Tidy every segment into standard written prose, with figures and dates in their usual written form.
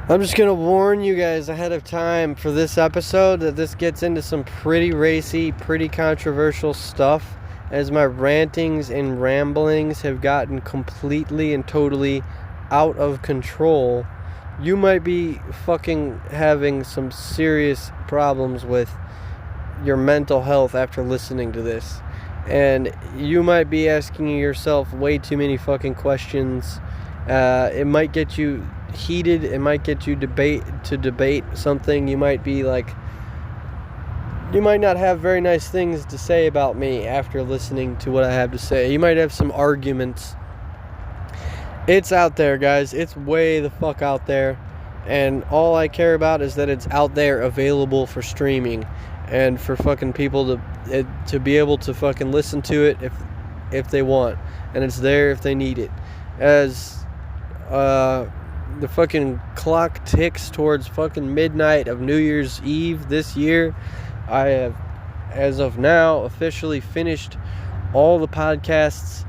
I'm just going to warn you guys ahead of time for this episode that this gets into some pretty racy, pretty controversial stuff, as my rantings and ramblings have gotten completely and totally out of control. You might be fucking having some serious problems with your mental health after listening to this. And you might be asking yourself way too many fucking questions. It might get you heated. It might get you debate something. You might be like, you might not have very nice things to say about me after listening to what I have to say. You might have some arguments. It's out there, guys. It's way the fuck out there. And all I care about is that it's out there, available for streaming, and for fucking people to be able to fucking listen to it if they want, and it's there if they need it. As the fucking clock ticks towards fucking midnight of New Year's Eve this year, I have, as of now, officially finished all the podcasts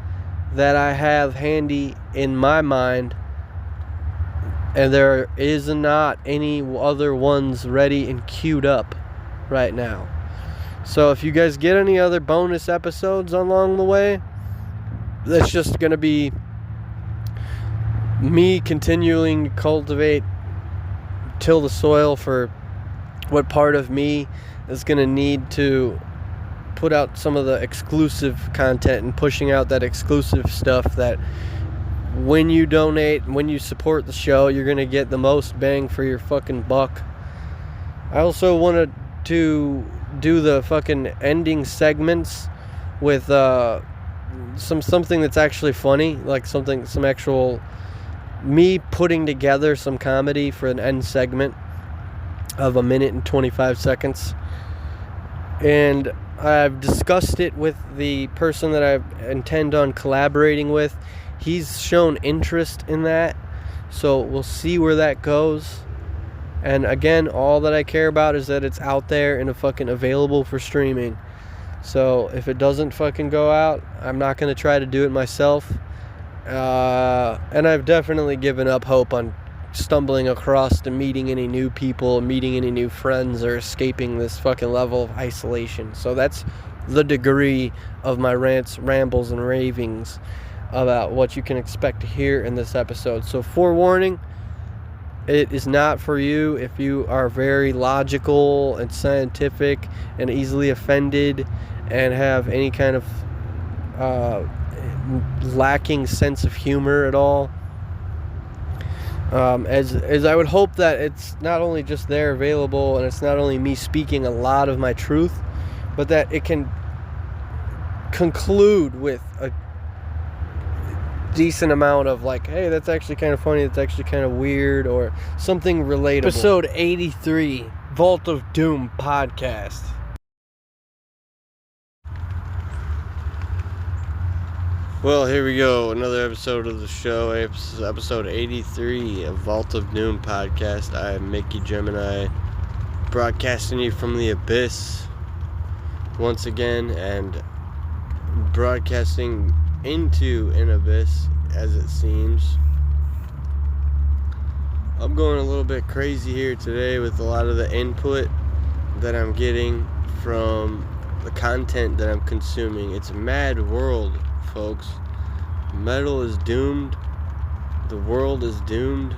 that I have handy in my mind, and there is not any other ones ready and queued up right now. So if you guys get any other bonus episodes along the way, that's just going to be me continuing to cultivate, till the soil for what part of me is going to need to put out some of the exclusive content and pushing out that exclusive stuff that when you donate, when you support the show, you're going to get the most bang for your fucking buck. I also wanted to do the fucking ending segments with something that's actually funny, like some actual me putting together some comedy for an end segment of 1 minute and 25 seconds. And I've discussed it with the person that I intend on collaborating with. He's shown interest in that, so we'll see where that goes. And again, all that I care about is that it's out there and fucking available for streaming. So if it doesn't fucking go out, I'm not going to try to do it myself. And I've definitely given up hope on stumbling across to meeting any new people, meeting any new friends, or escaping this fucking level of isolation. So that's the degree of my rants, rambles, and ravings about what you can expect to hear in this episode. So forewarning, it is not for you if you are very logical and scientific and easily offended and have any kind of lacking sense of humor at all. As I would hope that it's not only just there available, and it's not only me speaking a lot of my truth, but that it can conclude with decent amount of like, hey, that's actually kind of funny, that's actually kind of weird, or something relatable. Episode 83, Vault of Doom podcast. Well, here we go, another episode of the show, episode 83 of Vault of Doom podcast. I am Mickey GemInEye, broadcasting you from the abyss once again, and broadcasting into an abyss, as it seems. I'm going a little bit crazy here today with a lot of the input that I'm getting from the content that I'm consuming. It's a mad world, folks. Metal is doomed. The world is doomed.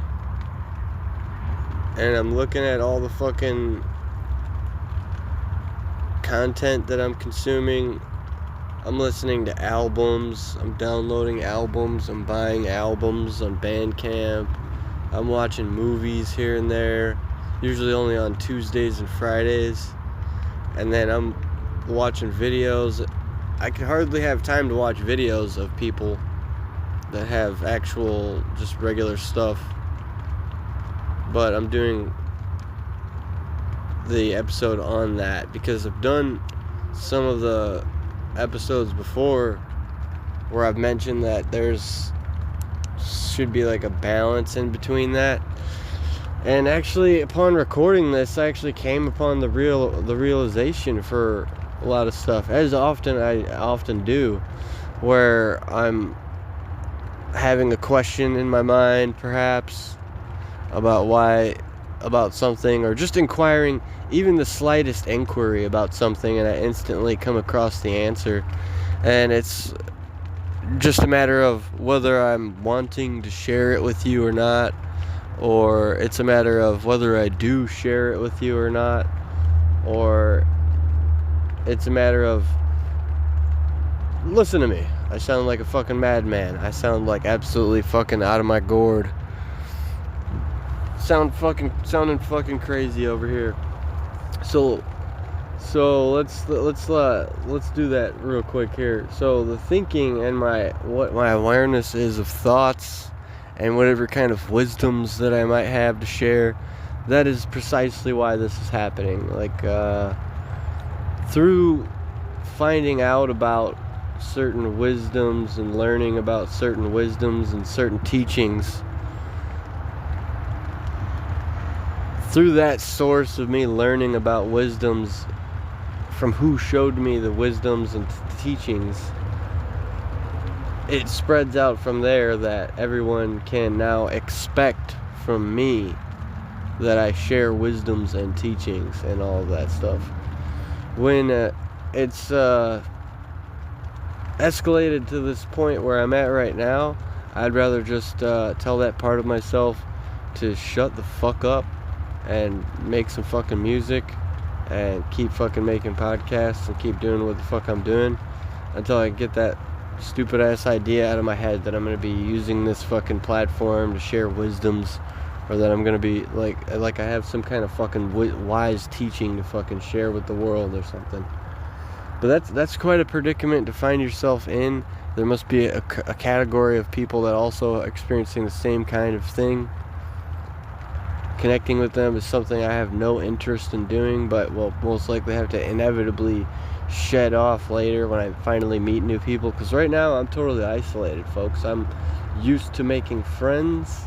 And I'm looking at all the fucking content that I'm consuming. I'm listening to albums, I'm downloading albums, I'm buying albums on Bandcamp, I'm watching movies here and there, usually only on Tuesdays and Fridays, and then I'm watching videos. I can hardly have time to watch videos of people that have actual, just regular stuff, but I'm doing the episode on that because I've done some of the episodes before where I've mentioned that there's should be like a balance in between that, and actually upon recording this I actually came upon the realization for a lot of stuff, as I often do, where I'm having a question in my mind perhaps about something, or just inquiring, even the slightest inquiry about something, and I instantly come across the answer, and it's just a matter of whether I'm wanting to share it with you or not, or it's a matter of whether I do share it with you or not, or it's a matter of, listen to me, I sound like a fucking madman, I sound like absolutely fucking out of my gourd, sounding fucking crazy over here. So let's do that real quick here. So the thinking and what my awareness is of thoughts and whatever kind of wisdoms that I might have to share, that is precisely why this is happening. Like through finding out about certain wisdoms and learning about certain wisdoms and certain teachings, through that source of me learning about wisdoms from who showed me the wisdoms and teachings, it spreads out from there that everyone can now expect from me that I share wisdoms and teachings and all of that stuff. When it's escalated to this point where I'm at right now, I'd rather just tell that part of myself to shut the fuck up and make some fucking music and keep fucking making podcasts and keep doing what the fuck I'm doing until I get that stupid ass idea out of my head that I'm going to be using this fucking platform to share wisdoms, or that I'm going to be like I have some kind of fucking wise teaching to fucking share with the world or something. But that's quite a predicament to find yourself in. There must be a category of people that also are experiencing the same kind of thing. Connecting with them is something I have no interest in doing, but will most likely have to inevitably shed off later when I finally meet new people, because right now I'm totally isolated, folks. I'm used to making friends.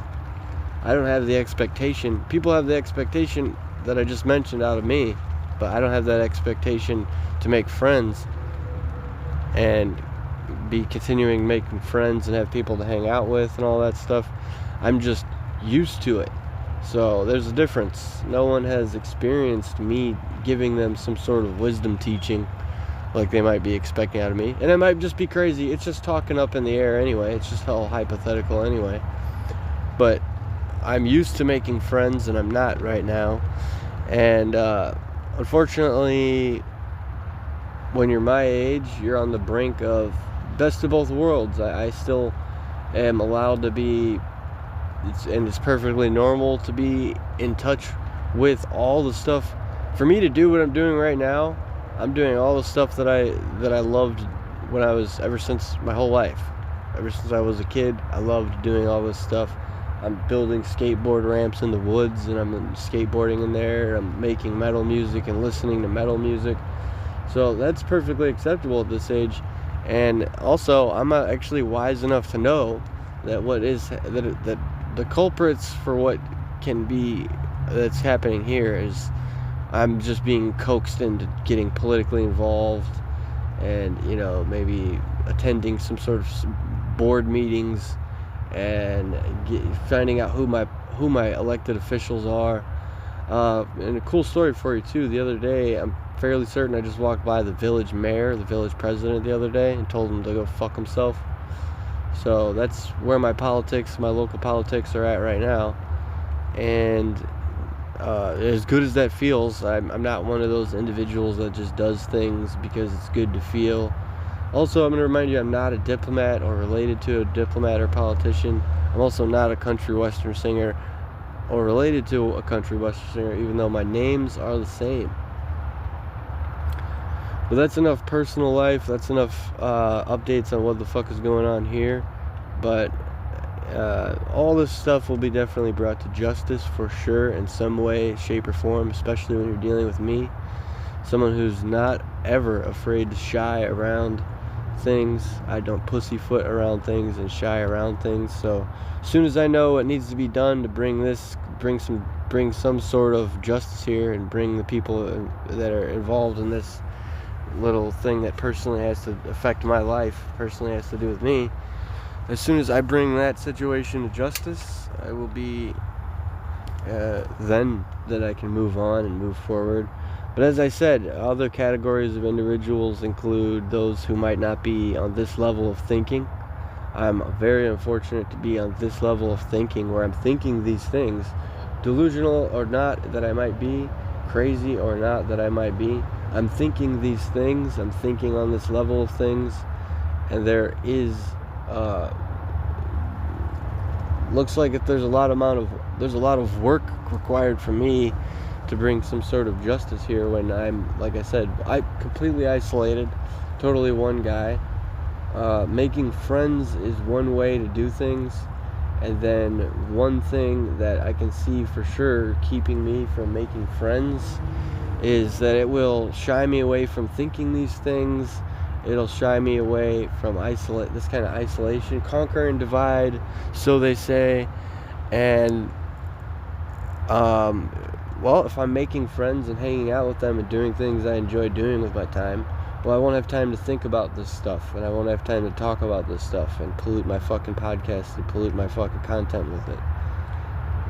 I don't have the expectation. People have the expectation that I just mentioned out of me, but I don't have that expectation to make friends and be continuing making friends and have people to hang out with and all that stuff. I'm just used to it. So there's a difference. No one has experienced me giving them some sort of wisdom teaching like they might be expecting out of me. And it might just be crazy. It's just talking up in the air anyway. It's just all hypothetical anyway. But I'm used to making friends, and I'm not right now. And unfortunately, when you're my age, you're on the brink of best of both worlds. I still am allowed to be, it's perfectly normal to be in touch with all the stuff. For me to do what I'm doing right now, I'm doing all the stuff that I loved when I was, ever since my whole life. ever since I was a kid. I loved doing all this stuff. I'm building skateboard ramps in the woods, and I'm skateboarding in there. I'm making metal music and listening to metal music. So that's perfectly acceptable at this age. And also, I'm not actually wise enough to know that that the culprits for what can be that's happening here is I'm just being coaxed into getting politically involved, and maybe attending some sort of board meetings and finding out who my elected officials are. And a cool story for you too. The other day, I'm fairly certain I just walked by the village mayor, the village president the other day, and told him to go fuck himself. So that's where my local politics are at right now. And as good as that feels, I'm not one of those individuals that just does things because it's good to feel. Also, I'm going to remind you, I'm not a diplomat or related to a diplomat or politician. I'm also not a country western singer or related to a country western singer, even though my names are the same. But that's enough personal life. That's enough updates on what the fuck is going on here. But all this stuff will be definitely brought to justice for sure in some way, shape, or form, especially when you're dealing with me, someone who's not ever afraid to shy around things. I don't pussyfoot around things and shy around things. So as soon as I know what needs to be done to bring some sort of justice here and bring the people that are involved in this little thing that personally has to affect my life, personally has to do with me, as soon as I bring that situation to justice, I will be then that I can move on and move forward. But as I said, other categories of individuals include those who might not be on this level of thinking. I'm very unfortunate to be on this level of thinking where I'm thinking these things, delusional or not that I might be, crazy or not that I might be. I'm thinking these things, I'm thinking on this level of things, and there is looks like if there's a lot of work required for me to bring some sort of justice here when I'm, like I said, I completely isolated, totally one guy. Making friends is one way to do things, and then one thing that I can see for sure keeping me from making friends is that it will shy me away from thinking these things. It'll shy me away from this kind of isolation, conquer and divide, so they say. And well, if I'm making friends and hanging out with them and doing things I enjoy doing with my time, well, I won't have time to think about this stuff, and I won't have time to talk about this stuff and pollute my fucking podcast and pollute my fucking content with it.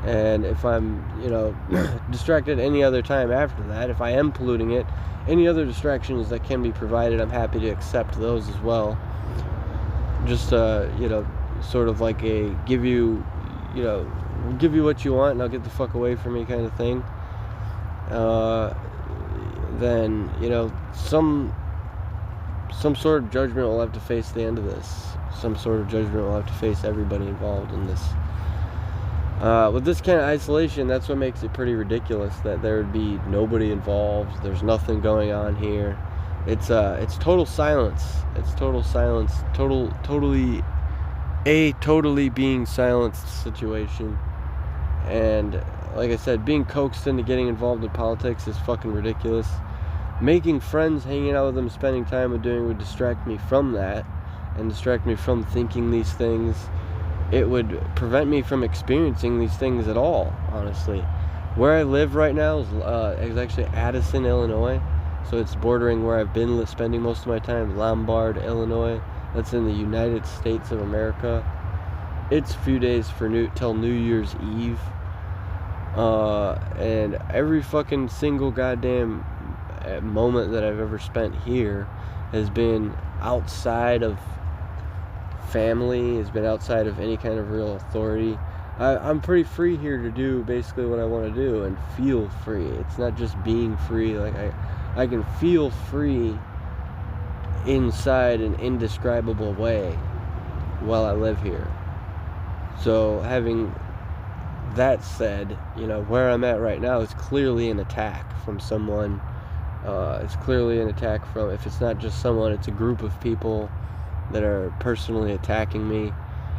And if I'm, distracted any other time after that, if I am polluting it, any other distractions that can be provided, I'm happy to accept those as well. Just, sort of like a give you what you want and I'll get the fuck away from me kind of thing. Then, some sort of judgment will have to face the end of this. Some sort of judgment will have to face everybody involved in this. With this kind of isolation, that's what makes it pretty ridiculous that there would be nobody involved. There's nothing going on here. It's total silence. It's total silence. Totally being silenced situation. And like I said, being coaxed into getting involved in politics is fucking ridiculous. Making friends, hanging out with them, spending time with doing would distract me from that and distract me from thinking these things. It would prevent me from experiencing these things at all, honestly. Where I live right now is actually Addison, Illinois. So it's bordering where I've been spending most of my time, Lombard, Illinois. That's in the United States of America. It's a few days till New Year's Eve. And every fucking single goddamn moment that I've ever spent here has been outside of family, has been outside of any kind of real authority. I'm pretty free here to do basically what I want to do and feel free. It's not just being free. Like I can feel free inside an indescribable way while I live here. So having that said, where I'm at right now is clearly an attack from someone. It's clearly an attack from, if it's not just someone, it's a group of people that are personally attacking me.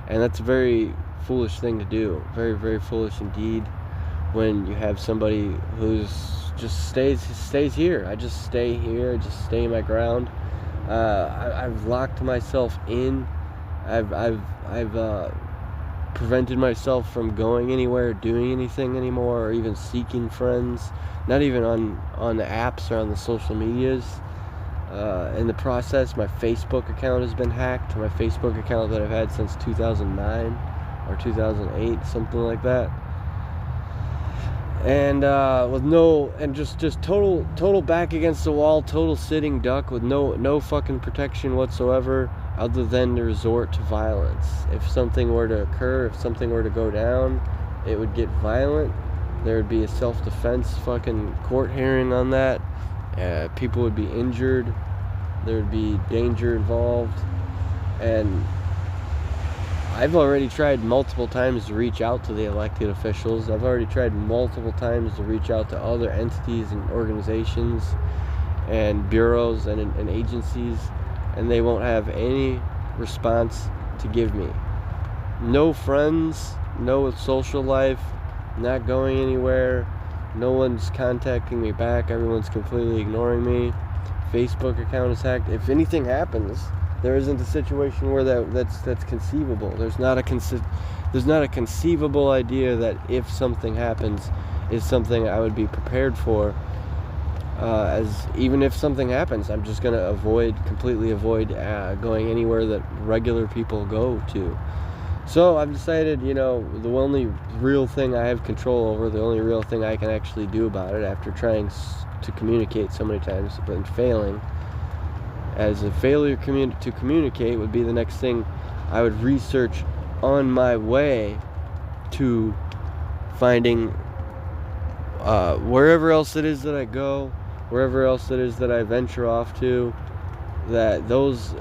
And that's a very foolish thing to do. Very, very foolish indeed. When you have somebody who's just stays here. I just stay here. I just stay my ground. I've locked myself in. I've prevented myself from going anywhere, doing anything anymore, or even seeking friends. Not even on the apps or on the social medias. In the process, my Facebook account has been hacked. My Facebook account that I've had since 2009 or 2008, something like that. And just total back against the wall, total sitting duck with no fucking protection whatsoever, other than to resort to violence. If something were to occur, if something were to go down, it would get violent. There would be a self-defense fucking court hearing on that. People would be injured. There would be danger involved. And I've already tried multiple times to reach out to the elected officials. I've already tried multiple times to reach out to other entities and organizations and bureaus and agencies, and they won't have any response to give me. No friends, no social life, not going anywhere, no one's contacting me back, everyone's completely ignoring me. Facebook account is hacked. If anything happens, there isn't a situation where that's conceivable. There's not a conceivable idea that if something happens is something I would be prepared for. As even if something happens, I'm just gonna completely avoid going anywhere that regular people go to. So I've decided, the only real thing I have control over, the only real thing I can actually do about it, after trying to communicate so many times but failing, as a failure to communicate would be the next thing I would research on my way to finding wherever else it is that I go, wherever else it is that I venture off to, that those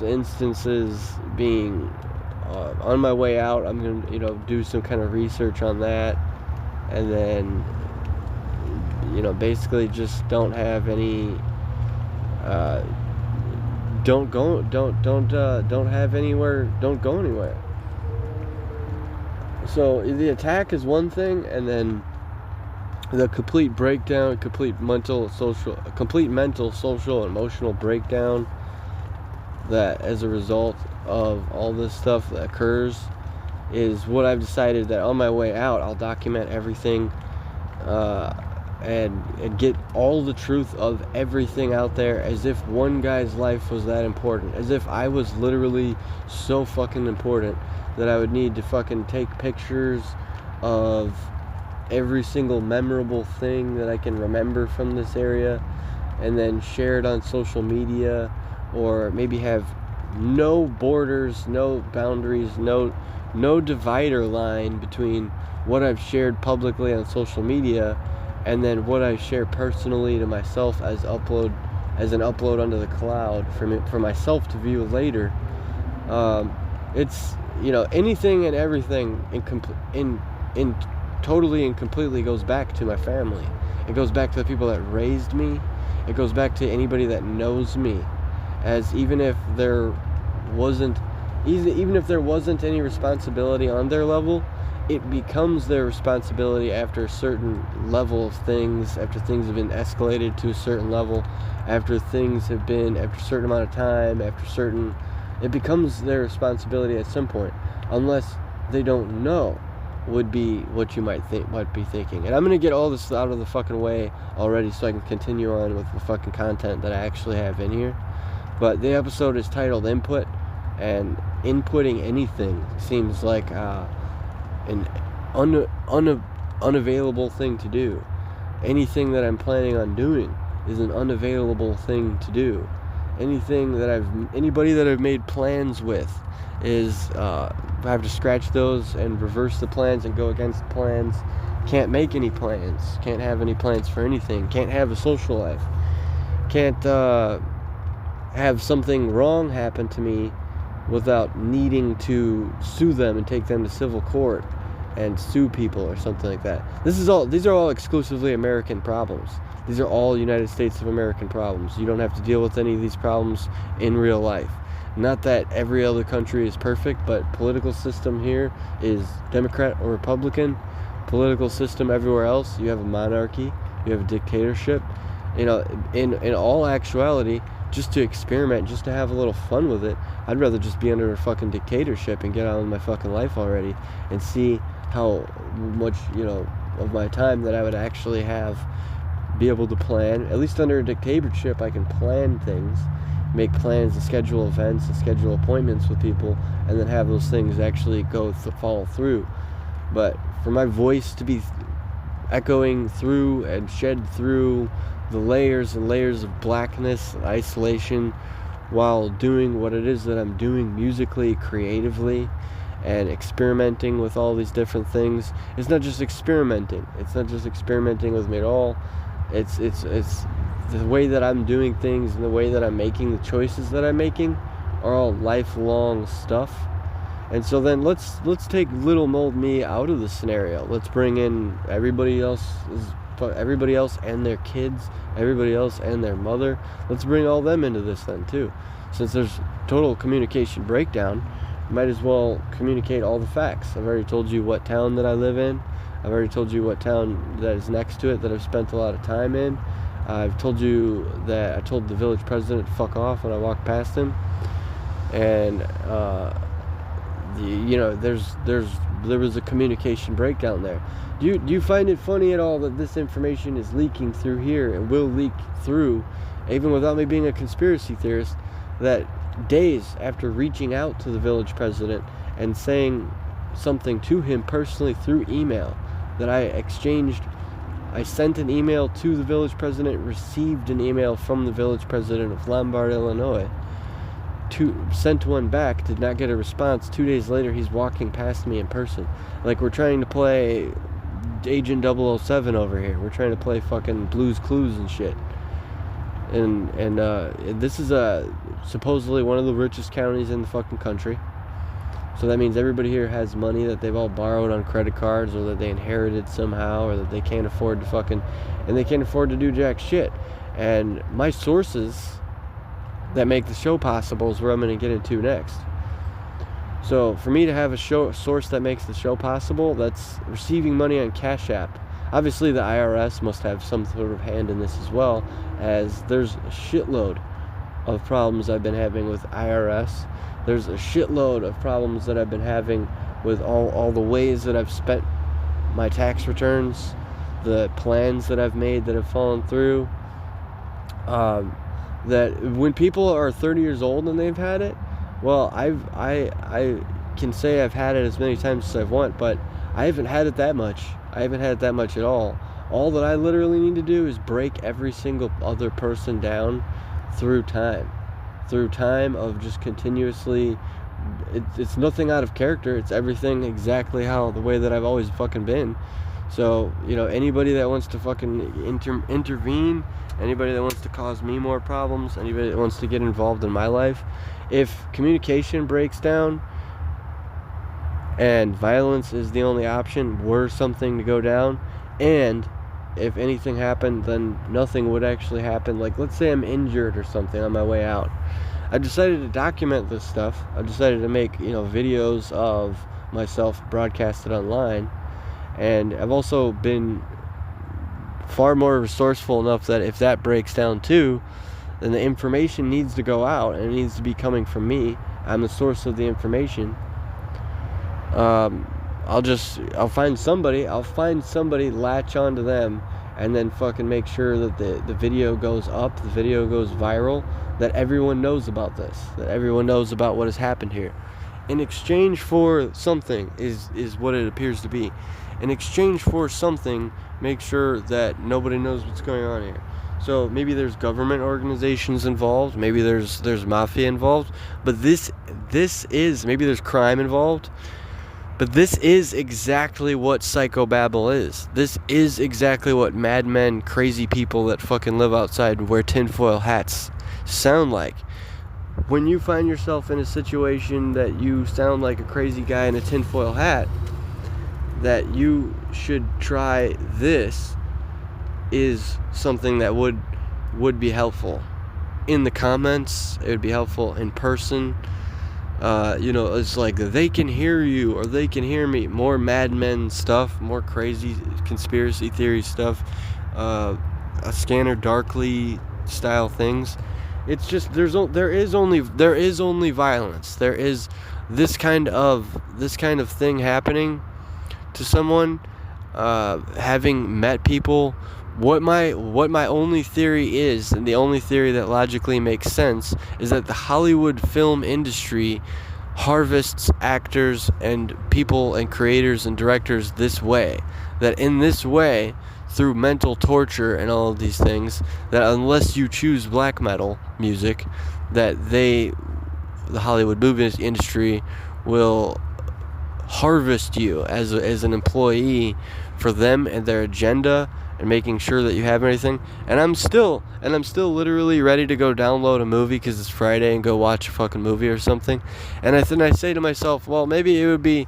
instances being on my way out, I'm going to do some kind of research on that, and then basically just don't have any don't go anywhere. So the attack is one thing, and then the complete breakdown, complete mental, social, emotional breakdown that as a result of all this stuff that occurs is what I've decided, that on my way out I'll document everything and get all the truth of everything out there, as if one guy's life was that important, as if I was literally so fucking important that I would need to fucking take pictures of every single memorable thing that I can remember from this area and then share it on social media, or maybe have no borders, no boundaries, no divider line between what I've shared publicly on social media and then what I share personally to myself as an upload onto the cloud for myself to view later. It's anything and everything in totally and completely goes back to my family. It goes back to the people that raised me. It goes back to anybody that knows me. As even if there wasn't any responsibility on their level, it becomes their responsibility after a certain level of things, after things have been escalated to a certain level, after a certain amount of time, it becomes their responsibility at some point, unless they don't know, would be what you might be thinking. And I'm going to get all this out of the fucking way already so I can continue on with the fucking content that I actually have in here. But the episode is titled Input, and inputting anything seems like an unavailable thing to do. Anything that I'm planning on doing is an unavailable thing to do. Anybody that I've made plans with is I have to scratch those and reverse the plans and go against plans. Can't make any plans. Can't have any plans for anything. Can't have a social life. Can't have something wrong happen to me without needing to sue them and take them to civil court and sue people or something like that. These are all exclusively American problems. These are all United States of American problems. You don't have to deal with any of these problems in real life. Not that every other country is perfect, but political system here is Democrat or Republican. Political system everywhere else, you have a monarchy, you have a dictatorship. You know, in all actuality, just to experiment, just to have a little fun with it, I'd rather just be under a fucking dictatorship and get on with my fucking life already and see how much, you know, of my time that I would actually have, be able to plan. At least under a dictatorship, I can plan things, make plans and schedule events and schedule appointments with people, and then have those things actually follow through. But for my voice to be echoing through and shed through the layers and layers of blackness and isolation while doing what it is that I'm doing musically, creatively, and experimenting with all these different things. It's not just experimenting. It's not just experimenting with me at all. It's the way that I'm doing things and the way that I'm making the choices that I'm making are all lifelong stuff. And so then let's take little mold me out of the scenario. Let's bring in everybody else and their kids, everybody else and their mother. Let's bring all them into this then too. Since there's total communication breakdown, might as well communicate all the facts. I've already told you what town that I live in. I've already told you what town that is next to it that I've spent a lot of time in. I've told you that I told the village president to fuck off when I walked past him. And you know, there was a communication breakdown there. Do you find it funny at all that this information is leaking through here and will leak through, even without me being a conspiracy theorist, that days after reaching out to the village president and saying something to him personally through email, that I sent an email to the village president, received an email from the village president of Lombard, Illinois, sent one back, did not get a response. 2 days later, he's walking past me in person. Like we're trying to play Agent 007 over here. We're trying to play fucking Blue's Clues and shit. And this is supposedly one of the richest counties in the fucking country. So that means everybody here has money that they've all borrowed on credit cards, or that they inherited somehow, or that they can't afford to do jack shit. And my sources that make the show possible is where I'm going to get into next. So for me to have a source that makes the show possible, that's receiving money on Cash App. Obviously the IRS must have some sort of hand in this as well, as there's a shitload of problems I've been having with IRS. There's a shitload of problems that I've been having with all the ways that I've spent my tax returns, the plans that I've made that have fallen through. That when people are 30 years old and they've had it, well, I can say I've had it as many times as I want, but I haven't had it that much. I haven't had it that much at all. All that I literally need to do is break every single other person down through time of just continuously. It's nothing out of character. It's everything exactly how the way that I've always fucking been. So, you know, anybody that wants to fucking intervene, anybody that wants to cause me more problems, anybody that wants to get involved in my life, if communication breaks down and violence is the only option, were something to go down, and if anything happened, then nothing would actually happen. Like, let's say I'm injured or something on my way out. I decided to document this stuff. I decided to make, you know, videos of myself broadcasted online. And I've also been far more resourceful enough that if that breaks down too, then the information needs to go out, and it needs to be coming from me. I'm the source of the information. I'll find somebody, latch onto them, and then fucking make sure that the video goes up, the video goes viral, that everyone knows about this, that everyone knows about what has happened here. In exchange for something is what it appears to be. In exchange for something, make sure that nobody knows what's going on here. So maybe there's government organizations involved, maybe there's mafia involved, but this is, maybe there's crime involved, but this is exactly what psychobabble is. This is exactly what madmen, crazy people that fucking live outside and wear tinfoil hats sound like. When you find yourself in a situation that you sound like a crazy guy in a tinfoil hat, that you should try this is something that would be helpful. In the comments, it would be helpful. In person, it's like they can hear you or they can hear me. More Mad Men stuff, more crazy conspiracy theory stuff, a Scanner Darkly style things. It's just there is only violence. There is this kind of thing happening to someone. Having met people, what my only theory is, and the only theory that logically makes sense, is that the Hollywood film industry harvests actors and people and creators and directors this way. That in this way, through mental torture and all of these things, that unless you choose black metal music, that the Hollywood movie industry will harvest you as an employee for them and their agenda and making sure that you have everything. And I'm still literally ready to go download a movie because it's Friday and go watch a fucking movie or something. And I say to myself, well, maybe it would be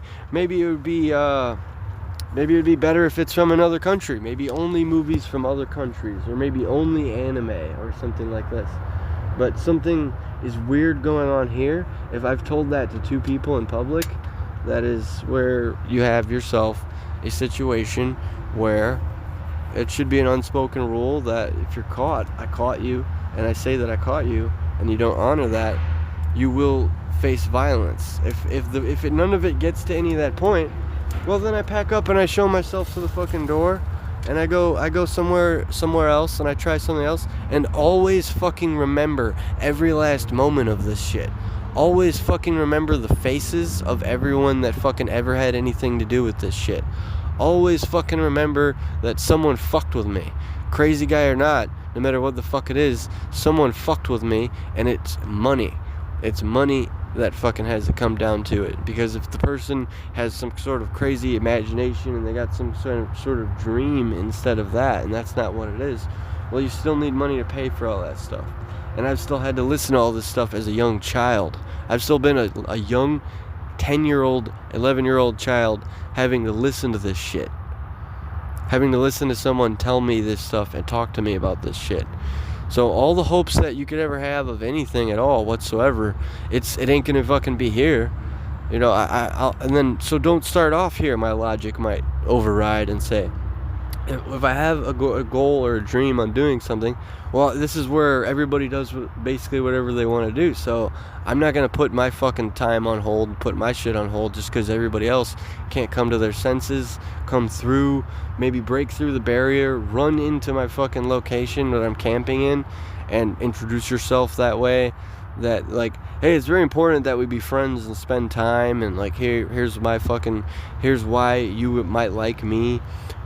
better if it's from another country. Maybe only movies from other countries, or maybe only anime or something like this. But something is weird going on here. If I've told that to two people in public, that is where you have yourself a situation where it should be an unspoken rule that if you're caught, I caught you, and I say that I caught you, and you don't honor that, you will face violence. If none of it gets to any of that point, well, then I pack up and I show myself to the fucking door, and I go somewhere else, and I try something else, and always fucking remember every last moment of this shit. Always fucking remember the faces of everyone that fucking ever had anything to do with this shit. Always fucking remember that someone fucked with me. Crazy guy or not, no matter what the fuck it is, someone fucked with me, and it's money. It's money that fucking has to come down to it. Because if the person has some sort of crazy imagination and they got some sort of dream instead of that, and that's not what it is, well, you still need money to pay for all that stuff. And I've still had to listen to all this stuff as a young child. I've still been a young 10-year-old, 11-year-old child having to listen to this shit. Having to listen to someone tell me this stuff and talk to me about this shit. So all the hopes that you could ever have of anything at all whatsoever, it ain't gonna fucking be here. So don't start off here. My logic might override and say, if I have a goal or a dream on doing something, well, this is where everybody does basically whatever they want to do. So I'm not going to put my fucking time on hold and put my shit on hold just because everybody else can't come to their senses, come through, maybe break through the barrier, run into my fucking location that I'm camping in, and introduce yourself that way. That, like, hey, it's very important that we be friends and spend time, and like, here's why you might like me,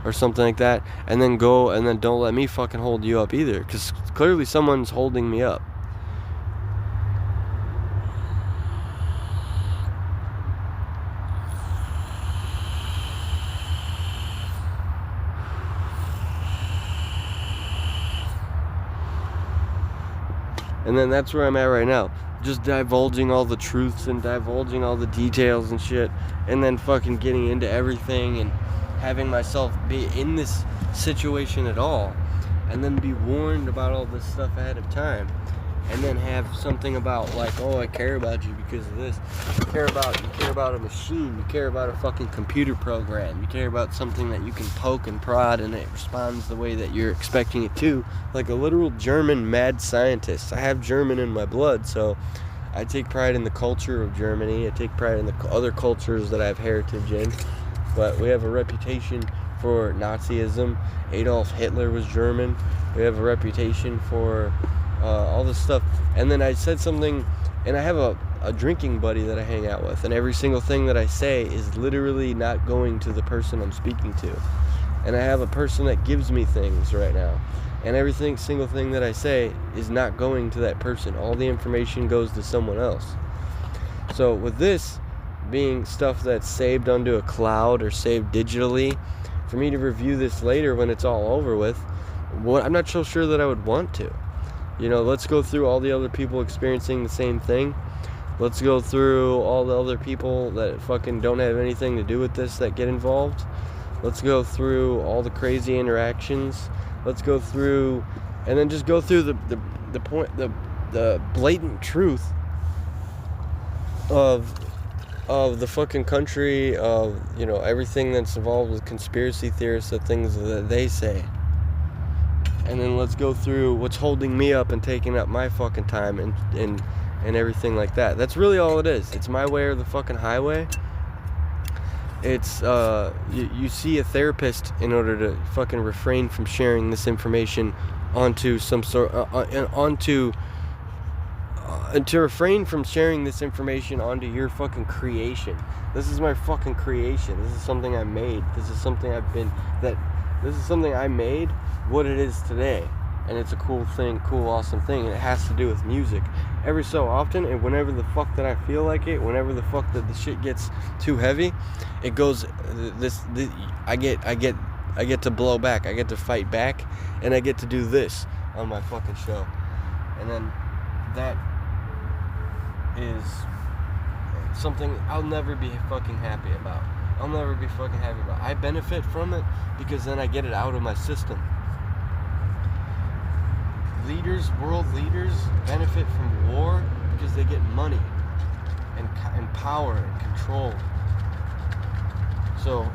or something like that, and then go, and then don't let me fucking hold you up either, because clearly someone's holding me up. And then that's where I'm at right now. Just divulging all the truths and divulging all the details and shit. And then fucking getting into everything and having myself be in this situation at all. And then be warned about all this stuff ahead of time. And then have something about, like, oh, I care about you because of this. You care about a machine. You care about a fucking computer program. You care about something that you can poke and prod and it responds the way that you're expecting it to. Like a literal German mad scientist. I have German in my blood, so I take pride in the culture of Germany. I take pride in the other cultures that I have heritage in. But we have a reputation for Nazism. Adolf Hitler was German. We have a reputation for all this stuff. And then I said something, and I have a drinking buddy that I hang out with, and every single thing that I say is literally not going to the person I'm speaking to. And I have a person that gives me things right now, and every single thing that I say is not going to that person. All the information goes to someone else. So with this being stuff that's saved onto a cloud or saved digitally, for me to review this later when it's all over with, I'm not so sure that I would want to. You know, let's go through all the other people experiencing the same thing. Let's go through all the other people that fucking don't have anything to do with this that get involved. Let's go through all the crazy interactions. Let's go through, and then just go through the blatant truth of the fucking country, of, you know, everything that's involved with conspiracy theorists, the things that they say. And then let's go through what's holding me up and taking up my fucking time and everything like that. That's really all it is. It's my way or the fucking highway. It's you see a therapist in order to fucking refrain from sharing this information onto some sort to refrain from sharing this information onto your fucking creation. This is my fucking creation. This is something I made. This is something this is something I made what it is today. And it's a cool thing, cool, awesome thing. And it has to do with music. Every so often, and whenever the fuck that I feel like it, whenever the fuck that the shit gets too heavy, it goes, I get to blow back. I get to fight back. And I get to do this on my fucking show. And then that is something I'll never be fucking happy about. I'll never be fucking happy about. I benefit from it because then I get it out of my system. World leaders benefit from war because they get money and power and control. So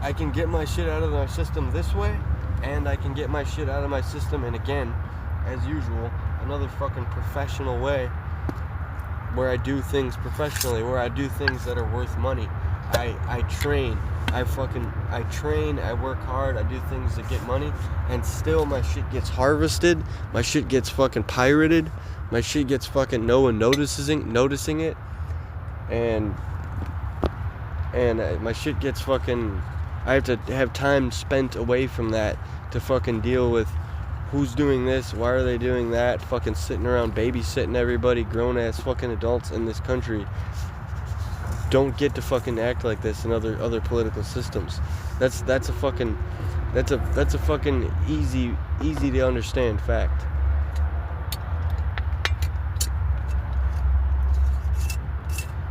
I can get my shit out of my system this way, and I can get my shit out of my system, and again, as usual, another fucking professional way, where I do things professionally, where I do things that are worth money. I train, I work hard, I do things that get money, and still my shit gets harvested, my shit gets fucking pirated, my shit gets fucking no one noticing it, and my shit gets fucking, I have to have time spent away from that to fucking deal with who's doing this, why are they doing that, fucking sitting around babysitting everybody, grown ass fucking adults in this country don't get to fucking act like this in other political systems. That's a fucking easy to understand fact.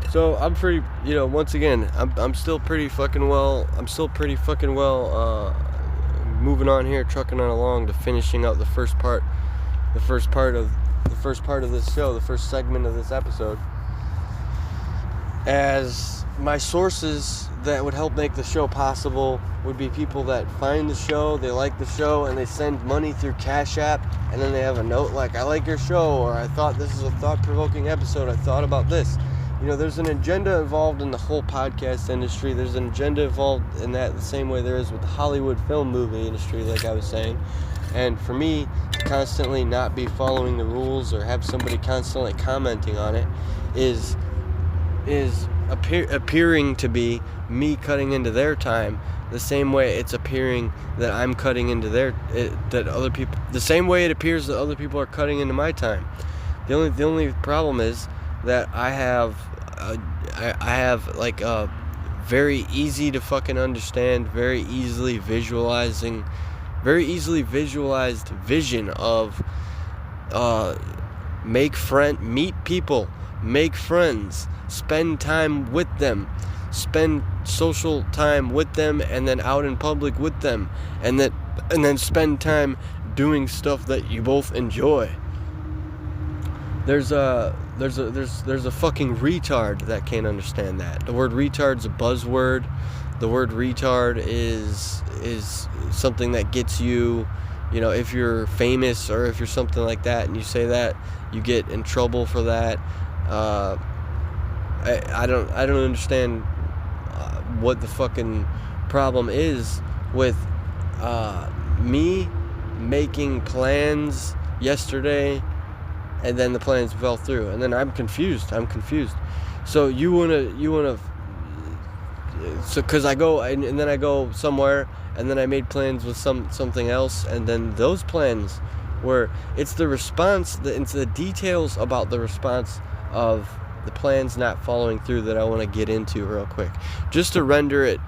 So I'm pretty, once again, I'm still pretty fucking well. Moving on here, trucking on along to finishing out the first part of this show, the first segment of this episode. As my sources that would help make the show possible would be people that find the show, they like the show, and they send money through Cash App, and then they have a note like, I like your show, or I thought this is a thought-provoking episode, I thought about this. There's an agenda involved in the whole podcast industry. There's an agenda involved in that the same way there is with the Hollywood film movie industry, like I was saying. And for me to constantly not be following the rules or have somebody constantly commenting on it is appearing to be me cutting into their time, the same way it's appearing that I'm cutting into the same way it appears that other people are cutting into my time. The only problem is that I have like a very easy to fucking understand, very easily visualized vision of meet people, make friends, spend time with them, spend social time with them, and then out in public with them, and then spend time doing stuff that you both enjoy. There's a fucking retard that can't understand that. The word retard's a buzzword. The word retard is something that gets you, if you're famous or if you're something like that and you say that, you get in trouble for that. I don't understand what the fucking problem is with me making plans yesterday and then the plans fell through, and then I'm confused. So you wanna so because I go and then I go somewhere and then I made plans with something else, and then those plans were, it's the details about the response of the plans not following through that I want to get into real quick, just to render it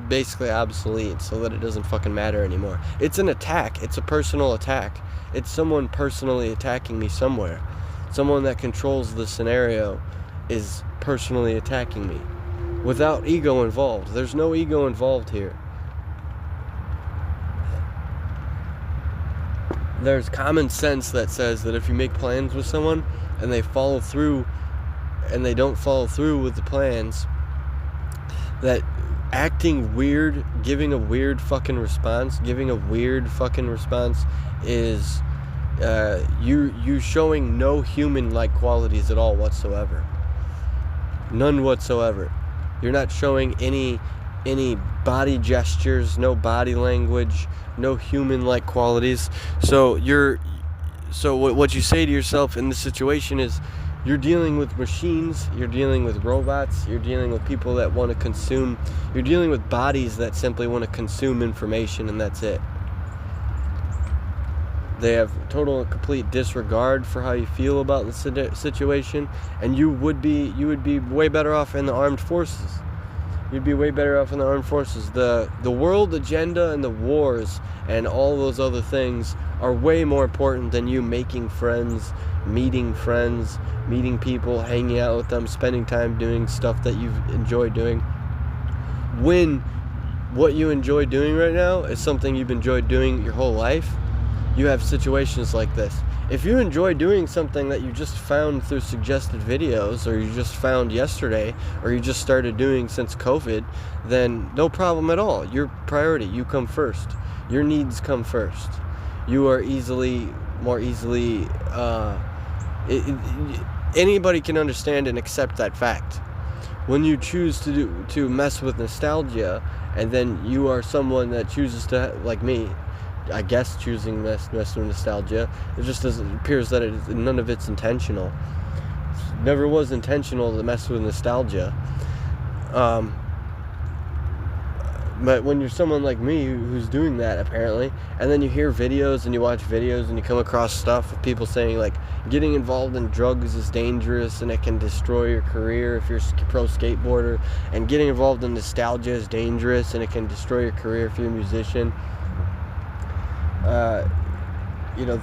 basically obsolete so that it doesn't fucking matter anymore. It's an attack. It's a personal attack. It's someone personally attacking me somewhere. Someone that controls the scenario is personally attacking me. Without ego involved. There's no ego involved here. There's common sense that says that if you make plans with someone and they follow through and they don't follow through with the plans, that acting weird, giving a weird fucking response is you showing no human-like qualities at all whatsoever. None whatsoever. You're not showing any body gestures, no body language, no human-like qualities. So what you say to yourself in this situation is, you're dealing with machines, you're dealing with robots, you're dealing with people that want to consume, you're dealing with bodies that simply want to consume information, and that's it. They have total and complete disregard for how you feel about the situation, and you would be way better off in the armed forces. You'd be way better off in the armed forces. The world agenda and the wars and all those other things are way more important than you making friends, meeting people, hanging out with them, spending time doing stuff that you enjoy doing. When what you enjoy doing right now is something you've enjoyed doing your whole life, you have situations like this. If you enjoy doing something that you just found through suggested videos, or you just found yesterday, or you just started doing since COVID, then no problem at all. Your priority, you come first. Your needs come first. You are more easily, anybody can understand and accept that fact. When you choose to mess with nostalgia, and then you are someone that chooses to, like me, I guess, choosing mess with nostalgia, it appears that none of it's intentional. It never was intentional to mess with nostalgia. But when you're someone like me who's doing that, apparently, and then you hear videos and you watch videos and you come across stuff of people saying, like, getting involved in drugs is dangerous and it can destroy your career if you're a pro skateboarder, and getting involved in nostalgia is dangerous and it can destroy your career if you're a musician.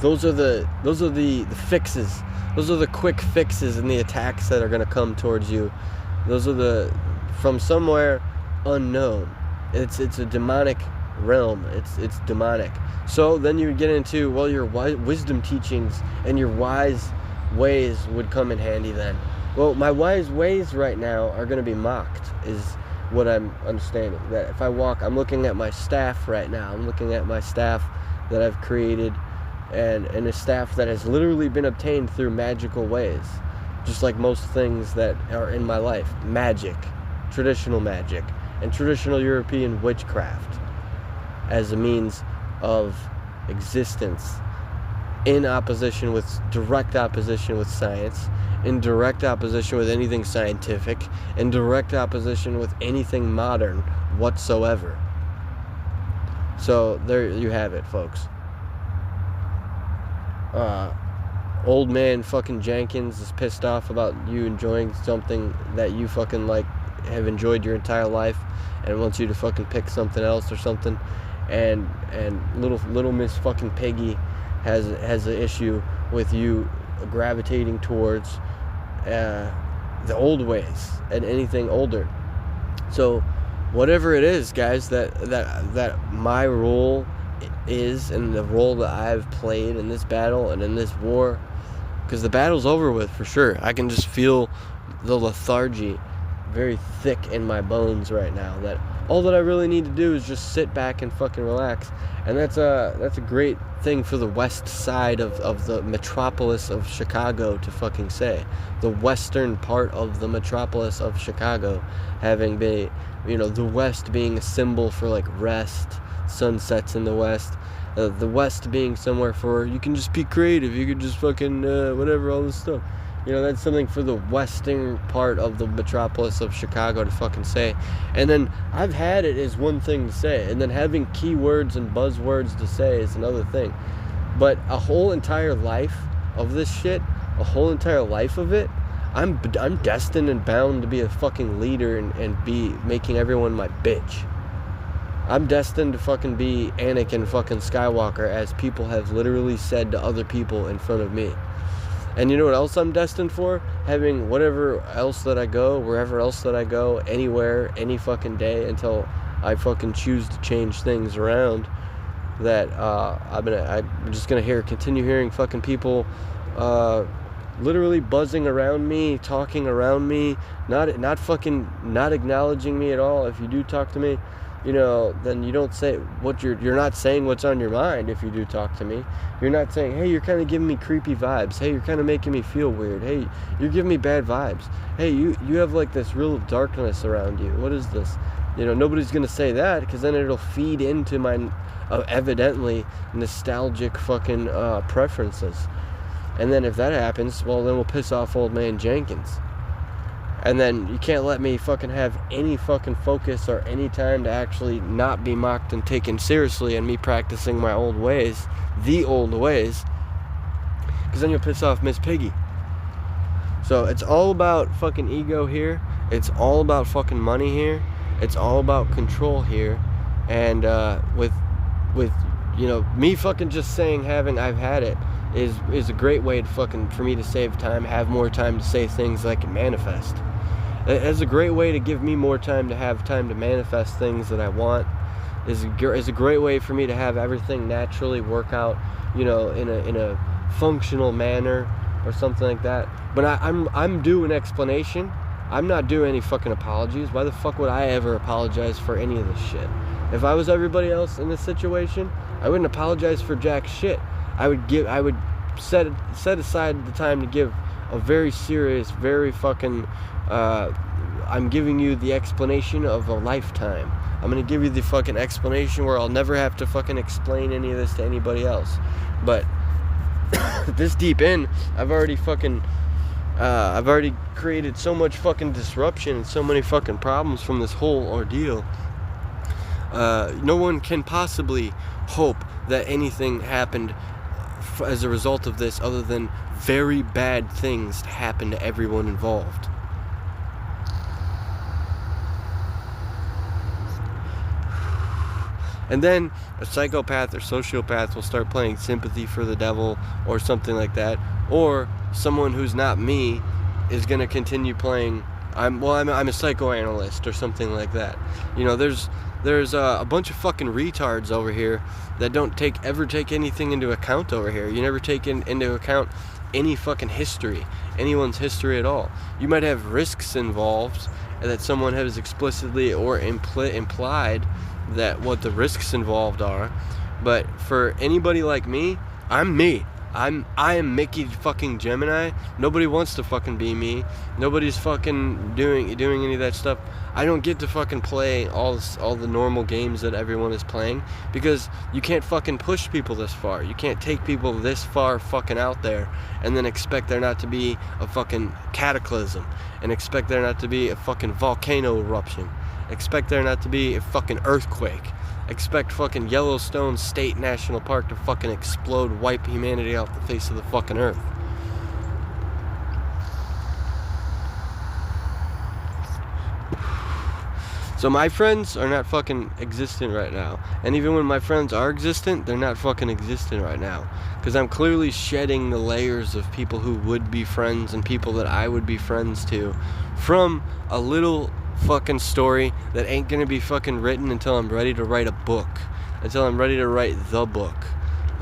Those are the fixes. Those are the quick fixes and the attacks that are going to come towards you. Those are from somewhere unknown. It's a demonic realm. It's demonic. So then you would get into, well, your wisdom teachings and your wise ways would come in handy then. Well, my wise ways right now are going to be mocked, is what I'm understanding. That if I walk, I'm looking at my staff right now. I'm looking at my staff that I've created, and a staff that has literally been obtained through magical ways, just like most things that are in my life. Magic, traditional magic, and traditional European witchcraft as a means of existence, in direct opposition with science, in direct opposition with anything scientific, in direct opposition with anything modern whatsoever. So there you have it, folks. Old man fucking Jenkins is pissed off about you enjoying something that you fucking have enjoyed your entire life, and wants you to fucking pick something else or something. And little Miss fucking Piggy has an issue with you gravitating towards the old ways and anything older. So whatever it is, guys, that my role is, and the role that I've played in this battle and in this war, because the battle's over with for sure. I can just feel the lethargy very thick in my bones right now, that all that I really need to do is just sit back and fucking relax. And that's a great thing for the west side of the metropolis of Chicago to fucking say. The western part of the metropolis of Chicago, having been, the west being a symbol for rest, sunsets in the west, the west being somewhere for you can just be creative, you can just fucking whatever, all this stuff. That's something for the western part of the metropolis of Chicago to fucking say. And then I've had it as one thing to say, and then having keywords and buzzwords to say is another thing. But a whole entire life of this shit, a whole entire life of it, I'm destined and bound to be a fucking leader and be making everyone my bitch. I'm destined to fucking be Anakin fucking Skywalker, as people have literally said to other people in front of me. And you know what else I'm destined for? Having whatever else that I go, wherever else that I go, anywhere, any fucking day, until I fucking choose to change things around. That I'm just gonna continue hearing fucking people literally buzzing around me, talking around me, not acknowledging me at all. If you do talk to me, then you don't say you're not saying what's on your mind. If you do talk to me, you're not saying, hey, you're kind of giving me creepy vibes. Hey, you're kind of making me feel weird. Hey, you're giving me bad vibes. Hey, you have like this real darkness around you. What is this? Nobody's gonna say that, because then it'll feed into my evidently nostalgic fucking preferences. And then if that happens, well, then we'll piss off old man Jenkins. And then you can't let me fucking have any fucking focus or any time to actually not be mocked and taken seriously, and me practicing my old ways, the old ways, because then you'll piss off Miss Piggy. So it's all about fucking ego here. It's all about fucking money here. It's all about control here. And with me fucking just saying I've had it is a great way to for me to save time, have more time to say things that I can manifest. It's a great way to give me more time to have time to manifest things that I want. Is a great way for me to have everything naturally work out, in a functional manner or something like that. But I'm due an explanation. I'm not due any fucking apologies. Why the fuck would I ever apologize for any of this shit? If I was everybody else in this situation, I wouldn't apologize for jack shit. I would set aside the time to give a very serious, very fucking I'm giving you the explanation of a lifetime. I'm gonna give you the fucking explanation where I'll never have to fucking explain any of this to anybody else. But this deep in, I've already created so much fucking disruption and so many fucking problems from this whole ordeal. No one can possibly hope that anything happened as a result of this other than very bad things to happen to everyone involved. And then a psychopath or sociopath will start playing sympathy for the devil or something like that. Or someone who's not me is going to continue playing, I'm a psychoanalyst or something like that. There's a bunch of fucking retards over here that don't ever take anything into account over here. You never take into account any fucking history, anyone's history at all. You might have risks involved that someone has explicitly or implied that what the risks involved are. But for anybody like me, I'm me. I am Mickey fucking GemInEye. Nobody wants to fucking be me. Nobody's fucking doing any of that stuff. I don't get to fucking play all the normal games that everyone is playing, because you can't fucking push people this far. You can't take people this far fucking out there and then expect there not to be a fucking cataclysm, and expect there not to be a fucking volcano eruption, expect there not to be a fucking earthquake, expect fucking Yellowstone State National Park to fucking explode, wipe humanity off the face of the fucking earth. So my friends are not fucking existent right now. And even when my friends are existent, they're not fucking existent right now. Because I'm clearly shedding the layers of people who would be friends and people that I would be friends to from a little fucking story that ain't gonna be fucking written until I'm ready to write a book. Until I'm ready to write the book.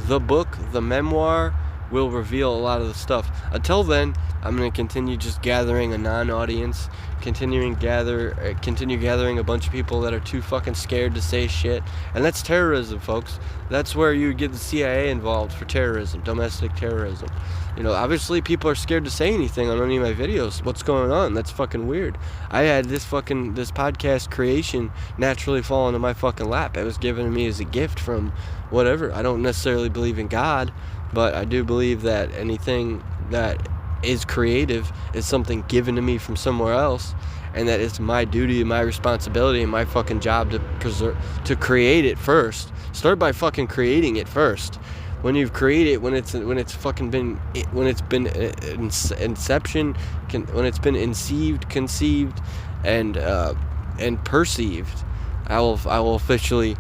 The book, the memoir, will reveal a lot of the stuff. Until then, I'm going to continue just gathering a non-audience, continue gathering a bunch of people that are too fucking scared to say shit. And that's terrorism, folks. That's where you get the CIA involved for terrorism, domestic terrorism. Obviously people are scared to say anything on any of my videos. What's going on? That's fucking weird. I had this podcast creation naturally fall into my fucking lap. It was given to me as a gift from whatever. I don't necessarily believe in God, but I do believe that anything that is creative is something given to me from somewhere else, and that it's my duty and my responsibility and my fucking job to create it first. Start by fucking creating it first. When you've created it, when it's been inception, when it's been conceived, and perceived, I will officially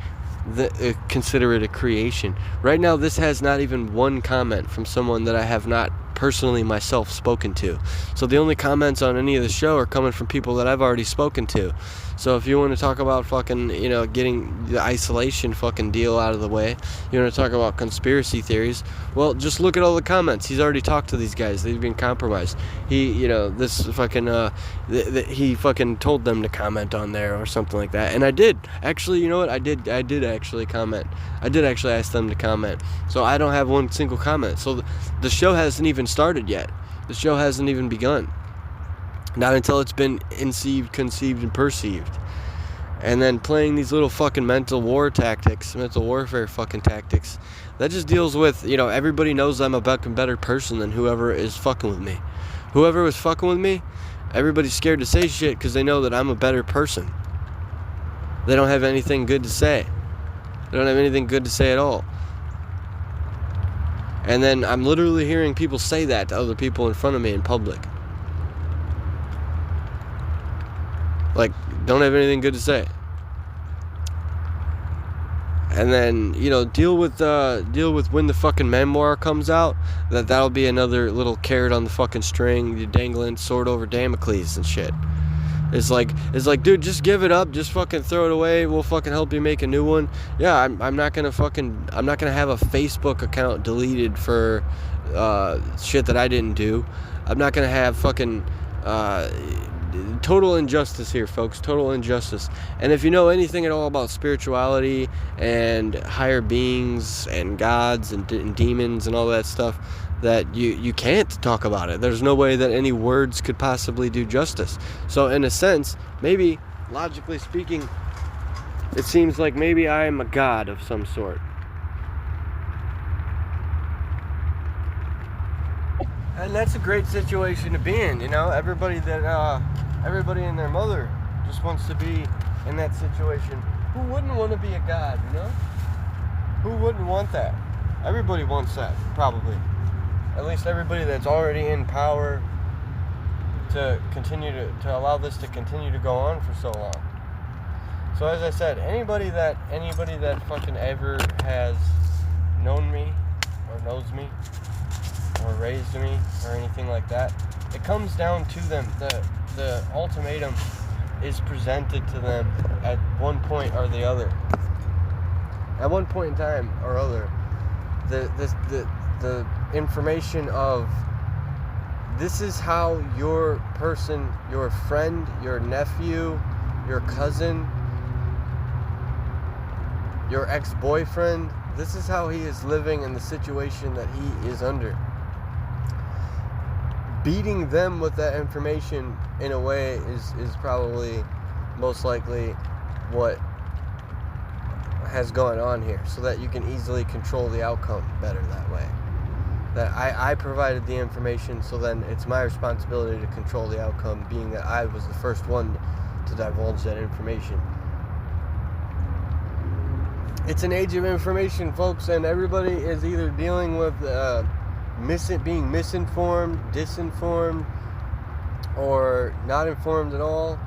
consider it a creation. Right now, this has not even one comment from someone that I have not personally myself spoken to. So the only comments on any of the show are coming from people that I've already spoken to. So if you want to talk about fucking, getting the isolation fucking deal out of the way, you want to talk about conspiracy theories, well, just look at all the comments. He's already talked to these guys. They've been compromised. He, this fucking, he fucking told them to comment on there or something like that. And I did. Actually, you know what? I did actually comment. I did actually ask them to comment. So I don't have one single comment. So the show hasn't even started yet. The show hasn't even begun. Not until it's been conceived, and perceived. And then playing these little fucking mental warfare fucking tactics, that just deals with, everybody knows I'm a better person than whoever is fucking with me. Whoever was fucking with me, everybody's scared to say shit because they know that I'm a better person. They don't have anything good to say. They don't have anything good to say at all. And then I'm literally hearing people say that to other people in front of me in public. Like, don't have anything good to say. And then, deal with when the fucking memoir comes out. That'll be another little carrot on the fucking string. You're dangling sword over Damocles and shit. It's like, dude, just give it up. Just fucking throw it away. We'll fucking help you make a new one. Yeah, I'm not gonna have a Facebook account deleted for shit that I didn't do. I'm not gonna have fucking total injustice here, folks. Total injustice. And if you know anything at all about spirituality and higher beings and gods and demons and all that stuff, that you can't talk about it. There's no way that any words could possibly do justice. So in a sense, maybe, logically speaking, it seems like maybe I am a god of some sort. And that's a great situation to be in, Everybody and their mother just wants to be in that situation. Who wouldn't want to be a god, Who wouldn't want that? Everybody wants that, probably. At least everybody that's already in power to continue to allow this to continue to go on for so long. So as I said, anybody that fucking ever has known me or knows me or raised me or anything like that, it comes down to them. The ultimatum is presented to them at one point or the other. At one point in time or other, the information of this is how your person, your friend, your nephew, your cousin, your ex-boyfriend, this is how he is living in the situation that he is under. Beating them with that information in a way is probably most likely what has gone on here, so that you can easily control the outcome better that way. That I provided the information, so then it's my responsibility to control the outcome, being that I was the first one to divulge that information. It's an age of information, folks, and everybody is either dealing with being misinformed, disinformed, or not informed at all.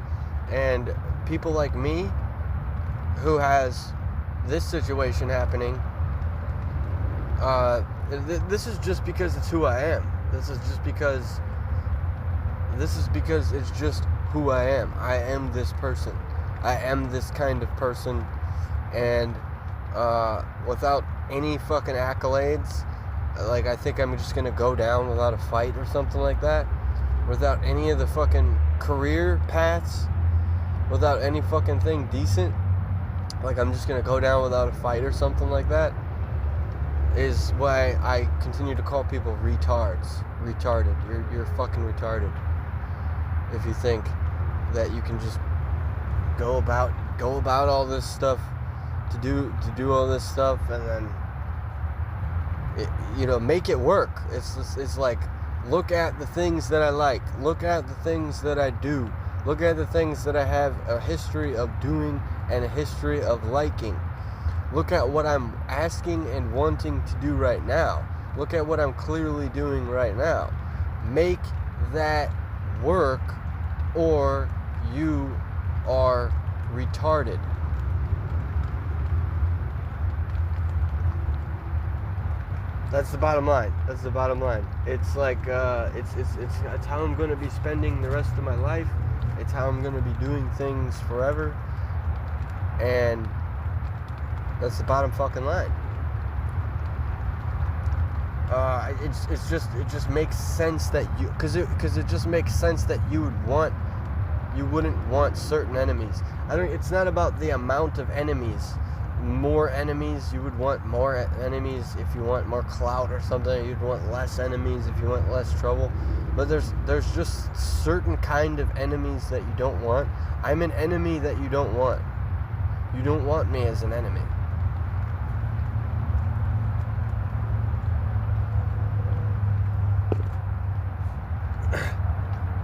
And people like me, who has this situation happening, this is just because it's who I am. This is because it's just who I am. I am this person. I am this kind of person, and without any fucking accolades, like, I think I'm just gonna go down without a fight or something like that, without any of the fucking career paths, without any fucking thing decent, like, I'm just gonna go down without a fight or something like that, is why I continue to call people retarded. You're fucking retarded if you think that you can just go about all this stuff to do all this stuff and then make it work. It's like, look at the things that I like, look at the things that I do, look at the things that I have a history of doing and a history of liking. Look at what I'm asking and wanting to do right now. Look at what I'm clearly doing right now. Make that work, or you are retarded. That's the bottom line. That's the bottom line. It's like it's how I'm gonna be spending the rest of my life. It's how I'm gonna be doing things forever. And that's the bottom fucking line. It just makes sense that because it just makes sense that you wouldn't want certain enemies. It's not about the amount of enemies. More enemies, you would want more enemies. If you want more clout or something, you'd want less enemies if you want less trouble. But there's just certain kind of enemies that you don't want. I'm an enemy that you don't want. You don't want me as an enemy.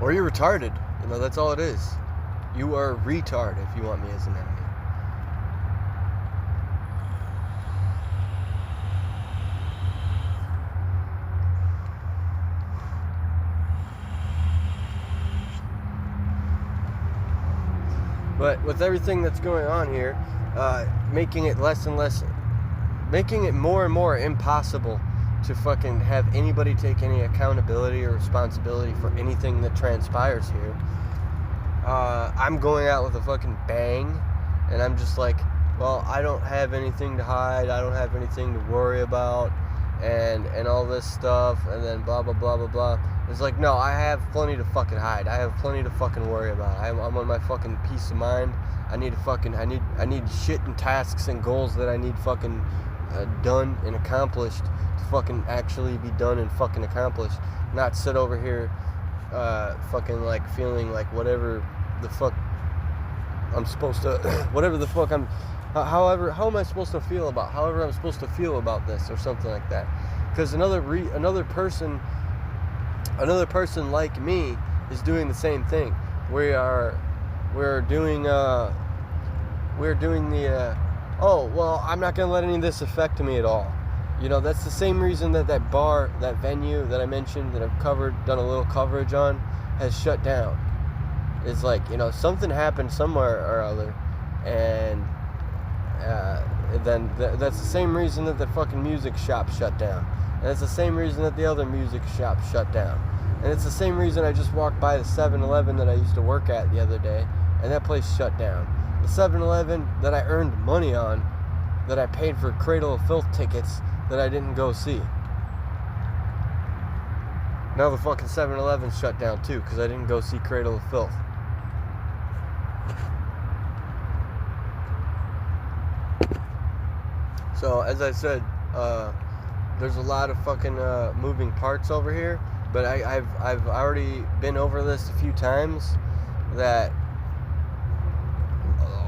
Or you're retarded. That's all it is. You are a retard if you want me as an enemy. But with everything that's going on here, making it making it more and more impossible to fucking have anybody take any accountability or responsibility for anything that transpires here. I'm going out with a fucking bang, and I'm just like, well, I don't have anything to hide, I don't have anything to worry about, and all this stuff, and then blah blah blah blah blah. It's like, no, I have plenty to fucking hide. I have plenty to fucking worry about. I'm on my fucking peace of mind. I need shit and tasks and goals that I need fucking done and accomplished to fucking actually be done and fucking accomplished. Not sit over here fucking like feeling like whatever the fuck I'm supposed to, whatever the fuck I'm, how am I supposed to feel about, however I'm supposed to feel about this or something like that. Because another person like me is doing the same thing. We're doing the oh, well, I'm not gonna let any of this affect me at all. That's the same reason that bar, that venue that I mentioned, that I've done a little coverage on, has shut down. It's like, something happened somewhere or other, and then that's the same reason that the fucking music shop shut down. And it's the same reason that the other music shop shut down. And it's the same reason I just walked by the 7-Eleven that I used to work at the other day, and that place shut down. The 7-Eleven that I earned money on, that I paid for Cradle of Filth tickets that I didn't go see. Now the fucking 7-Eleven shut down too, because I didn't go see Cradle of Filth. So, as I said, there's a lot of fucking moving parts over here, but I've already been over this a few times, that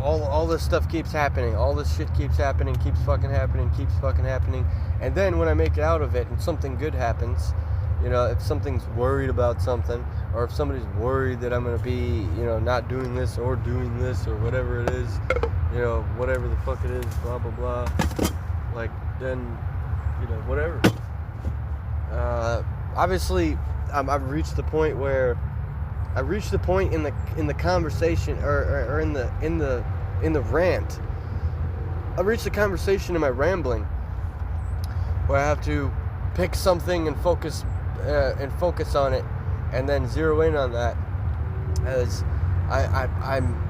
all this stuff keeps happening, all this shit keeps happening, keeps fucking happening, and then when I make it out of it and something good happens, if something's worried about something, or if somebody's worried that I'm gonna be, not doing this or doing this or whatever it is, whatever the fuck it is, blah blah blah, like, then, whatever. Obviously, I've reached the point where in the conversation or in the rant. I've reached the conversation in my rambling where I have to pick something and focus on it, and then zero in on that, as I'm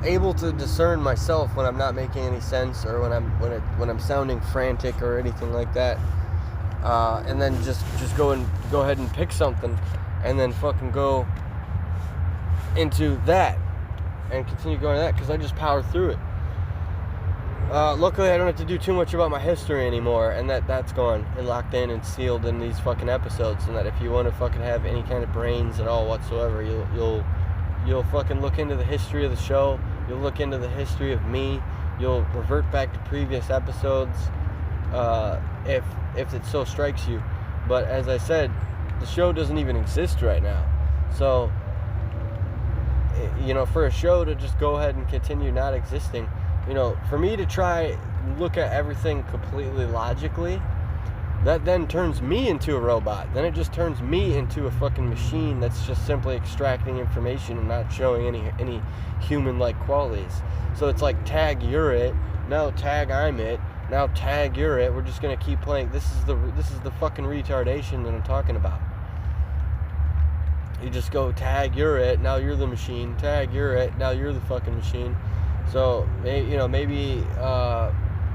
able to discern myself when I'm not making any sense, or when I'm sounding frantic or anything like that, and then just go ahead and pick something, and then fucking go into that and continue going to that, because I just power through it. Luckily, I don't have to do too much about my history anymore, and that's gone and locked in and sealed in these fucking episodes. And that if you want to fucking have any kind of brains at all whatsoever, you'll fucking look into the history of the show. You'll look into the history of me. You'll revert back to previous episodes, if it so strikes you. But as I said, the show doesn't even exist right now. So, for a show to just go ahead and continue not existing, for me to try look at everything completely logically, that then turns me into a robot. Then it just turns me into a fucking machine that's just simply extracting information and not showing any human-like qualities. So it's like, tag, you're it. No, tag, I'm it. now tag you're it. We're just gonna keep playing. This is the fucking retardation that I'm talking about. You just go tag you're it. Now you're the machine. Tag you're it. Now you're the fucking machine. So maybe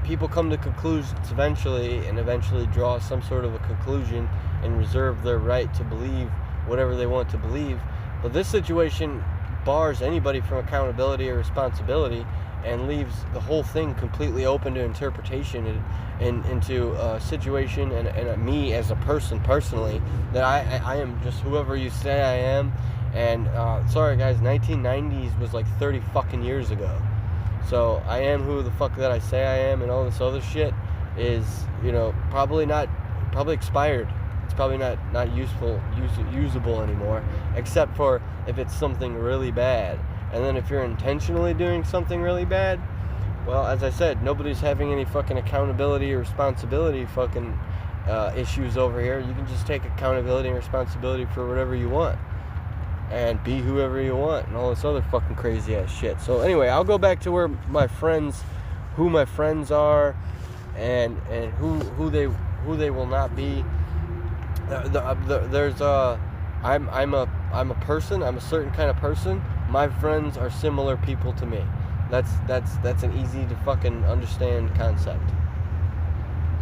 people come to conclusions eventually, and eventually draw some sort of a conclusion and reserve their right to believe whatever they want to believe. But this situation bars anybody from accountability or responsibility, and leaves the whole thing completely open to interpretation and into a situation and me as a person personally, that I am just whoever you say I am. And sorry guys, 1990s was like 30 fucking years ago. So I am who the fuck that I say I am, and all this other shit is, probably expired. It's probably not usable anymore, except for if it's something really bad. And then if you're intentionally doing something really bad, well, as I said, nobody's having any fucking accountability or responsibility fucking issues over here. You can just take accountability and responsibility for whatever you want, and be whoever you want, and all this other fucking crazy ass shit. So anyway, I'll go back to who my friends are, and who they will not be. I'm a person. I'm a certain kind of person. My friends are similar people to me. That's an easy to fucking understand concept.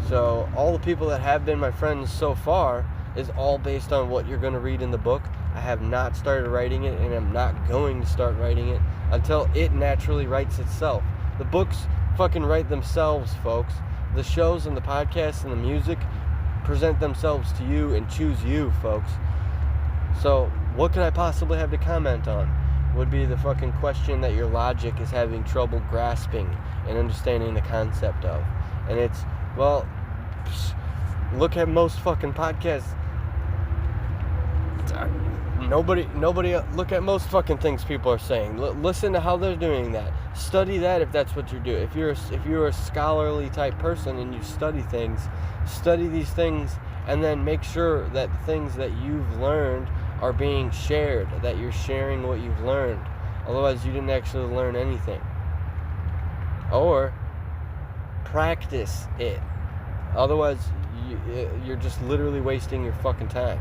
So all the people that have been my friends so far is all based on what you're going to read in the book. I have not started writing it, and I'm not going to start writing it until it naturally writes itself. The books fucking write themselves, folks. The shows and the podcasts and the music present themselves to you and choose you, folks. So what could I possibly have to comment on? Would be the fucking question that your logic is having trouble grasping and understanding the concept of. And it's, well, look at most fucking podcasts. Nobody look at most fucking things people are saying. Listen to how they're doing that. Study that if that's what you're doing. If you're a scholarly type person and you study these things, and then make sure that the things that you've learned are being shared, that you're sharing what you've learned. Otherwise, you didn't actually learn anything. Or practice it. Otherwise, you're just literally wasting your fucking time.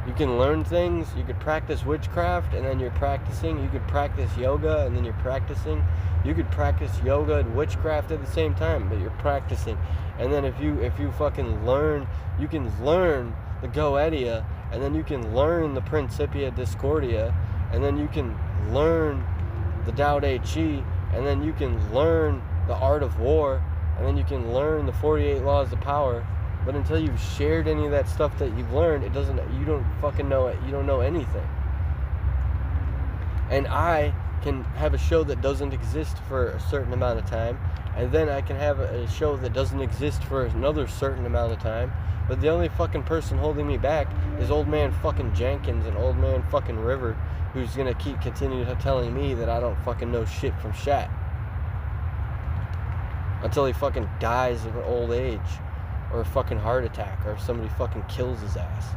You can learn things. You could practice witchcraft, and then you're practicing. You could practice yoga, and then you're practicing. You could practice yoga and witchcraft at the same time, but you're practicing. And then if you fucking learn, you can learn the Gotea, and then you can learn the Principia Discordia, and then you can learn the Tao Te Chi, and then you can learn the Art of War, and then you can learn the 48 Laws of Power. But until you've shared any of that stuff that you've learned, you don't fucking know it. You don't know anything. And I can have a show that doesn't exist for a certain amount of time, and then I can have a show that doesn't exist for another certain amount of time. But the only fucking person holding me back is old man fucking Jenkins and old man fucking River, who's gonna continue telling me that I don't fucking know shit from shat until he fucking dies of an old age, or a fucking heart attack, or if somebody fucking kills his ass.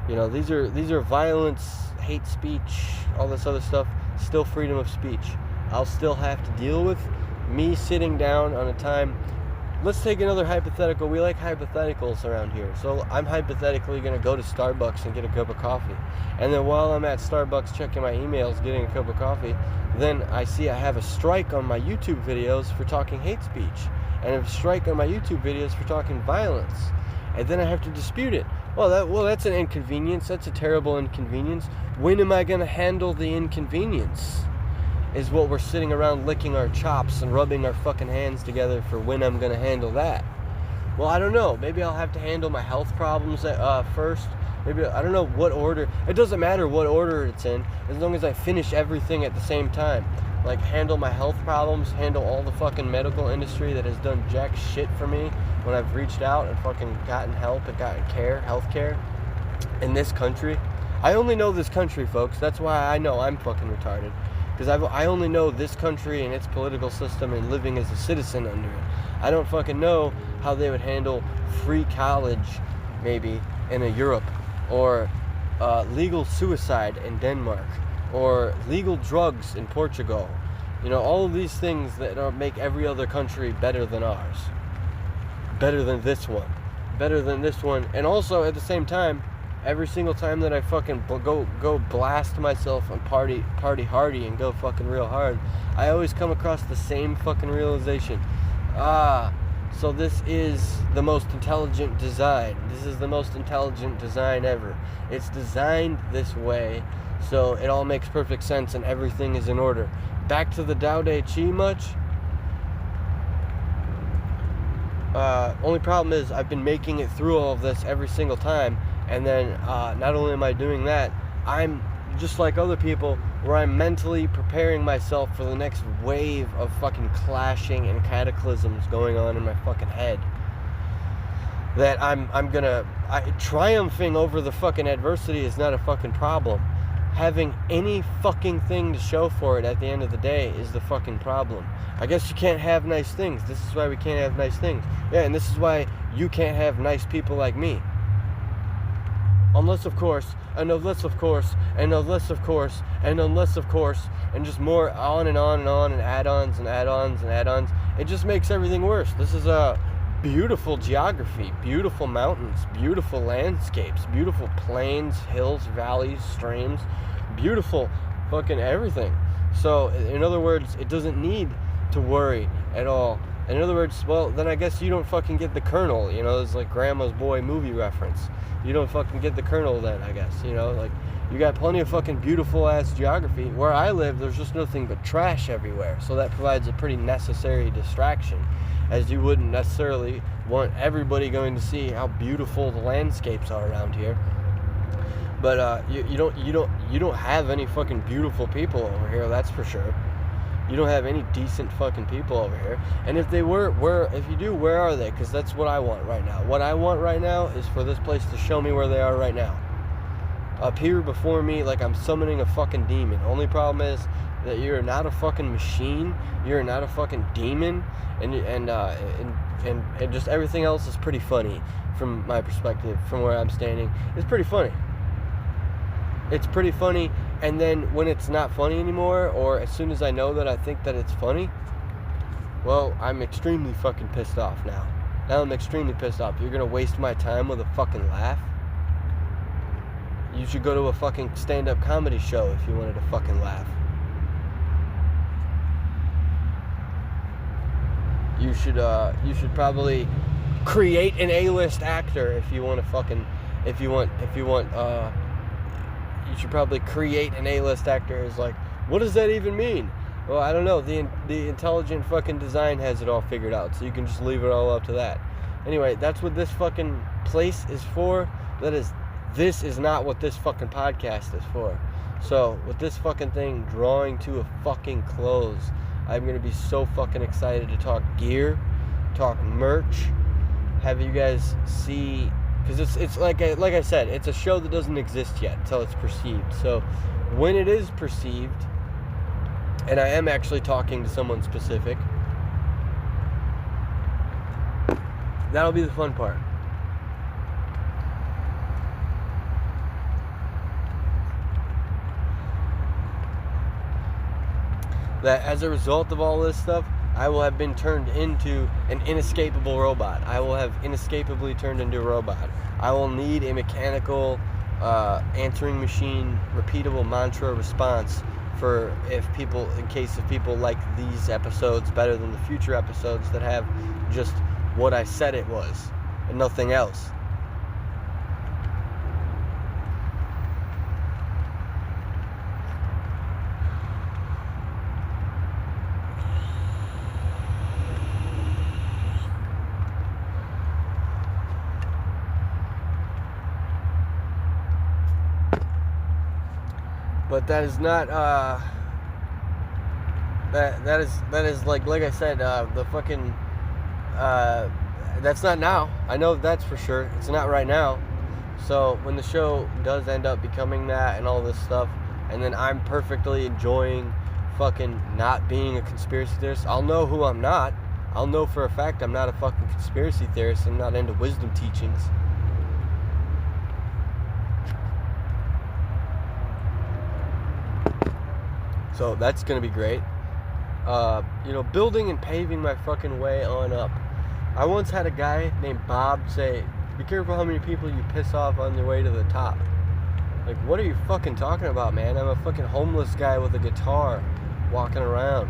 These are violence, hate speech, all this other stuff. Still freedom of speech. I'll still have to deal with me sitting down on a time. Let's take another hypothetical. We like hypotheticals around here. So I'm hypothetically going to go to Starbucks and get a cup of coffee. And then while I'm at Starbucks checking my emails, getting a cup of coffee, then I see I have a strike on my YouTube videos for talking hate speech, and a strike on my YouTube videos for talking violence. And then I have to dispute it. Well, that's an inconvenience. That's a terrible inconvenience. When am I going to handle the inconvenience? Is what we're sitting around licking our chops and rubbing our fucking hands together for when I'm going to handle that. Well, I don't know. Maybe I'll have to handle my health problems first. Maybe, I don't know what order. It doesn't matter what order it's in, as long as I finish everything at the same time. Like, handle my health problems, handle all the fucking medical industry that has done jack shit for me when I've reached out and fucking gotten help and gotten health care in this country. I only know this country, folks. That's why I know I'm fucking retarded. Because I only know this country and its political system and living as a citizen under it. I don't fucking know how they would handle free college, maybe, in Europe, or legal suicide in Denmark, or legal drugs in Portugal, You know, all of these things that make every other country better than ours. Better than this one. Better than this one. And also, at the same time, every single time that I fucking go blast myself and party hardy and go fucking real hard, I always come across the same fucking realization. So this is the most intelligent design. This is the most intelligent design ever. It's designed this way, so it all makes perfect sense and everything is in order. Back to the Tao Te Chi much? Only problem is I've been making it through all of this every single time, and then not only am I doing that, I'm just like other people where I'm mentally preparing myself for the next wave of fucking clashing and cataclysms going on in my fucking head. That triumphing over the fucking adversity is not a fucking problem. Having any fucking thing to show for it at the end of the day is the fucking problem. I guess you can't have nice things. This is why we can't have nice things. Yeah, and this is why you can't have nice people like me. Unless of course, and unless of course, and unless of course, and unless of course, and just more on and on and on, and add-ons and add-ons and add-ons. It just makes everything worse. This is a beautiful geography, beautiful mountains, beautiful landscapes, beautiful plains, hills, valleys, streams, beautiful fucking everything. So, in other words, it doesn't need to worry at all. In other words, well, then I guess you don't fucking get the kernel, you know, it's like Grandma's Boy movie reference. You don't fucking get the kernel then, I guess, you know, like, you got plenty of fucking beautiful-ass geography. Where I live, there's just nothing but trash everywhere, so that provides a pretty necessary distraction, as you wouldn't necessarily want everybody going to see how beautiful the landscapes are around here. But you don't have any fucking beautiful people over here, that's for sure. You don't have any decent fucking people over here. And if they were, if you do, where are they? Because that's what I want right now. What I want right now is for this place to show me where they are right now. Appear before me like I'm summoning a fucking demon. Only problem is that you're not a fucking machine. You're not a fucking demon. And just everything else is pretty funny from my perspective, from where I'm standing. It's pretty funny. It's pretty funny, and then when it's not funny anymore, or as soon as I know that I think that it's funny, well, I'm extremely fucking pissed off now. Now I'm extremely pissed off. You're gonna waste my time with a fucking laugh? You should go to a fucking stand-up comedy show if you wanted to fucking laugh. You should probably create an A-list actor if you want to fucking, you should probably create an A-list actor. Is like, what does that even mean? Well, I don't know. The intelligent fucking design has it all figured out, so you can just leave it all up to that. Anyway, that's what this fucking place is for. This is not what this fucking podcast is for. So, with this fucking thing drawing to a fucking close, I'm gonna be so fucking excited to talk gear, talk merch, have you guys see. Because it's like I said, it's a show that doesn't exist yet until it's perceived. So when it is perceived, and I am actually talking to someone specific, that'll be the fun part. That as a result of all this stuff, I will have been turned into an inescapable robot. I will have inescapably turned into a robot. I will need a mechanical answering machine, repeatable mantra response for in case people like these episodes better than the future episodes that have just what I said it was and nothing else. But that is not that is like I said, the fucking that's not now. I know that's for sure. It's not right now. So when the show does end up becoming that and all this stuff, and then I'm perfectly enjoying fucking not being a conspiracy theorist, I'll know who I'm not. I'll know for a fact I'm not a fucking conspiracy theorist. I'm not into wisdom teachings. So that's going to be great. building and paving my fucking way on up. I once had a guy named Bob say, be careful how many people you piss off on your way to the top. Like, what are you fucking talking about, man? I'm a fucking homeless guy with a guitar walking around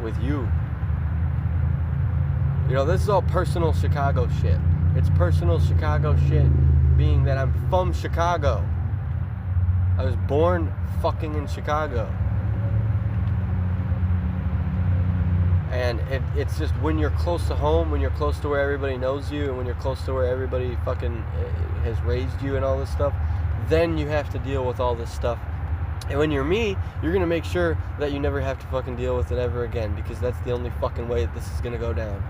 with you. This is all personal Chicago shit. It's personal Chicago shit being that I'm from Chicago. I was born fucking in Chicago. And it's just when you're close to home, when you're close to where everybody knows you, and when you're close to where everybody fucking has raised you and all this stuff, then you have to deal with all this stuff. And when you're me, you're going to make sure that you never have to fucking deal with it ever again, because that's the only fucking way that this is going to go down.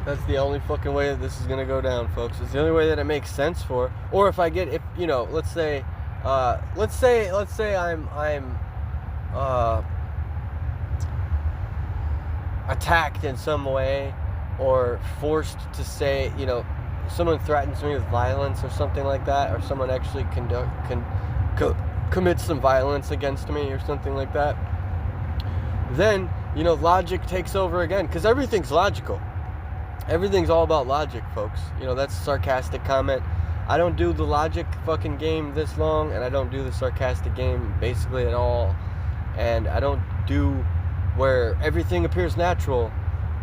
That's the only fucking way that this is gonna go down, folks. It's the only way that it makes sense for. Or if let's say I'm attacked in some way, or forced to say, someone threatens me with violence or something like that, or someone actually commits some violence against me or something like that. Then logic takes over again, because everything's logical. Everything's all about logic, folks. That's a sarcastic comment. I don't do the logic fucking game this long, and I don't do the sarcastic game basically at all. And I don't do where everything appears natural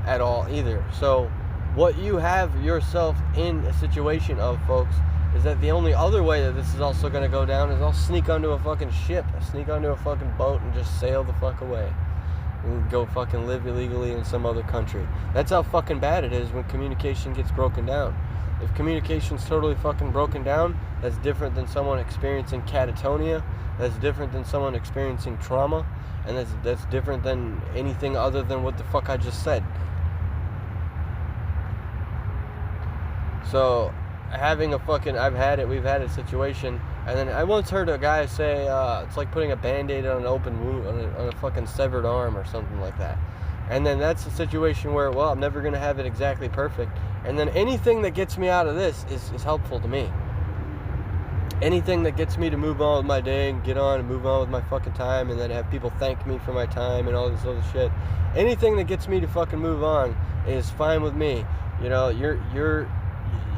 at all either. So what you have yourself in a situation of, folks, is that the only other way that this is also going to go down is I'll sneak onto a fucking ship, sneak onto a fucking boat, and just sail the fuck away. And go fucking live illegally in some other country. That's how fucking bad it is when communication gets broken down. If communication's totally fucking broken down, that's different than someone experiencing catatonia. That's different than someone experiencing trauma. And that's different than anything other than what the fuck I just said. So, we've had a situation, and then I once heard a guy say, it's like putting a band-aid on an open wound, on a fucking severed arm or something like that. And then that's a situation where, I'm never going to have it exactly perfect. And then anything that gets me out of this is helpful to me. Anything that gets me to move on with my day and get on and move on with my fucking time, and then have people thank me for my time and all this other shit. Anything that gets me to fucking move on is fine with me.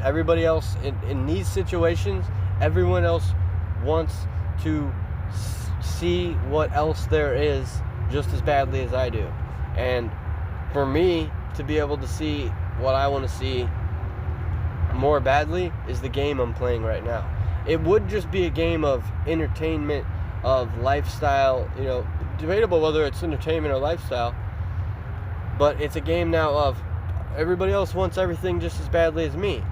Everybody else in these situations, everyone else wants to see what else there is just as badly as I do. And for me to be able to see what I want to see more badly is the game I'm playing right now. It would just be a game of entertainment, of lifestyle, debatable whether it's entertainment or lifestyle, but it's a game now of everybody else wants everything just as badly as me.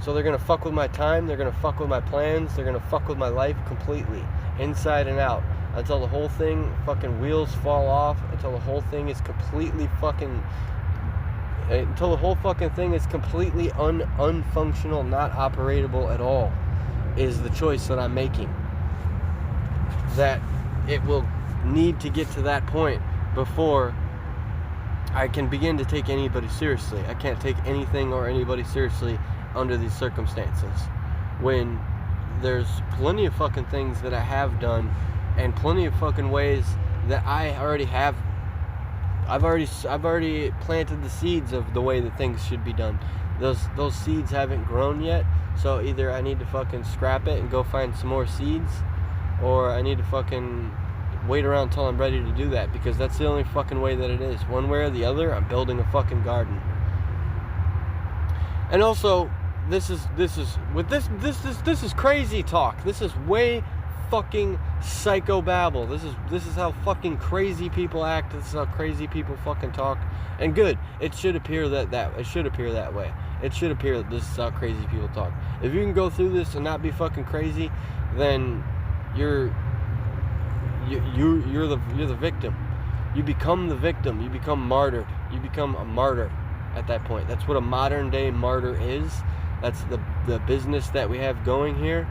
So they're going to fuck with my time, they're going to fuck with my plans, they're going to fuck with my life completely, inside and out, until the whole thing fucking wheels fall off, until the whole thing is completely fucking, until the whole fucking thing is completely unfunctional, not operatable at all, is the choice that I'm making. That it will need to get to that point before I can begin to take anybody seriously. I can't take anything or anybody seriously under these circumstances, when there's plenty of fucking things that I have done, and plenty of fucking ways that I already have. I've already planted the seeds of the way that things should be done. Those seeds haven't grown yet, so either I need to fucking scrap it and go find some more seeds, or I need to fucking wait around till I'm ready to do that, because that's the only fucking way that it is. One way or the other, I'm building a fucking garden. And also, this is crazy talk. This is way fucking psychobabble. This is how fucking crazy people act. This is how crazy people fucking talk. And good. It should appear that it should appear that way. It should appear that this is how crazy people talk. If you can go through this and not be fucking crazy, then you're the victim. You become the victim. You become martyred. You become a martyr at that point. That's what a modern day martyr is. That's the business that we have going here.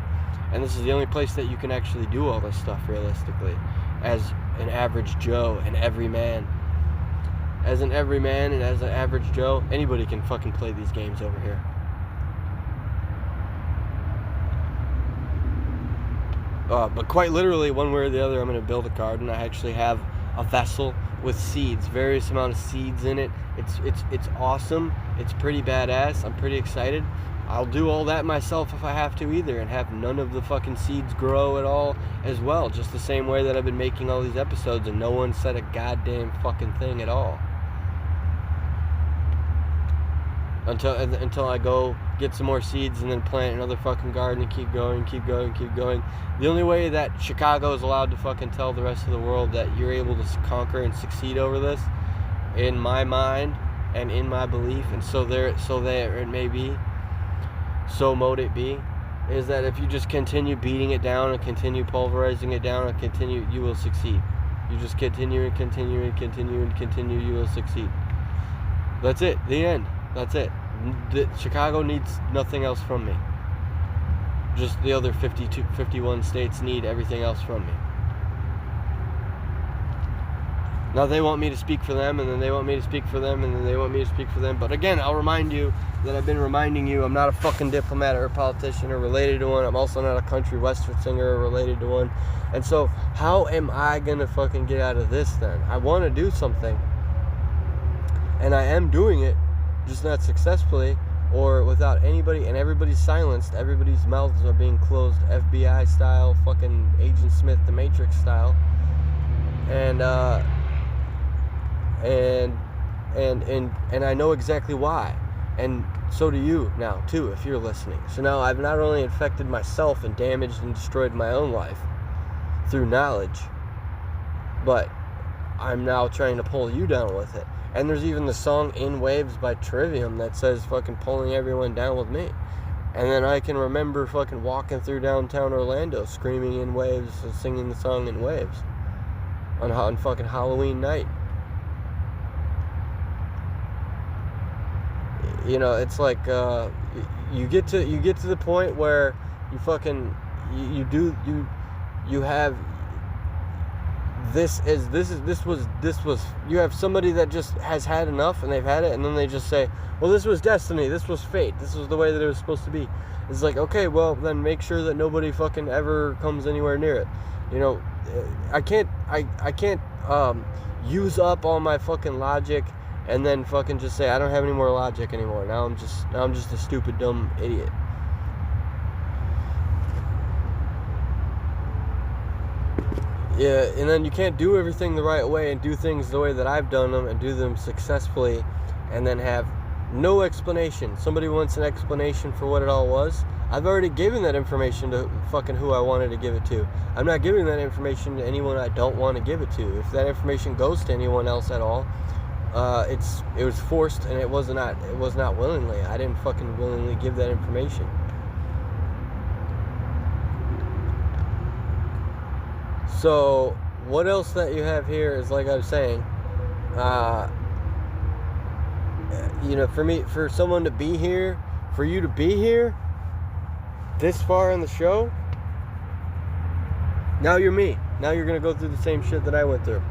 And this is the only place that you can actually do all this stuff realistically, as an average Joe, an everyman. as an everyman and as an average Joe, anybody can fucking play these games over here. But quite literally, one way or the other, I'm going to build a garden. I actually have a vessel with seeds, various amount of seeds in it. It's awesome. It's pretty badass. I'm pretty excited. I'll do all that myself if I have to either, and have none of the fucking seeds grow at all as well. Just the same way that I've been making all these episodes and no one said a goddamn fucking thing at all. Until I go get some more seeds and then plant another fucking garden and keep going. The only way that Chicago is allowed to fucking tell the rest of the world that you're able to conquer and succeed over this, in my mind and in my belief, and so there it may be, so mote it be, is that if you just continue beating it down and continue pulverizing it down and continue, you will succeed. You just continue and continue and continue and continue, you will succeed. That's it. The end. That's it. Chicago needs nothing else from me. Just the other 51 states need everything else from me. Now they want me to speak for them, and then they want me to speak for them, and then they want me to speak for them. But again, I'll remind you that I've been reminding you, I'm not a fucking diplomat or a politician or related to one. I'm also not a country western singer or related to one. And so how am I gonna fucking get out of this then? I want to do something, and I am doing it, just not successfully or without anybody, and everybody's silenced. Everybody's mouths are being closed, FBI style, fucking Agent Smith, the Matrix style. And I know exactly why, and so do you now too, if you're listening. So now I've not only infected myself and damaged and destroyed my own life through knowledge, but I'm now trying to pull you down with it. And there's even the song In Waves by Trivium that says fucking pulling everyone down with me. And then I can remember fucking walking through downtown Orlando screaming In Waves and singing the song In Waves on fucking Halloween night. You know, it's like you get to the point where you fucking you have this was you have somebody that just has had enough, and they've had it, and then they just say, well, this was destiny, this was fate, this was the way that it was supposed to be. It's like, okay, well then make sure that nobody fucking ever comes anywhere near it. You know, I can't use up all my fucking logic and then fucking just say I don't have any more logic anymore. Now I'm just a stupid dumb idiot. Yeah, and then you can't do everything the right way and do things the way that I've done them and do them successfully and then have no explanation. Somebody wants an explanation for what it all was. I've already given that information to fucking who I wanted to give it to. I'm not giving that information to anyone I don't want to give it to. If that information goes to anyone else at all, it was forced, and it was not willingly. I didn't fucking willingly give that information. So what else that you have here is, like I was saying, you know, for someone to be here, for you to be here this far in the show, now you're me. Now you're gonna go through the same shit that I went through.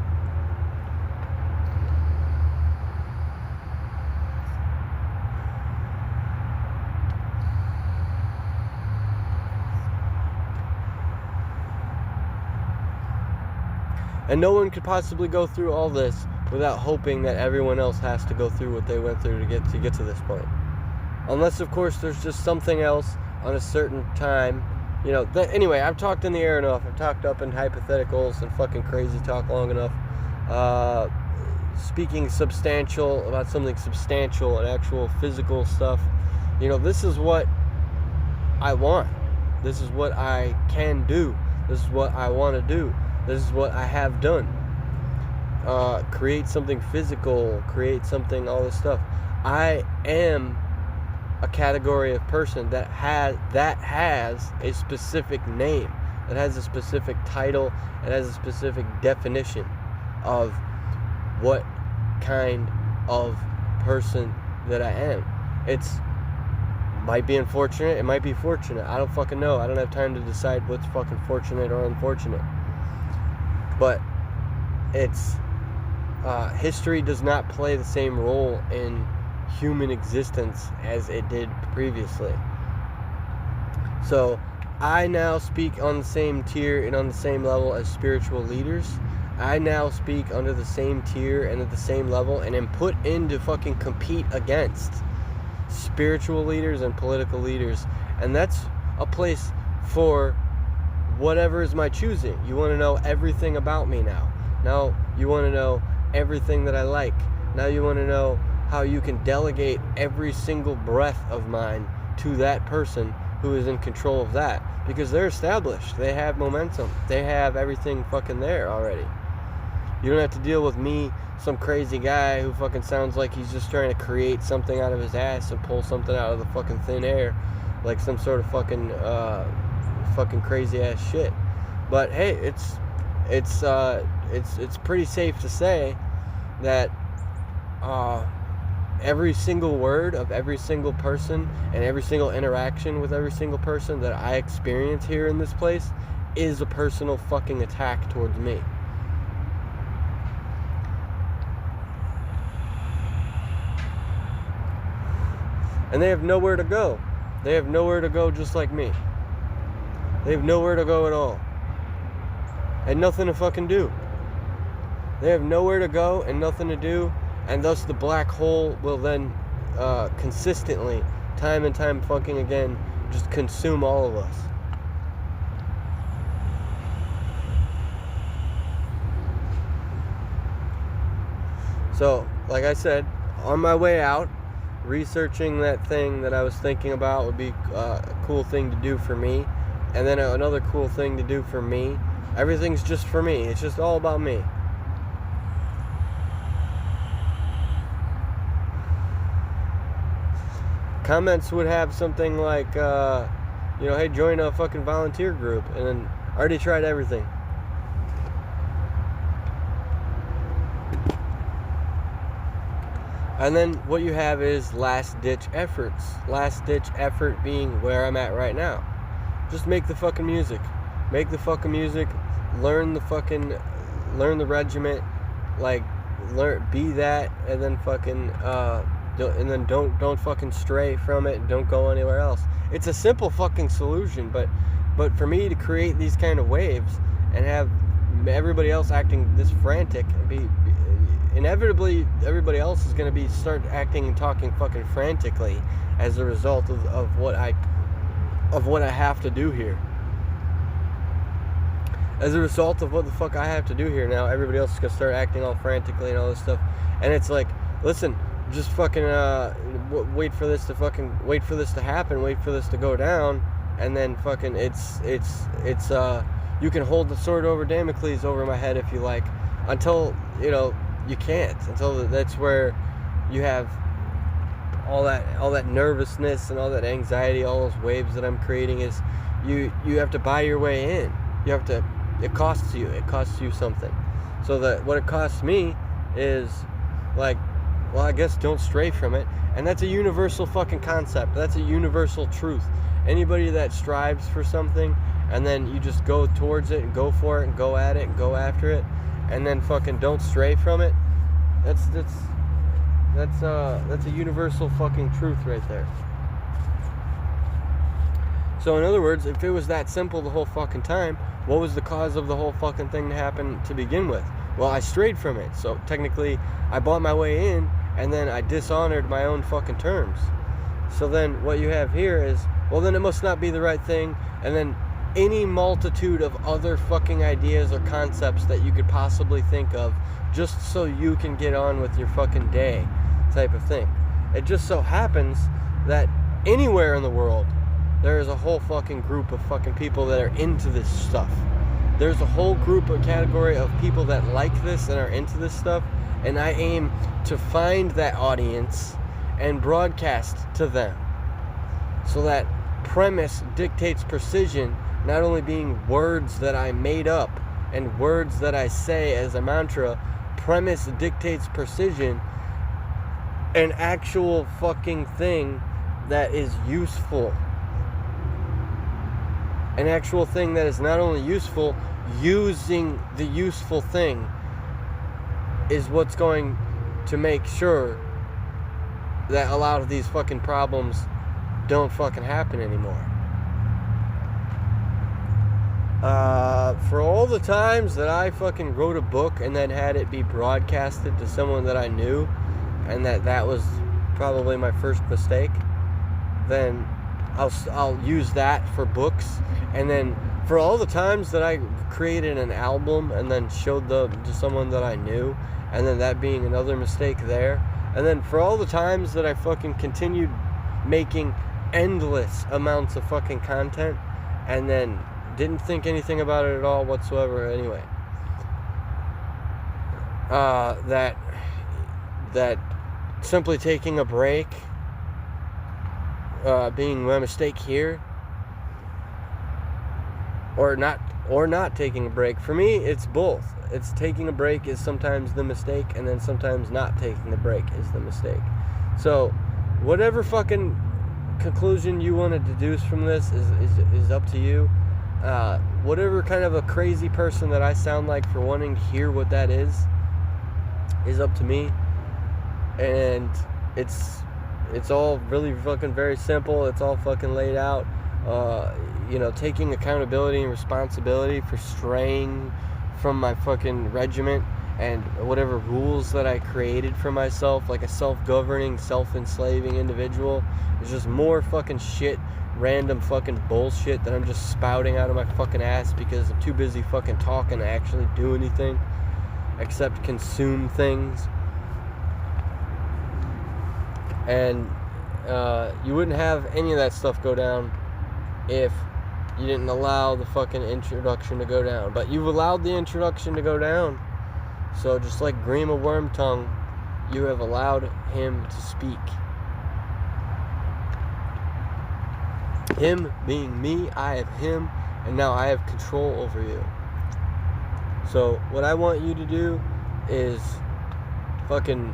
And no one could possibly go through all this without hoping that everyone else has to go through what they went through to get to this point. Unless, of course, there's just something else on a certain time. You know, anyway, I've talked in the air enough. I've talked up in hypotheticals and fucking crazy talk long enough. Speaking substantial about something substantial and actual physical stuff. You know, this is what I want. This is what I can do. This is what I want to do. This is what I have done. Create something physical, create something, all this stuff. I am a category of person that has a specific name, that has a specific title, it has a specific definition of what kind of person that I am. Might be unfortunate, it might be fortunate. I don't fucking know. I don't have time to decide what's fucking fortunate or unfortunate. But it's history does not play the same role in human existence as it did previously. So I now speak on the same tier and on the same level as spiritual leaders. I now speak under the same tier and at the same level and am put in to fucking compete against spiritual leaders and political leaders. And that's a place for whatever is my choosing. You want to know everything about me now. Now you want to know everything that I like. Now you want to know how you can delegate every single breath of mine to that person who is in control of that. Because they're established. They have momentum. They have everything fucking there already. You don't have to deal with me, some crazy guy who fucking sounds like he's just trying to create something out of his ass and pull something out of the fucking thin air. Like some sort of fucking crazy ass shit. But hey, it's pretty safe to say that every single word of every single person and every single interaction with every single person that I experience here in this place is a personal fucking attack towards me. And they have nowhere to go. They have nowhere to go, just like me. They have nowhere to go at all. And nothing to fucking do. They have nowhere to go and nothing to do. And thus the black hole will then consistently, time and time fucking again, just consume all of us. So, like I said, on my way out, researching that thing that I was thinking about would be a cool thing to do for me. And then another cool thing to do for me. Everything's just for me. It's just all about me. Comments would have something like, hey, join a fucking volunteer group. And then I already tried everything. And then what you have is last-ditch efforts. Last-ditch effort being where I'm at right now. Just make the fucking music. Make the fucking music. Learn the regiment. Be that, and then fucking, and then don't fucking stray from it. And don't go anywhere else. It's a simple fucking solution, but for me to create these kind of waves and have everybody else acting this frantic and inevitably everybody else is going to start acting and talking fucking frantically as a result of what I have to do here. As a result of what the fuck I have to do here now, everybody else is going to start acting all frantically and all this stuff. And it's like, listen, just fucking wait for this to happen, wait for this to go down, and then fucking it's you can hold the sword over Damocles over my head if you like, until you can't, until that's where you have all that nervousness and all that anxiety, all those waves that I'm creating. Is you have to buy your way in. It costs you something. So that what it costs me is I guess don't stray from it. And that's a universal fucking concept. That's a universal truth. Anybody that strives for something and then you just go towards it and go for it and go at it and go after it, and then fucking don't stray from it, that's a universal fucking truth right there. So in other words, if it was that simple the whole fucking time, what was the cause of the whole fucking thing to happen to begin with? Well, I strayed from it. So technically I bought my way in and then I dishonored my own fucking terms. So then what you have here is, well, then it must not be the right thing, and then any multitude of other fucking ideas or concepts that you could possibly think of just so you can get on with your fucking day type of thing. It just so happens that anywhere in the world there is a whole fucking group of fucking people that are into this stuff. There's a whole group or category of people that like this and are into this stuff, and I aim to find that audience and broadcast to them. So that premise dictates precision, not only being words that I made up and words that I say as a mantra. Premise dictates precision, an actual fucking thing that is useful. An actual thing that is not only useful, using the useful thing is what's going to make sure that a lot of these fucking problems don't fucking happen anymore. For all the times that I fucking wrote a book and then had it be broadcasted to someone that I knew, and that was probably my first mistake, then I'll use that for books. And then for all the times that I created an album and then showed to someone that I knew, and then that being another mistake there, and then for all the times that I fucking continued making endless amounts of fucking content and then didn't think anything about it at all whatsoever anyway, that simply taking a break being my mistake here, or not taking a break. For me, it's both. It's taking a break is sometimes the mistake, and then sometimes not taking the break is the mistake. So whatever fucking conclusion you want to deduce from this is up to you. Whatever kind of a crazy person that I sound like for wanting to hear what that is up to me. And it's all really fucking very simple. It's all fucking laid out. Taking accountability and responsibility for straying from my fucking regiment and whatever rules that I created for myself, like a self-governing, self-enslaving individual. It's just more fucking shit, random fucking bullshit that I'm just spouting out of my fucking ass because I'm too busy fucking talking to actually do anything except consume things. And you wouldn't have any of that stuff go down if you didn't allow the fucking introduction to go down. But you've allowed the introduction to go down. So just like Grima Wormtongue, you have allowed him to speak. Him being me, I have him, and now I have control over you. So what I want you to do is fucking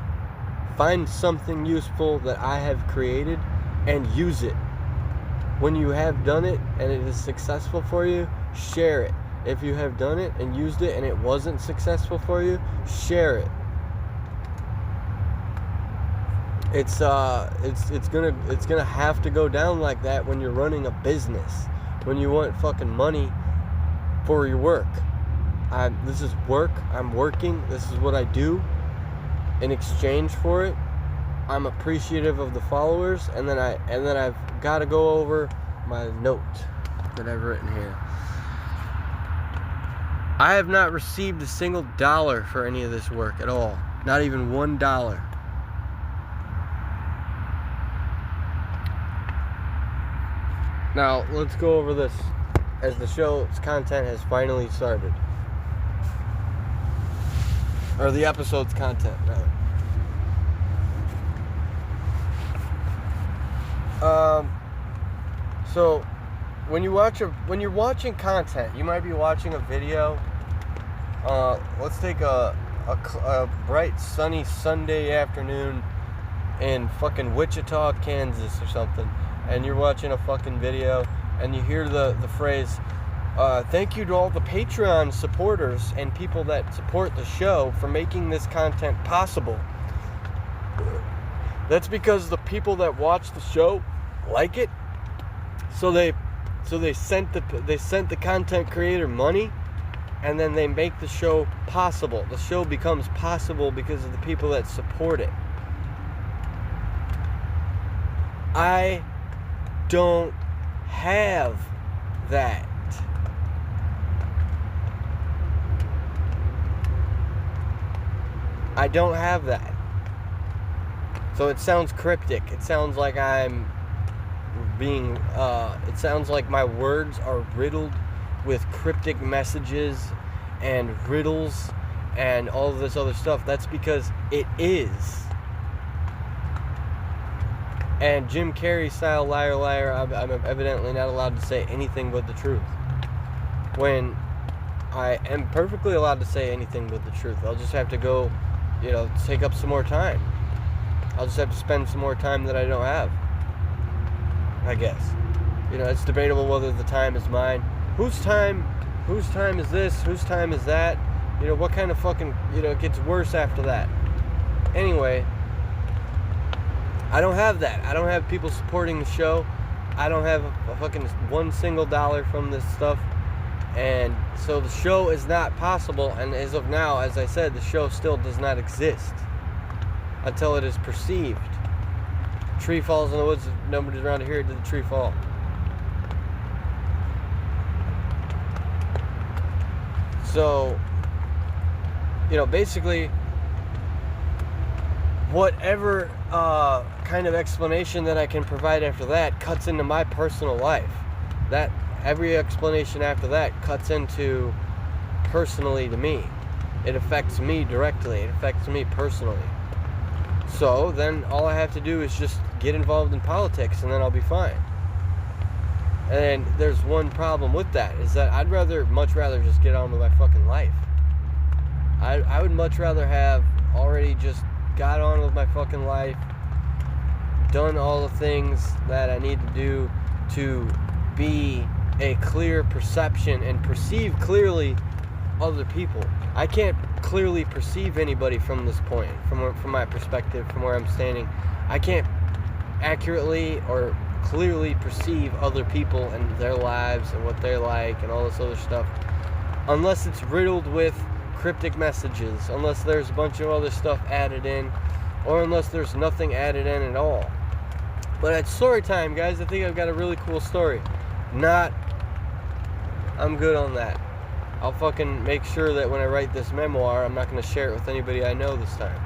find something useful that I have created and use it. When you have done it and it is successful for you, share it. If you have done it and used it and it wasn't successful for you, share it. It's gonna have to go down like that when you're running a business. When you want fucking money for your work. This is work. I'm working. This is what I do. In exchange for it, I'm appreciative of the followers, and then I've got to go over my note that I've written here. I have not received a single dollar for any of this work at all. Not even $1. Now, let's go over this as the show's content has finally started. Or the episode's content, rather. So when you're watching content, you might be watching a video. Let's take a bright sunny Sunday afternoon in fucking Wichita, Kansas or something, and you're watching a fucking video and you hear the phrase, thank you to all the Patreon supporters and people that support the show for making this content possible. That's because the people that watch the show like it, so they sent the content creator money, and then they make the show possible. The show becomes possible because of the people that support it. I don't have that. I don't have that. So it sounds cryptic. It sounds like I'm being, it sounds like my words are riddled with cryptic messages and riddles and all of this other stuff. That's because it is. And Jim Carrey style liar liar, I'm evidently not allowed to say anything but the truth. When I am perfectly allowed to say anything but the truth. I'll just have to go, take up some more time. I'll just have to spend some more time that I don't have, I guess. It's debatable whether the time is mine. Whose time is this? Whose time is that? what kind of fucking, it gets worse after that. Anyway, I don't have that. I don't have people supporting the show. I don't have a fucking one single dollar from this stuff. And so the show is not possible. And as of now, as I said, the show still does not exist until it is perceived. Tree falls in the woods. Nobody's around here. Did the tree fall? So, basically, whatever kind of explanation that I can provide after that cuts into my personal life. That every explanation after that cuts into personally to me. It affects me directly. It affects me personally. So then all I have to do is just get involved in politics, and then I'll be fine. And there's one problem with that, is that I'd much rather just get on with my fucking life. I would much rather have already just got on with my fucking life, done all the things that I need to do to be a clear perception and perceive clearly other people. I can't clearly perceive anybody from this point, from my perspective, from where I'm standing. I can't accurately or clearly perceive other people and their lives and what they're like and all this other stuff unless it's riddled with cryptic messages, unless there's a bunch of other stuff added in, or unless there's nothing added in at all. But at story time, guys, I think I've got a really cool story. I'm good on that. I'll fucking make sure that when I write this memoir, I'm not going to share it with anybody I know this time.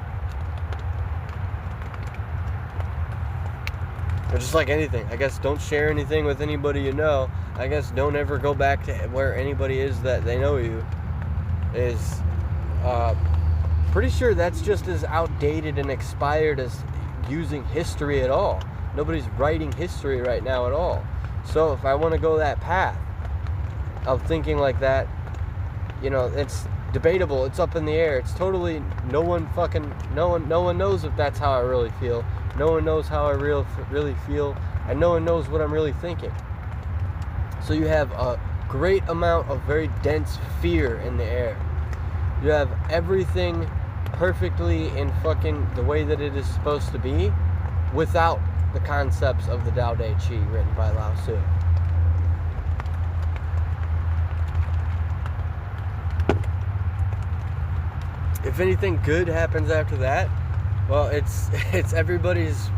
Or just like anything, I guess don't share anything with anybody you know. I guess don't ever go back to where anybody is that they know you is. Pretty sure that's just as outdated and expired as using history at all. Nobody's writing history right now at all. So if I want to go that path of thinking like that, it's debatable. It's up in the air. It's totally no one knows if that's how I really feel. No one knows how I really feel, and no one knows what I'm really thinking. So you have a great amount of very dense fear in the air. You have everything perfectly in fucking the way that it is supposed to be, without the concepts of the Tao Te Chi written by Lao Tzu. If anything good happens after that, well, it's everybody's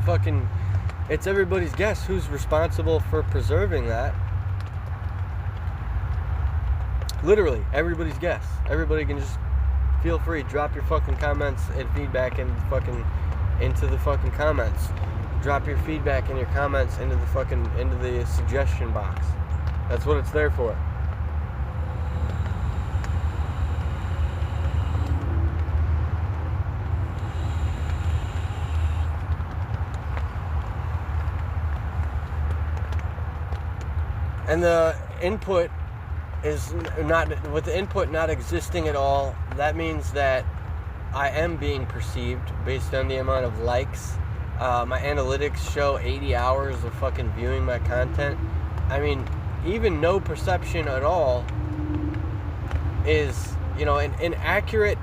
guess who's responsible for preserving that. Literally, everybody's guess. Everybody can just feel free, drop your fucking comments and feedback into the fucking comments. Drop your feedback and your comments into the suggestion box. That's what it's there for. And the input is not, with the input not existing at all, that means that I am being perceived based on the amount of likes. My analytics show 80 hours of fucking viewing my content. I mean, even no perception at all is, an inaccurate,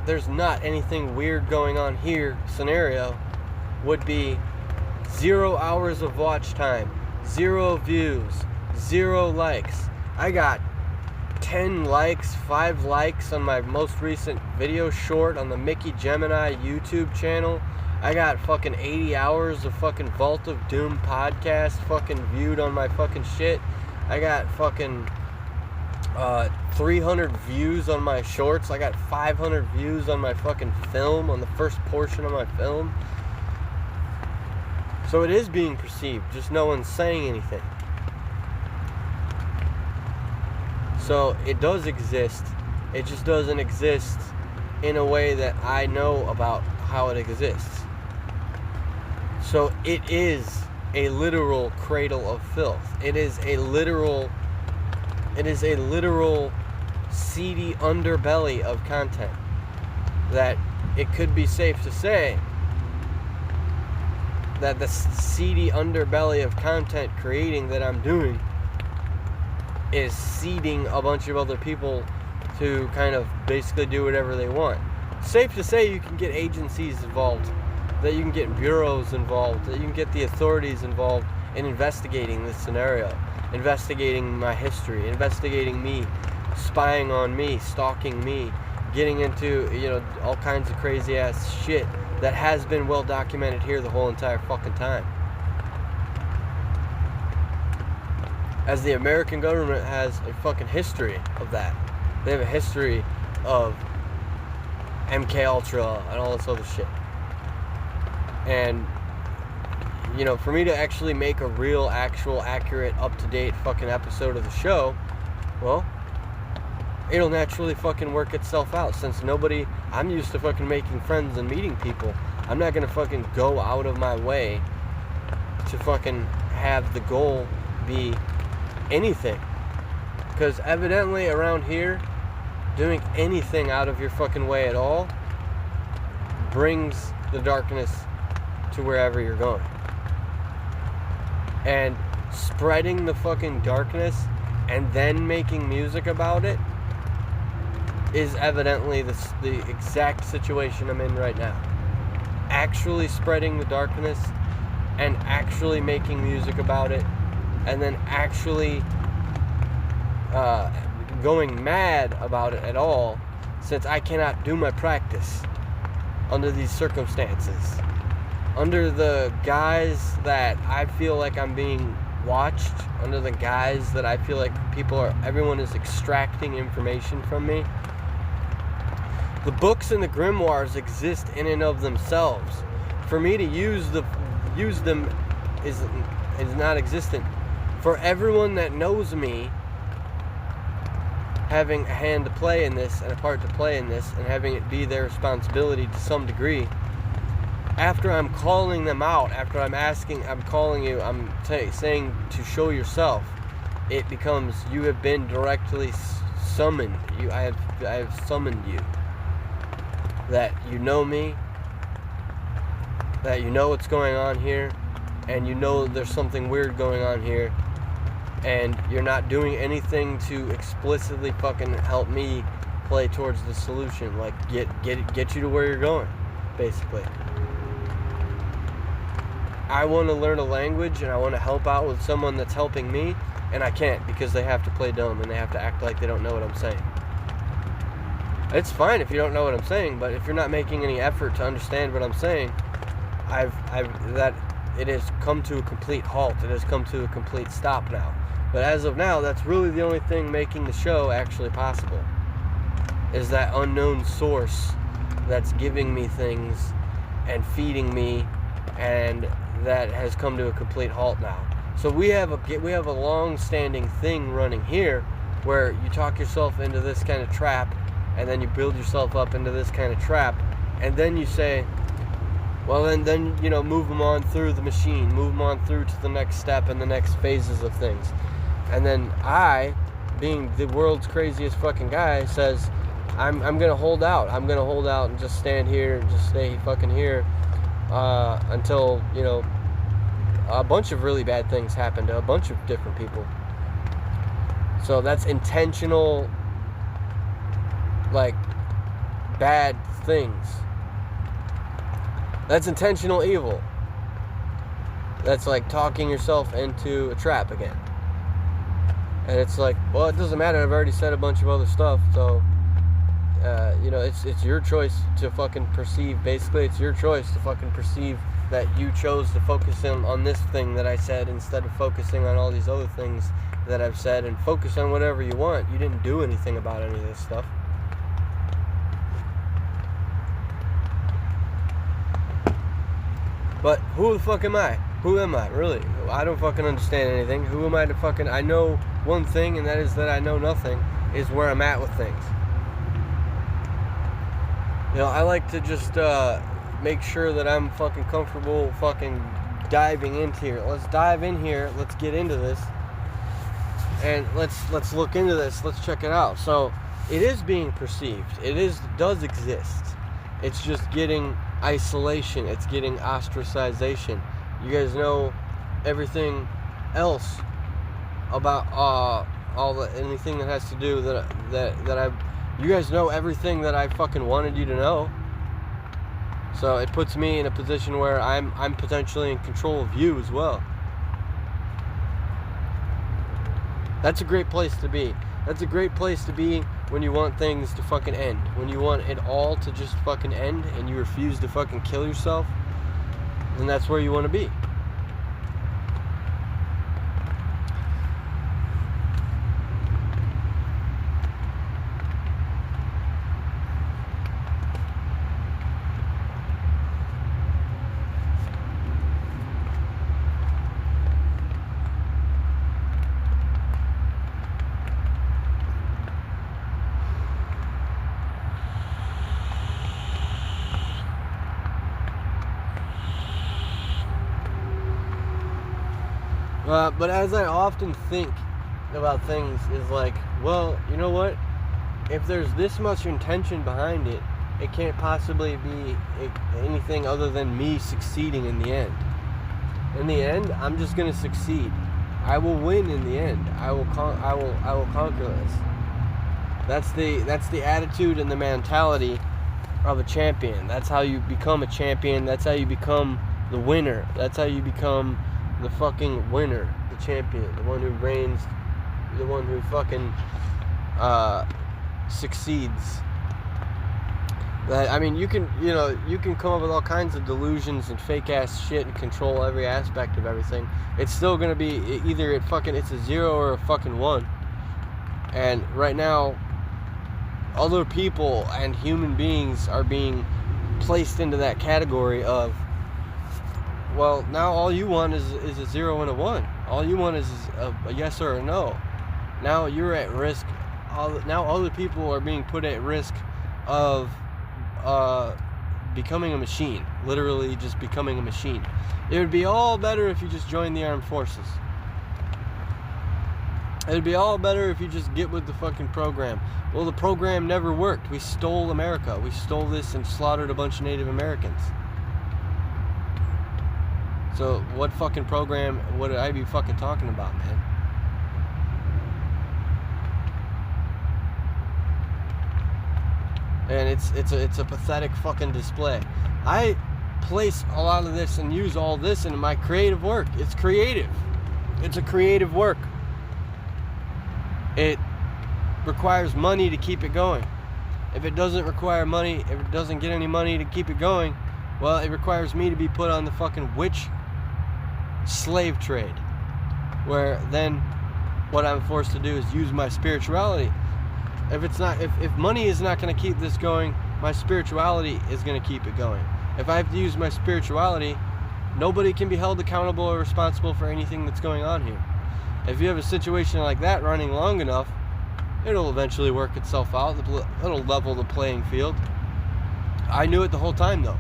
there's not anything weird going on here scenario would be 0 hours of watch time, 0 views, 0 likes. I got 10 likes, 5 likes on my most recent video short on the Mickey GemInEye YouTube channel. I got fucking 80 hours of fucking Vault of Doom podcast fucking viewed on my fucking shit. I got fucking 300 views on my shorts. I got 500 views on my fucking film, on the first portion of my film. So it is being perceived, just no one's saying anything. So it does exist. It just doesn't exist in a way that I know about how it exists. So it is a literal cradle of filth. It is a literal seedy underbelly of content that it could be safe to say that the seedy underbelly of content creating that I'm doing is seeding a bunch of other people to kind of basically do whatever they want. Safe to say you can get agencies involved, that you can get bureaus involved, that you can get the authorities involved in investigating this scenario, investigating my history, investigating me, spying on me, stalking me, getting into, you know, all kinds of crazy ass shit that has been well documented here the whole entire fucking time. As the American government has a fucking history of that. They have a history of MK Ultra and all this other shit. And, you know, for me to actually make a real, actual, accurate, up-to-date fucking episode of the show, well, it'll naturally fucking work itself out, since I'm used to fucking making friends and meeting people. I'm not gonna fucking go out of my way to fucking have the goal be anything. Because evidently around here, doing anything out of your fucking way at all brings the darkness to wherever you're going. And spreading the fucking darkness and then making music about it is evidently the exact situation I'm in right now. Actually spreading the darkness and actually making music about it, and then actually going mad about it at all, since I cannot do my practice under these circumstances. Under the guise that I feel like I'm being watched, under the guise that I feel like everyone is extracting information from me. The books and the grimoires exist in and of themselves. For me to use them is not existent. For everyone that knows me, having a hand to play in this and a part to play in this, and having it be their responsibility to some degree, after I'm calling them out, after I'm calling you, I'm saying to show yourself, it becomes, you have been directly summoned. I have summoned you. That you know me, that you know what's going on here, and you know there's something weird going on here, and you're not doing anything to explicitly fucking help me play towards the solution, like get you to where you're going, basically. I want to learn a language and I want to help out with someone that's helping me, and I can't because they have to play dumb and they have to act like they don't know what I'm saying. It's fine if you don't know what I'm saying, but if you're not making any effort to understand what I'm saying, it has come to a complete halt. It has come to a complete stop now. But as of now, that's really the only thing making the show actually possible, is that unknown source that's giving me things and feeding me, and that has come to a complete halt now. So we have a long-standing thing running here where you talk yourself into this kind of trap, and then you build yourself up into this kind of trap, and then you say, well, then you know, move them on through the machine, move them on through to the next step and the next phases of things. And then I, being the world's craziest fucking guy, says, I'm gonna hold out. I'm gonna hold out and just stand here and just stay fucking here until, you know, a bunch of really bad things happen to a bunch of different people. So that's intentional, like, bad things. That's intentional evil. That's like talking yourself into a trap again. And it's like, well, it doesn't matter, I've already said a bunch of other stuff, so you know, it's your choice to fucking perceive. Basically, it's your choice to fucking perceive that you chose to focus in on this thing that I said instead of focusing on all these other things that I've said, and focus on whatever you want. You didn't do anything about any of this stuff. But who the fuck am I? Who am I, really? I don't fucking understand anything. Who am I to fucking... I know one thing, and that is that I know nothing, is where I'm at with things. You know, I like to just make sure that I'm fucking comfortable fucking diving into here. Let's dive in here. Let's get into this. And let's look into this. Let's check it out. So, it is being perceived. Does exist. It's just getting isolation. It's getting ostracization. You guys know everything else about anything that has to do that You guys know everything that I fucking wanted you to know. So it puts me in a position where I'm potentially in control of you as well. That's a great place to be. That's a great place to be when you want things to fucking end. When you want it all to just fucking end and you refuse to fucking kill yourself, then that's where you want to be. But as I often think about things is like, well, you know what? If there's this much intention behind it, it can't possibly be anything other than me succeeding in the end. In the end, I'm just gonna succeed. I will win in the end. I will conquer this. That's the attitude and the mentality of a champion. That's how you become a champion. That's how you become the winner. That's how you become the fucking winner, the champion, the one who reigns, the one who fucking succeeds. That, I mean, you can come up with all kinds of delusions and fake ass shit and control every aspect of everything. It's still gonna be either it's a 0 or a fucking 1. And right now, other people and human beings are being placed into that category of, well, now all you want is a 0 and a 1. All you want is a yes or a no. Now you're at risk. Now other people are being put at risk of becoming a machine. Literally just becoming a machine. It would be all better if you just joined the armed forces. It would be all better if you just get with the fucking program. Well, the program never worked. We stole America. We stole this and slaughtered a bunch of Native Americans. So what fucking program would I be fucking talking about, man? And it's a pathetic fucking display. I place a lot of this and use all this in my creative work. It's creative. It's a creative work. It requires money to keep it going. If it doesn't require money, if it doesn't get any money to keep it going, well, it requires me to be put on the fucking witch slave trade, where then what I'm forced to do is use my spirituality. If money is not going to keep this going, my spirituality is going to keep it going. If I have to use my spirituality, nobody can be held accountable or responsible for anything that's going on here. If you have a situation like that running long enough, it'll eventually work itself out. It'll level the playing field. I knew it the whole time, though.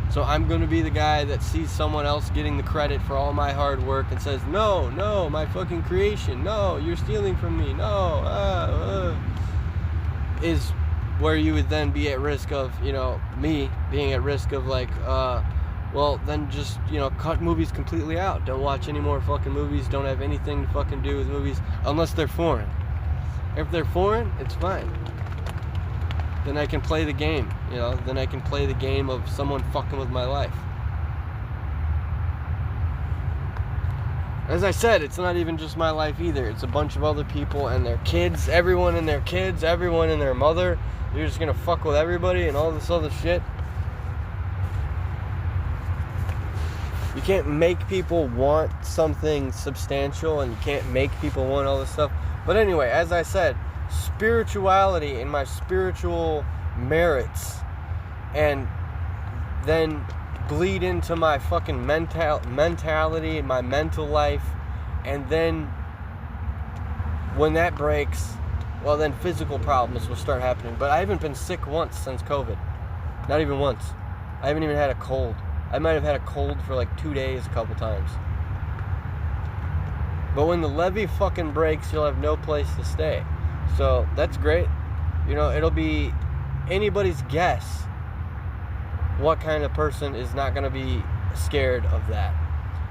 So I'm going to be the guy that sees someone else getting the credit for all my hard work and says, no, my fucking creation, no, you're stealing from me, no, is where you would then be at risk of, me being at risk of like, well, then just, cut movies completely out. Don't watch any more fucking movies. Don't have anything to fucking do with movies unless they're foreign. If they're foreign, it's fine. Then I can play the game, then I can play the game of someone fucking with my life. As I said, it's not even just my life either. It's a bunch of other people and their kids, everyone and their kids, everyone and their mother. You're just gonna fuck with everybody and all this other shit. You can't make people want something substantial, and you can't make people want all this stuff. But anyway, as I said, spirituality and my spiritual merits, and then bleed into my fucking mentality, my mental life, and then when that breaks, well, then physical problems will start happening. But I haven't been sick once since COVID. Not even once. I haven't even had a cold. I might have had a cold for like 2 days a couple times. But when the levee fucking breaks, you'll have no place to stay. So that's great. It'll be anybody's guess what kind of person is not going to be scared of that.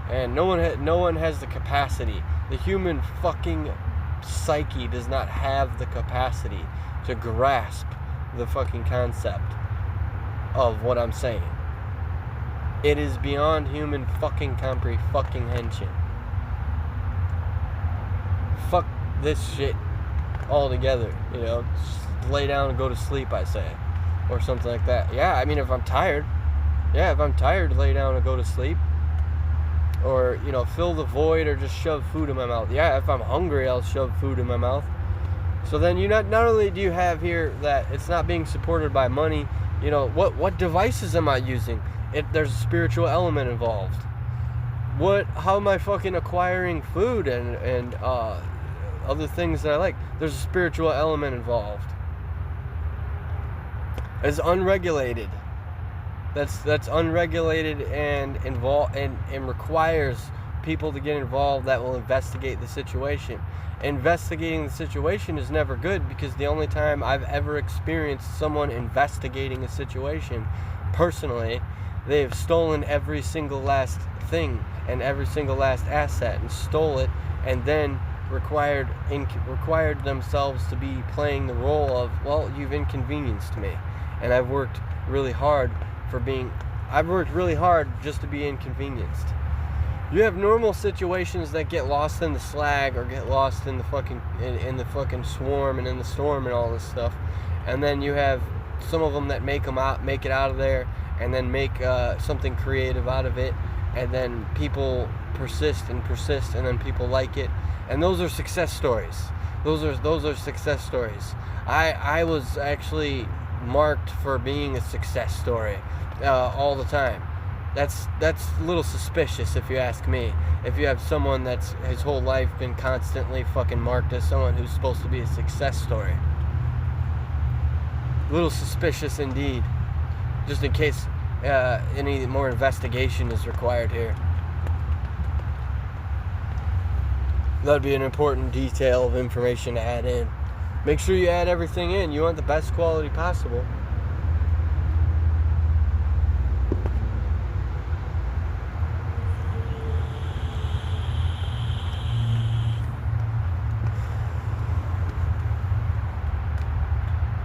And no one has the capacity. The human fucking psyche does not have the capacity to grasp the fucking concept of what I'm saying. It is beyond human fucking comprehension. Fuck this shit altogether, you know. Just lay down and go to sleep, I say, or something like that. Yeah, I mean, if I'm tired, lay down and go to sleep. Or, you know, fill the void, or just shove food in my mouth. Yeah, if I'm hungry, I'll shove food in my mouth. So then you not only do you have here that it's not being supported by money, you know, what devices am I using? There's a spiritual element involved. How am I fucking acquiring food and other things that I like? There's a spiritual element involved. It's unregulated. That's unregulated and involved and requires people to get involved that will investigate the situation. Investigating the situation is never good, because the only time I've ever experienced someone investigating a situation personally, they've stolen every single last thing and every single last asset and stole it, and then required themselves to be playing the role of, well, you've inconvenienced me, and I've worked really hard just to be inconvenienced. You have normal situations that get lost in the slag, or get lost in the fucking in the fucking swarm and in the storm and all this stuff, and then you have some of them that make it out of there, and then make something creative out of it, and then people persist, and then people like it, and those are success stories. Those are success stories. I was actually marked for being a success story all the time. That's a little suspicious, if you ask me. If you have someone that's his whole life been constantly fucking marked as someone who's supposed to be a success story. A little suspicious indeed. Just in case any more investigation is required here. That'd be an important detail of information to add in. Make sure you add everything in. You want the best quality possible.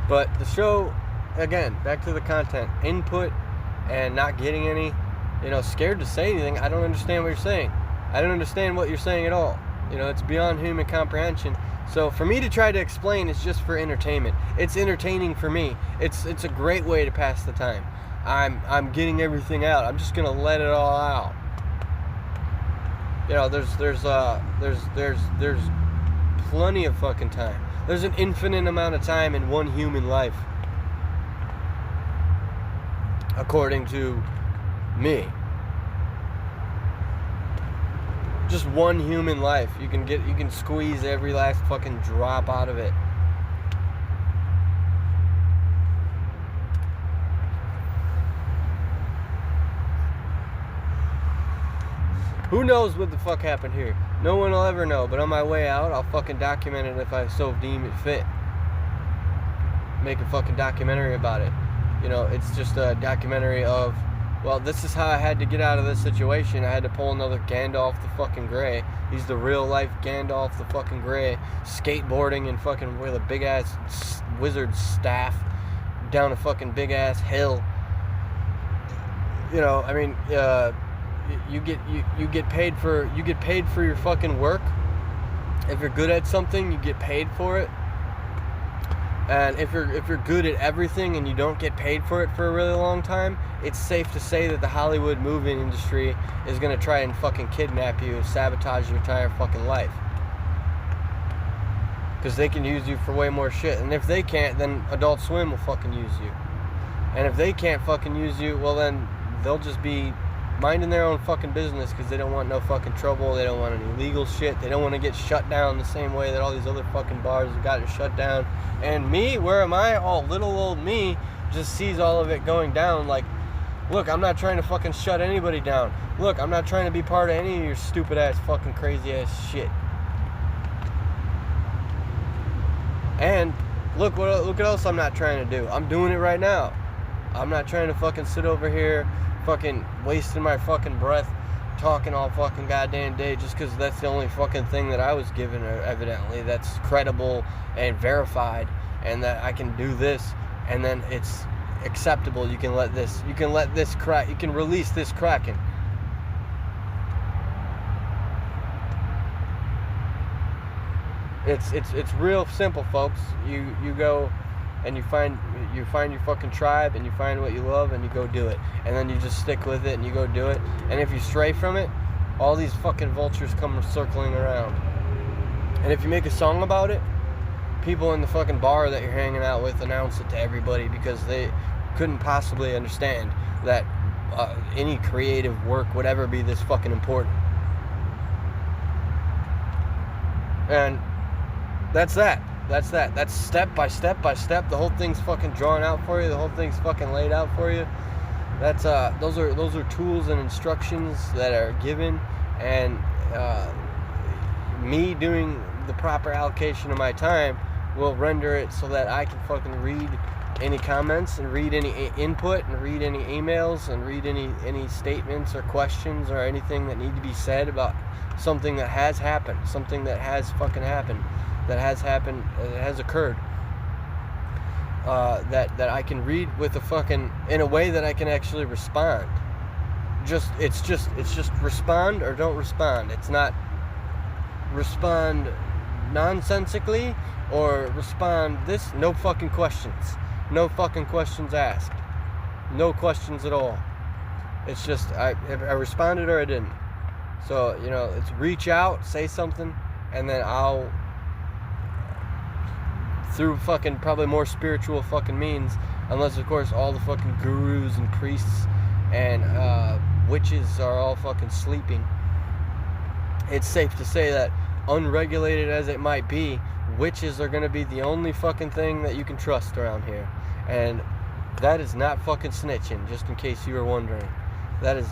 But the show, again, back to the content, input and not getting any, you know, scared to say anything. I don't understand what you're saying. I don't understand what you're saying at all. You know, it's beyond human comprehension. So for me to try to explain is just for entertainment. It's entertaining for me. It's a great way to pass the time. I'm getting everything out. I'm just gonna let it all out. You know, there's plenty of fucking time. There's an infinite amount of time in one human life, according to me. Just one human life. You can squeeze every last fucking drop out of it. Who knows what the fuck happened here? No one will ever know, but on my way out, I'll fucking document it if I so deem it fit. Make a fucking documentary about it. You know, it's just a documentary of, well, this is how I had to get out of this situation. I had to pull another Gandalf the fucking Grey. He's the real life Gandalf the fucking Grey, skateboarding and fucking with a big ass wizard staff down a fucking big ass hill. You know, I mean, you get paid for your fucking work. If you're good at something, you get paid for it. And if you're good at everything and you don't get paid for it for a really long time, it's safe to say that the Hollywood movie industry is gonna try and fucking kidnap you and sabotage your entire fucking life. Because they can use you for way more shit. And if they can't, then Adult Swim will fucking use you. And if they can't fucking use you, well then they'll just be minding their own fucking business, because they don't want no fucking trouble. They don't want any legal shit. They don't want to get shut down the same way that all these other fucking bars have gotten shut down. And me, where am I? Oh, little old me just sees all of it going down. Like, look, I'm not trying to fucking shut anybody down. Look, I'm not trying to be part of any of your stupid ass fucking crazy ass shit. And look what else I'm not trying to do. I'm doing it right now. I'm not trying to fucking sit over here fucking wasting my fucking breath talking all fucking goddamn day just because that's the only fucking thing that I was given, evidently, that's credible and verified, and that I can do this, and then it's acceptable. You can let this crack, you can release this kraken. It's real simple, folks. You go and you find your fucking tribe, and you find what you love, and you go do it, and then you just stick with it, and you go do it. And if you stray from it, all these fucking vultures come circling around. And if you make a song about it, people in the fucking bar that you're hanging out with announce it to everybody, because they couldn't possibly understand that any creative work would ever be this fucking important. And that's that. That's step by step by step. The whole thing's fucking drawn out for you. The whole thing's fucking laid out for you. That's those are tools and instructions that are given, and me doing the proper allocation of my time will render it so that I can fucking read any comments, and read any input, and read any emails, and read any statements or questions or anything that need to be said about something that has happened, something that has fucking happened, that has occurred, that I can read with a fucking, in a way that I can actually respond. It's just respond or don't respond. It's not respond nonsensically or respond this. No fucking questions. No fucking questions asked. No questions at all. It's just I responded or I didn't. So, it's reach out, say something, and then I'll, through fucking probably more spiritual fucking means, unless of course all the fucking gurus and priests and witches are all fucking sleeping. It's safe to say that, unregulated as it might be, witches are going to be the only fucking thing that you can trust around here. And that is not fucking snitching, just in case you were wondering. That is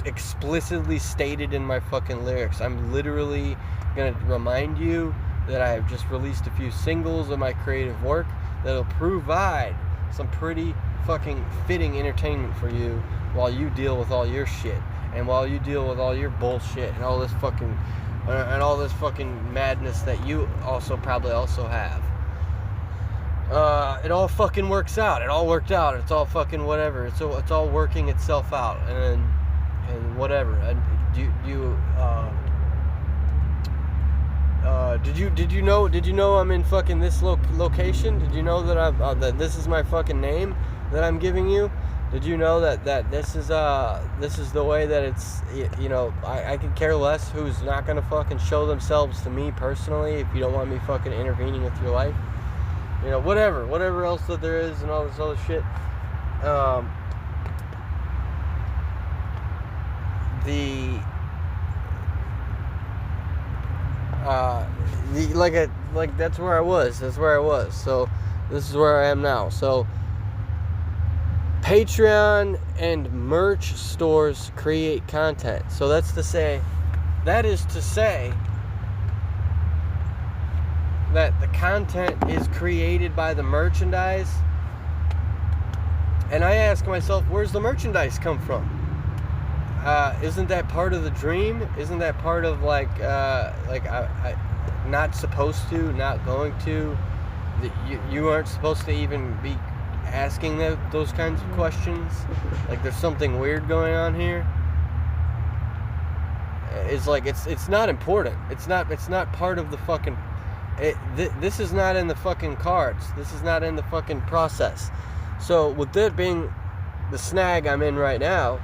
explicitly stated in my fucking lyrics. I'm literally going to remind you that I have just released a few singles of my creative work that'll provide some pretty fucking fitting entertainment for you while you deal with all your shit, and while you deal with all your bullshit and all this fucking madness that you probably also have. It all fucking works out. It all worked out. It's all fucking whatever. It's all working itself out, and whatever. Did you know I'm in fucking this location? Did you know that that this is my fucking name that I'm giving you? Did you know that this is the way that it's, I can care less who's not gonna fucking show themselves to me personally if you don't want me fucking intervening with your life. Whatever else that there is and all this other shit. That's where I was. So this is where I am now. So Patreon and merch stores create content. So that is to say that the content is created by the merchandise. And I ask myself, where's the merchandise come from? Isn't that part of the dream? Isn't that part of I not supposed to, not going to? You aren't supposed to even be asking those kinds of questions. Like there's something weird going on here. It's not important. It's not part of the fucking. This is not in the fucking cards. This is not in the fucking process. So with that being the snag I'm in right now,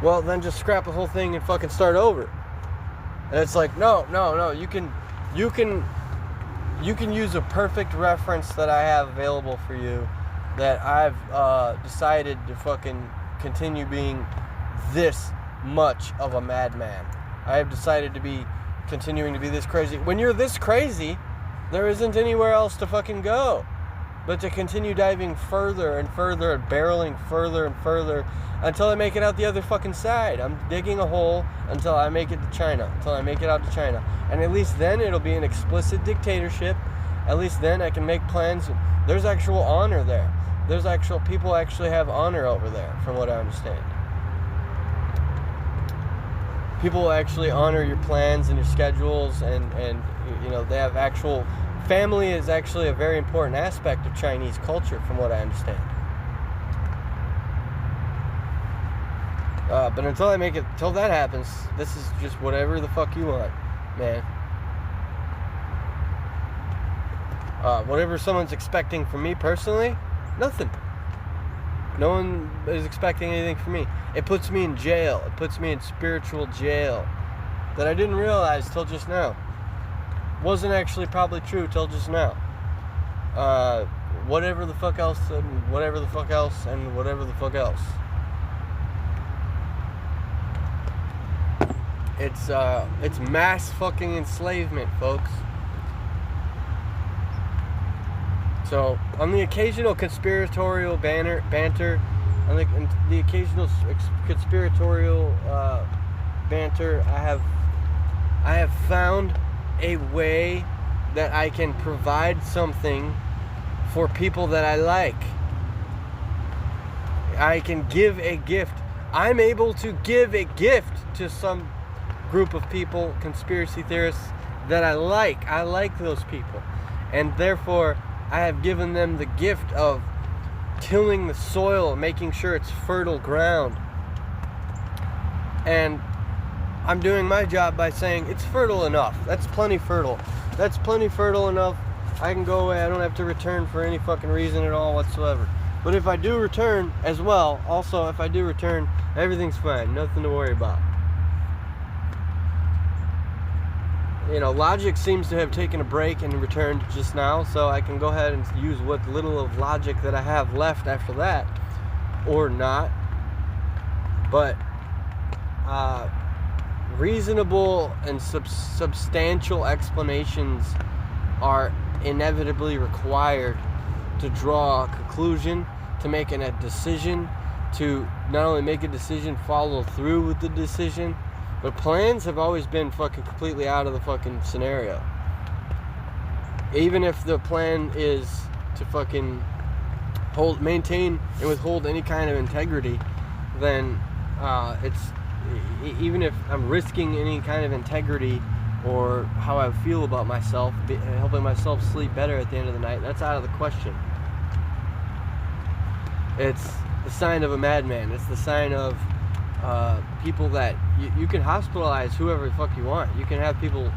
well then just scrap the whole thing and fucking start over. And it's like, no, you can use a perfect reference that I have available for you, that I've decided to fucking continue being this much of a madman. I have decided to be continuing to be this crazy. When you're this crazy, there isn't anywhere else to fucking go but to continue diving further and further and barreling further and further until I make it out the other fucking side. I'm digging a hole until I make it to China, until I make it out to China. And at least then it'll be an explicit dictatorship. At least then I can make plans. There's actual honor there. People actually have honor over there, from what I understand. people actually honor your plans and your schedules, and you know, they have actual family is actually a very important aspect of Chinese culture, from what I understand. But until that happens, this is just whatever the fuck you want, man. Whatever someone's expecting from me personally, nothing. No one is expecting anything from me. It puts me in jail. It puts me in spiritual jail that I didn't realize till just now. Wasn't actually probably true till just now. Whatever the fuck else, and whatever the fuck else, and whatever the fuck else. It's mass fucking enslavement, folks. So, on the occasional conspiratorial banter, on the occasional conspiratorial banter, I have found a way that I can provide something for people that I like. I can give a gift. I'm able to give a gift to some group of people, conspiracy theorists, that I like. I like those people. And therefore, I have given them the gift of tilling the soil, making sure it's fertile ground. And I'm doing my job by saying it's fertile enough. That's plenty fertile. That's plenty fertile enough. I can go away. I don't have to return for any fucking reason at all whatsoever. But if I do return as well, also if I do return, everything's fine. Nothing to worry about. You know, logic seems to have taken a break and returned just now, so I can go ahead and use what little of logic that I have left after that, or not. But reasonable and substantial explanations are inevitably required to draw a conclusion, to make a decision, to not only make a decision, follow through with the decision. But plans have always been fucking completely out of the fucking scenario. Even if the plan is to fucking maintain and withhold any kind of integrity, then even if I'm risking any kind of integrity or how I feel about myself, helping myself sleep better at the end of the night, that's out of the question. It's the sign of a madman. It's the sign of people that you can hospitalize whoever the fuck you want. You can have people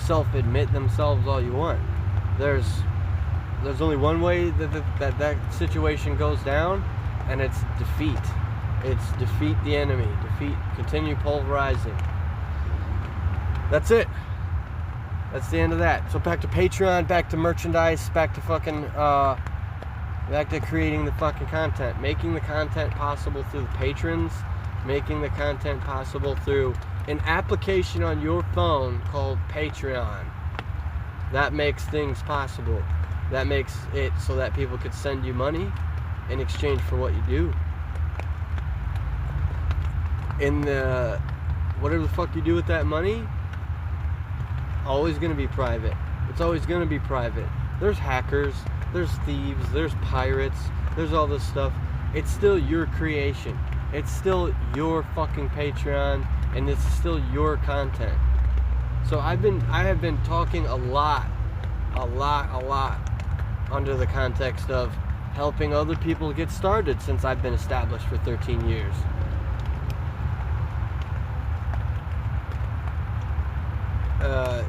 self-admit themselves all you want. There's only one way that situation goes down, and it's defeat. It's defeat the enemy. Continue pulverizing. That's it. That's the end of that. So back to Patreon, back to merchandise, back to fucking back to creating the fucking content, making the content possible through the patrons, making the content possible through an application on your phone called Patreon. That makes things possible. That makes it so that people could send you money in exchange for what you do. In the whatever the fuck you do with that money, always going to be private. It's always going to be private. There's hackers, there's thieves, there's pirates, there's all this stuff. It's still your creation. It's still your fucking Patreon, and it's still your content. So I have been talking a lot under the context of helping other people get started since I've been established for 13 years.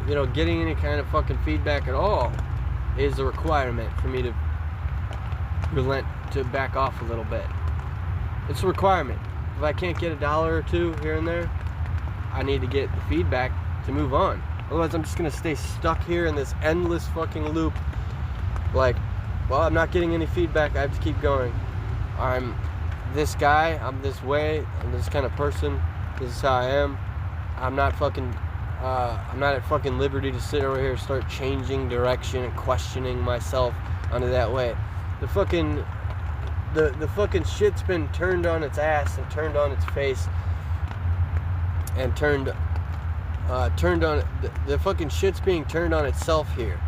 You know, getting any kind of fucking feedback at all is a requirement for me to relent, to back off a little bit. It's a requirement. If I can't get $1 or $2 here and there, I need to get the feedback to move on. Otherwise, I'm just gonna stay stuck here in this endless fucking loop. Like, well, I'm not getting any feedback. I have to keep going. I'm this guy. I'm this way. I'm this kind of person. This is how I am. I'm not at fucking liberty to sit over here and start changing direction and questioning myself under that way. The fucking shit's been turned on its ass and turned on its face and turned on the fucking shit's being turned on itself here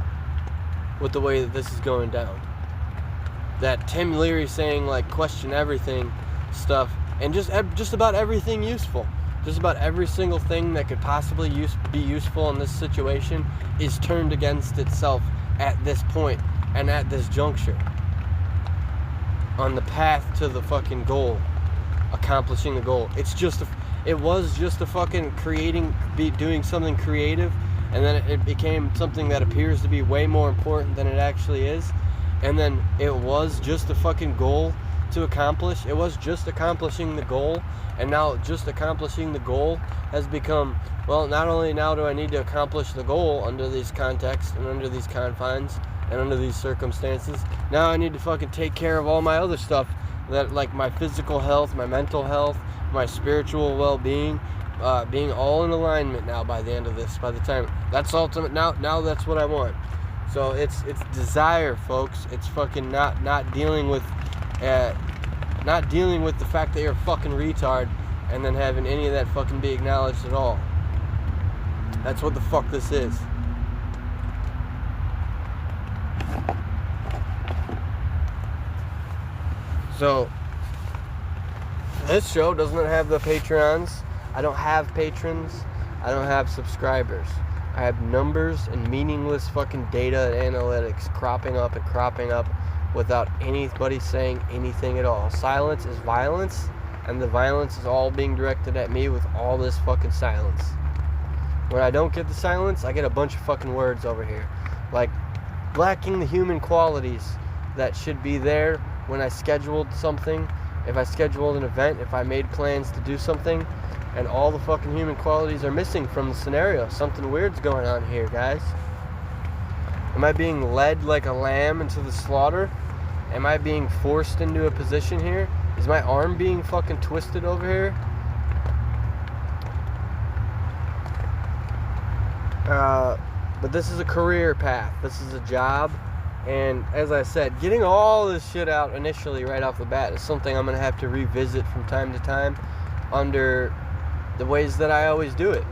with the way that this is going down. That Tim Leary saying, like, question everything stuff, and just about everything useful. just about every single thing that could possibly be useful in this situation is turned against itself at this point and at this juncture. On the path to the fucking goal, accomplishing the goal. It was just a fucking doing something creative, and then it became something that appears to be way more important than it actually is. And then it was just a fucking goal to accomplish. It was just accomplishing the goal, and now just accomplishing the goal has become, well, not only now do I need to accomplish the goal under these contexts and under these confines and under these circumstances, now I need to fucking take care of all my other stuff, that like my physical health, my mental health, my spiritual well-being, being all in alignment now by the end of this, by the time that's ultimate. Now that's what I want. So it's desire, folks. It's fucking not dealing with the fact that you're a fucking retard and then having any of that fucking be acknowledged at all. That's what the fuck this is. So this show doesn't have the Patreons. I don't have patrons. I don't have subscribers. I have numbers and meaningless fucking data and analytics cropping up without anybody saying anything at all. Silence is violence, and the violence is all being directed at me with all this fucking silence. When I don't get the silence, I get a bunch of fucking words over here. Like, lacking the human qualities that should be there when I scheduled something, if I scheduled an event, if I made plans to do something, and all the fucking human qualities are missing from the scenario. Something weird's going on here, guys. Am I being led like a lamb into the slaughter? Am I being forced into a position here? Is my arm being fucking twisted over here? But this is a career path. This is a job. And as I said, getting all this shit out initially right off the bat is something I'm going to have to revisit from time to time under the ways that I always do it.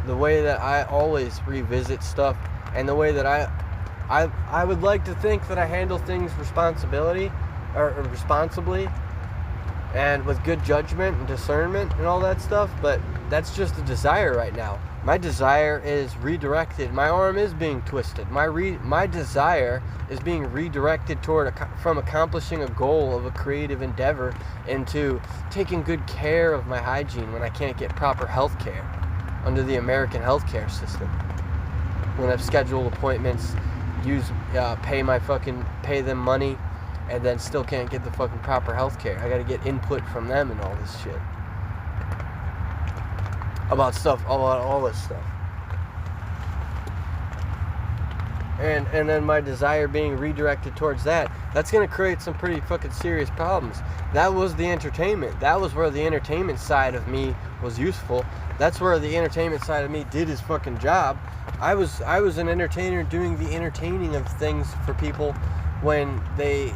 The way that I always revisit stuff, and the way that I would like to think that I handle things responsibly and with good judgment and discernment and all that stuff, but that's just a desire right now. My desire is redirected. My arm is being twisted. My desire is being redirected from accomplishing a goal of a creative endeavor into taking good care of my hygiene when I can't get proper health care under the American healthcare system. When I've scheduled appointments, pay them money, and then still can't get the fucking proper health care. I gotta get input from them and all this shit. About all this stuff. And then my desire being redirected towards that's going to create some pretty fucking serious problems. That was the entertainment. That was where the entertainment side of me was useful. That's where the entertainment side of me did his fucking job. I was an entertainer doing the entertaining of things for people when they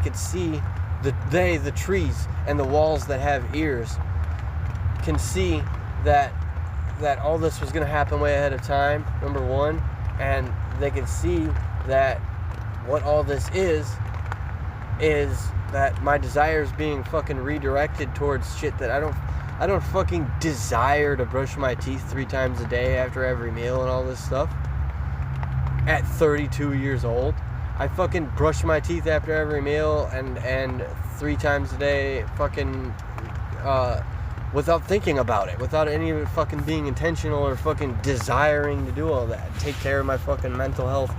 could see the trees and the walls that have ears can see that all this was going to happen way ahead of time, number one, and they can see that what all this is that my desire is being fucking redirected towards shit that I don't fucking desire to brush my teeth 3 times a day after every meal and all this stuff. At 32 years old, I fucking brush my teeth after every meal and 3 times a day fucking without thinking about it, without any of it fucking being intentional or fucking desiring to do all that. Take care of my fucking mental health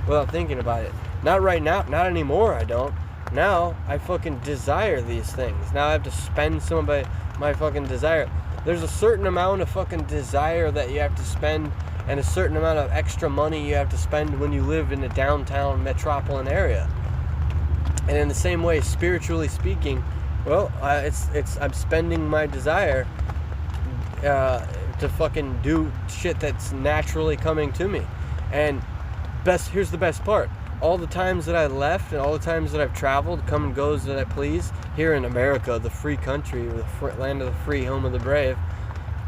without thinking about it. Not right now, not anymore, I don't. Now, I fucking desire these things. Now I have to spend some of my fucking desire. There's a certain amount of fucking desire that you have to spend, and a certain amount of extra money you have to spend when you live in a downtown metropolitan area. And in the same way, spiritually speaking, well, I'm spending my desire to fucking do shit that's naturally coming to me. And here's the best part. All the times that I left and all the times that I've traveled, come and goes that I please, here in America, the free country, the land of the free, home of the brave,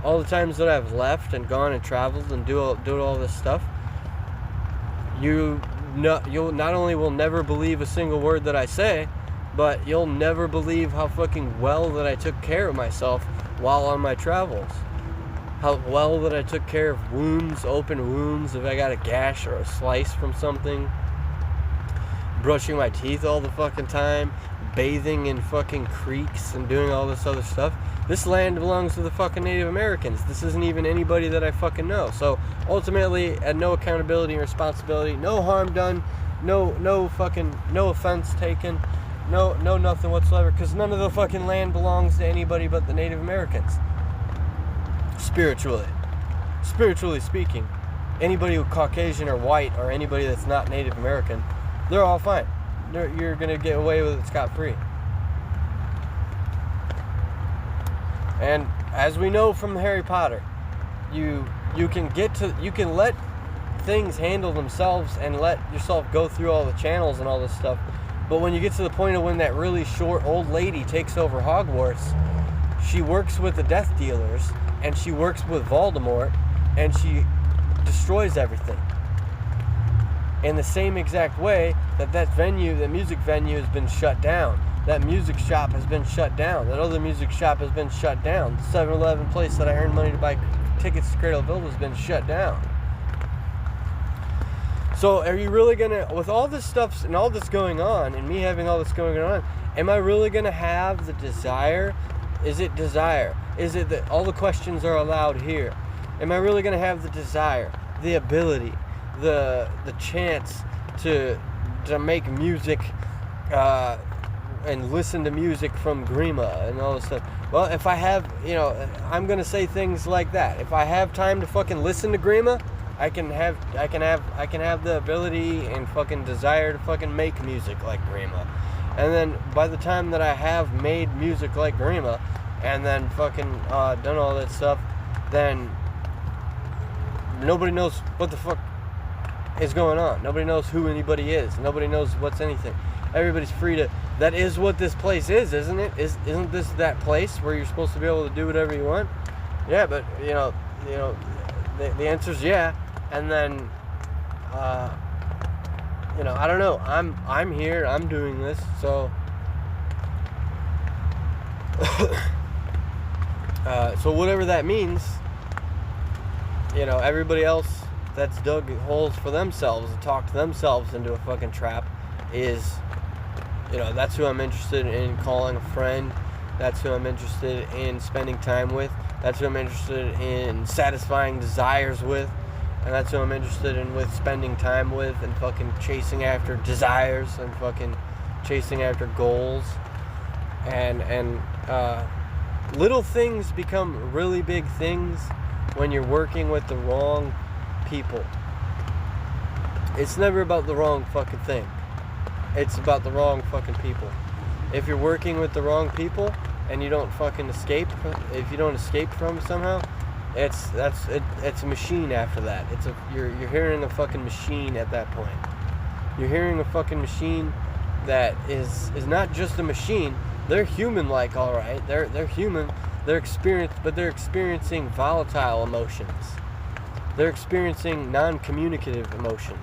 all the times that I've left and gone and traveled and do all this stuff, you'll not only will never believe a single word that I say, but you'll never believe how fucking well that I took care of myself while on my travels. How well that I took care of wounds, open wounds, if I got a gash or a slice from something. Brushing my teeth all the fucking time. Bathing in fucking creeks and doing all this other stuff. This land belongs to the fucking Native Americans. This isn't even anybody that I fucking know. So ultimately, at no accountability and responsibility, no harm done, no offense taken, no nothing whatsoever, because none of the fucking land belongs to anybody but the Native Americans. Spiritually speaking, anybody who's Caucasian or white or anybody that's not Native American, they're all fine. You're gonna get away with it scot-free. And as we know from Harry Potter, you can let things handle themselves and let yourself go through all the channels and all this stuff. But when you get to the point of when that really short old lady takes over Hogwarts, she works with the Death Dealers and she works with Voldemort and she destroys everything. In the same exact way that music venue has been shut down. That music shop has been shut down. That other music shop has been shut down. The 7-Eleven place that I earned money to buy tickets to Cradleville has been shut down. So are you really gonna, with all this stuff and all this going on, and me having all this going on, am I really gonna have the desire? Is it desire? Is it that all the questions are allowed here? Am I really gonna have the desire, the ability, the chance to make music and listen to music from Grima and all this stuff? Well, if I have, I'm gonna say things like that. If I have time to fucking listen to Grima, I can have the ability and fucking desire to fucking make music like Grima. And then by the time that I have made music like Grima and then fucking done all that stuff, then nobody knows what the fuck is going on. Nobody knows who anybody is. Nobody knows what's anything. Everybody's free to. That is what this place is, isn't it? Isn't this that place where you're supposed to be able to do whatever you want? Yeah, but the answer is yeah. And then I don't know. I'm here. I'm doing this. So so whatever that means, everybody else that's dug holes for themselves and talked themselves into a fucking trap is, that's who I'm interested in calling a friend. That's who I'm interested in spending time with. That's who I'm interested in satisfying desires with. And that's who I'm interested in with spending time with and fucking chasing after desires and fucking chasing after goals. And little things become really big things when you're working with the wrong people. It's never about the wrong fucking thing. It's about the wrong fucking people. If you're working with the wrong people and you don't fucking escape, if you don't escape from it somehow, it's a machine after that. You're hearing a fucking machine at that point. You're hearing a fucking machine that is not just a machine. They're human-like, all right. They're human. They're experiencing volatile emotions. They're experiencing non-communicative emotions.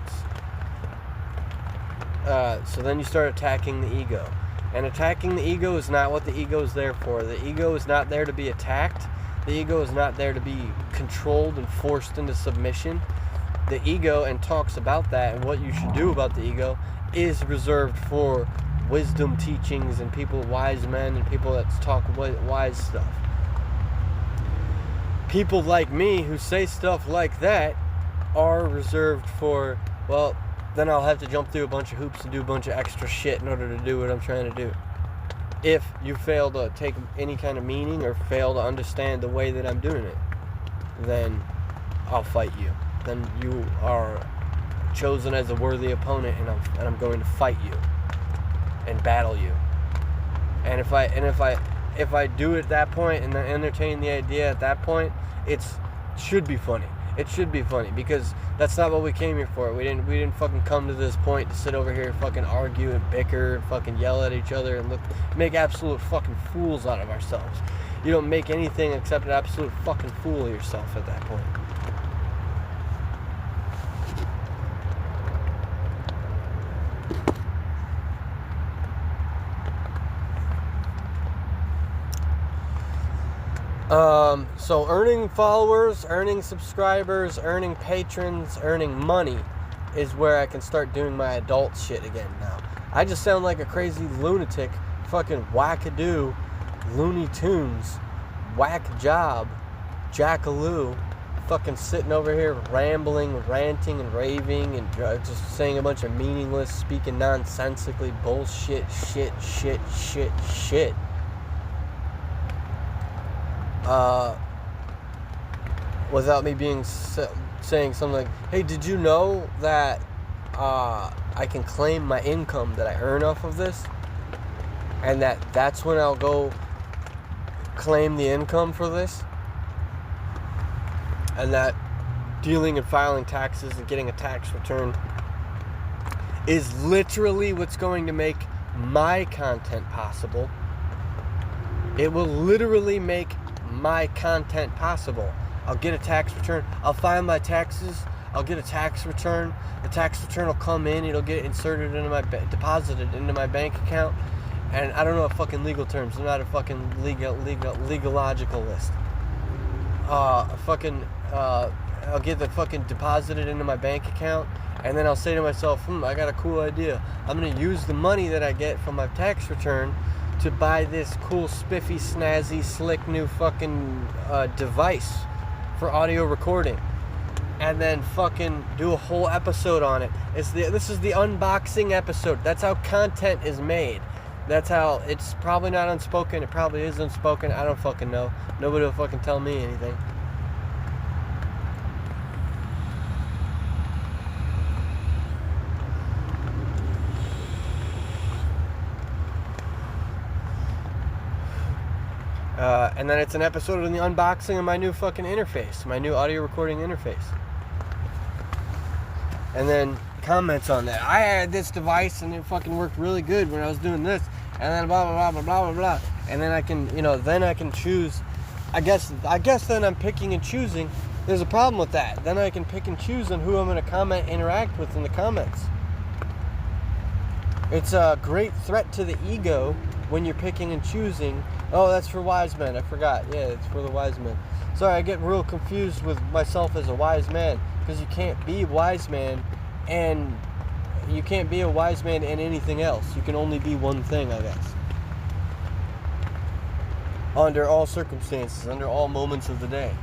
So then you start attacking the ego. And attacking the ego is not what the ego is there for. The ego is not there to be attacked. The ego is not there to be controlled and forced into submission. The ego, and talks about that and what you should do about the ego, is reserved for wisdom teachings and people, wise men, and people that talk wise stuff. People like me who say stuff like that are reserved for, well, then I'll have to jump through a bunch of hoops and do a bunch of extra shit in order to do what I'm trying to do. If you fail to take any kind of meaning or fail to understand the way that I'm doing it, then I'll fight you. Then you are chosen as a worthy opponent, and I'm going to fight you and battle you. And if I do it at that point and then entertain the idea at that point, it should be funny. It should be funny, because that's not what we came here for. We didn't fucking come to this point to sit over here and fucking argue and bicker and fucking yell at each other and make absolute fucking fools out of ourselves. You don't make anything except an absolute fucking fool of yourself at that point. So earning followers, earning subscribers, earning patrons, earning money is where I can start doing my adult shit again now. I just sound like a crazy lunatic, fucking wackadoo, Looney Tunes, whack job, jackaloo, fucking sitting over here rambling, ranting, and raving, and just saying a bunch of meaningless, speaking nonsensically bullshit, shit. Without me being saying something like, hey, did you know that I can claim my income that I earn off of this? And that's when I'll go claim the income for this? And that dealing and filing taxes and getting a tax return is literally what's going to make my content possible. It will literally make my content possible. I'll get a tax return. I'll file my taxes. I'll get a tax return. The tax return will come in. It'll get inserted into my deposited into my bank account. And I don't know fucking legal terms. I'm not a fucking legalogicalist. I'll get the fucking deposited into my bank account, and then I'll say to myself, I got a cool idea. I'm gonna use the money that I get from my tax return to buy this cool, spiffy, snazzy, slick new fucking device for audio recording, and then fucking do a whole episode on it. This is the unboxing episode. That's how content is made. That's how. It's probably not unspoken. It probably is unspoken. I don't fucking know. Nobody will fucking tell me anything. And then it's an episode of the unboxing of my new fucking interface, my new audio recording interface. And then comments on that. I had this device and it fucking worked really good when I was doing this. And then blah, blah, blah, blah, blah, blah. And then I can, then I can choose. I guess then I'm picking and choosing. There's a problem with that. Then I can pick and choose on who I'm going to interact with in the comments. It's a great threat to the ego when you're picking and choosing. Oh, that's for wise men. I forgot. Yeah, it's for the wise men. Sorry, I get real confused with myself as a wise man, because you can't be a wise man and you can't be a wise man and anything else. You can only be one thing, I guess. Under all circumstances, under all moments of the day,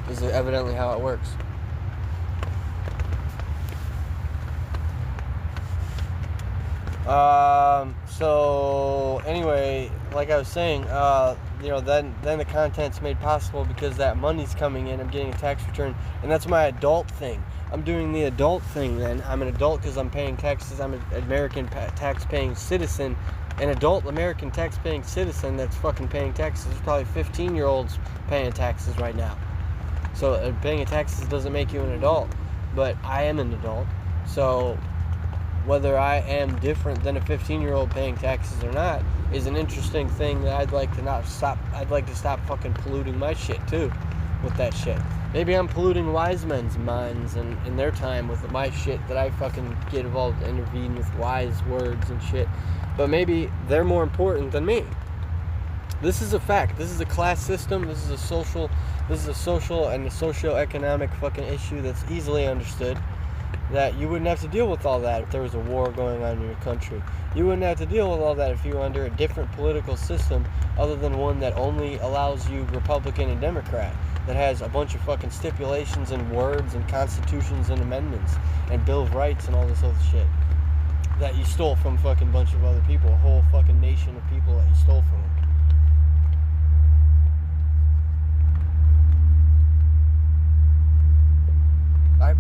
is evidently how it works. So anyway, like I was saying, then the content's made possible because that money's coming in. I'm getting a tax return, and that's my adult thing. I'm doing the adult thing then. I'm an adult because I'm paying taxes. I'm an American tax-paying citizen. An adult American tax-paying citizen that's fucking paying taxes. There's probably 15-year-olds paying taxes right now. So paying taxes doesn't make you an adult, but I am an adult. So whether I am different than a 15-year-old paying taxes or not is an interesting thing that I'd like to stop fucking polluting my shit too with that shit. Maybe I'm polluting wise men's minds and in their time with my shit that I fucking get involved, intervene with wise words and shit. But maybe they're more important than me. This is a fact. This is a class system. This is a social and a socio-economic fucking issue that's easily understood. That you wouldn't have to deal with all that if there was a war going on in your country. You wouldn't have to deal with all that if you were under a different political system other than one that only allows you Republican and Democrat, that has a bunch of fucking stipulations and words and constitutions and amendments and Bill of Rights and all this other shit that you stole from fucking bunch of other people, a whole fucking nation of people that you stole from them.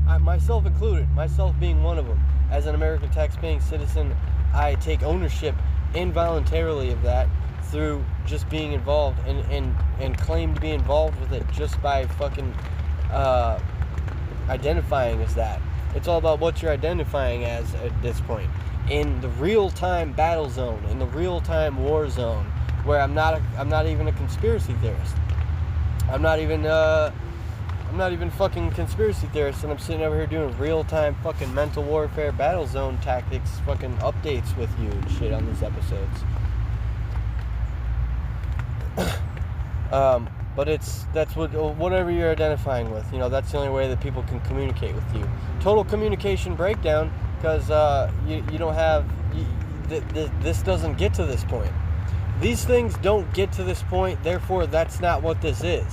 I myself included, myself being one of them. As an American tax-paying citizen, I take ownership involuntarily of that through just being involved and claim to be involved with it just by fucking identifying as that. It's all about what you're identifying as at this point. In the real-time battle zone, in the real-time war zone, where I'm not even a conspiracy theorist. I'm not even fucking conspiracy theorist, and I'm sitting over here doing real-time fucking mental warfare battle zone tactics fucking updates with you and shit on these episodes. But that's whatever you're identifying with. That's the only way that people can communicate with you. Total communication breakdown, because you don't have this doesn't get to this point. These things don't get to this point. Therefore, that's not what this is.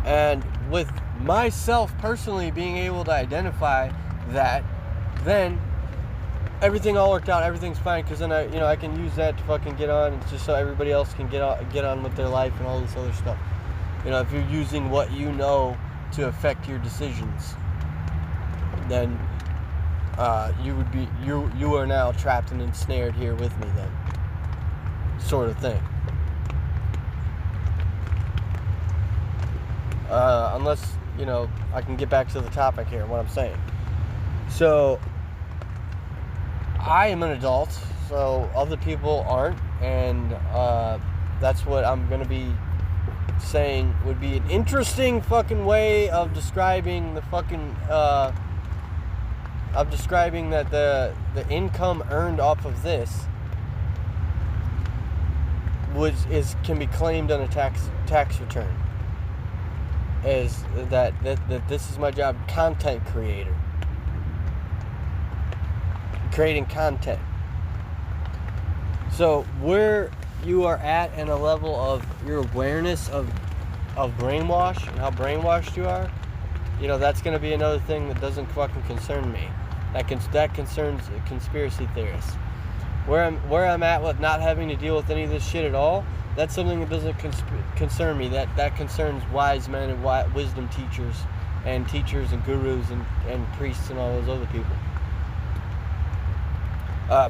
And with myself personally being able to identify that, then everything all worked out. Everything's fine, because then I can use that to fucking get on, and just so everybody else can get on with their life and all this other stuff. If you're using what you know to affect your decisions, then you are now trapped and ensnared here with me, then, sort of thing. Unless I can get back to the topic here, what I'm saying. So I am an adult, so other people aren't, and that's what I'm going to be saying would be an interesting fucking way of describing the fucking, that the income earned off of this can be claimed on a tax return. Is that this is my job, content creator. Creating content. So where you are at in a level of your awareness of brainwash and how brainwashed you are, that's going to be another thing that doesn't fucking concern me. That concerns conspiracy theorists. Where I'm at with not having to deal with any of this shit at all, that's something that doesn't concern me. That concerns wise men and wisdom teachers and gurus and priests and all those other people.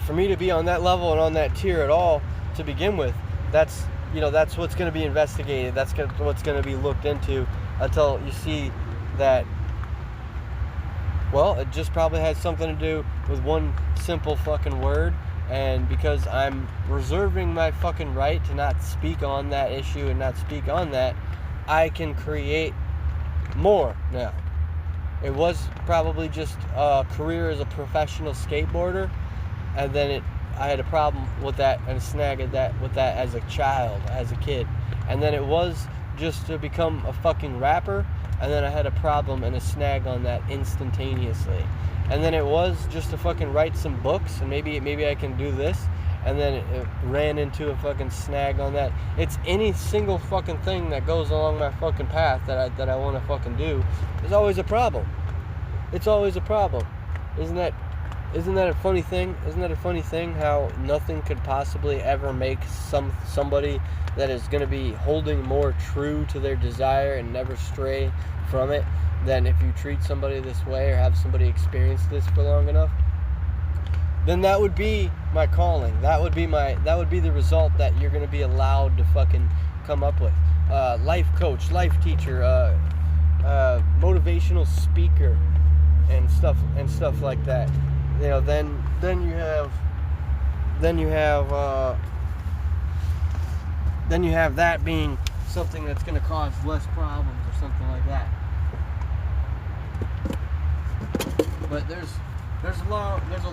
For me to be on that level and on that tier at all to begin with, that's what's going to be investigated. That's what's going to be looked into until you see that, well, it just probably has something to do with one simple fucking word. And because I'm reserving my fucking right to not speak on that issue and not speak on that, I can create more now. It was probably just a career as a professional skateboarder, and then I had a problem with that and a snag with that as a child, as a kid. And then it was just to become a fucking rapper, and then I had a problem and a snag on that instantaneously. And then it was just to fucking write some books, and maybe I can do this, and then it ran into a fucking snag on that. It's any single fucking thing that goes along my fucking path that I want to fucking do. There's always a problem. It's always a problem. Isn't that a funny thing? Isn't that a funny thing how nothing could possibly ever make somebody that is going to be holding more true to their desire and never stray from it than if you treat somebody this way or have somebody experience this for long enough? Then that would be my calling. That would be the result that you're going to be allowed to fucking come up with. Life coach, life teacher, motivational speaker, and stuff like that. Then you have that being something that's going to cause less problems or something like that. But there's a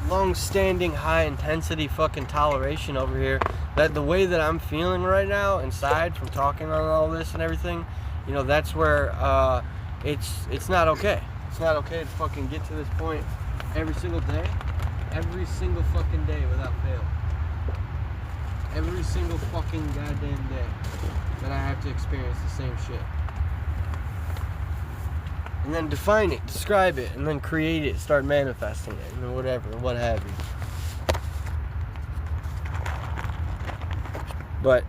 long-standing, high-intensity fucking toleration over here. That the way that I'm feeling right now inside from talking on all this and everything, that's where it's not okay. It's not okay to fucking get to this point every single day, every single fucking day without fail. Every single fucking goddamn day that I have to experience the same shit. And then define it, describe it, and then create it, start manifesting it, and whatever, what have you. But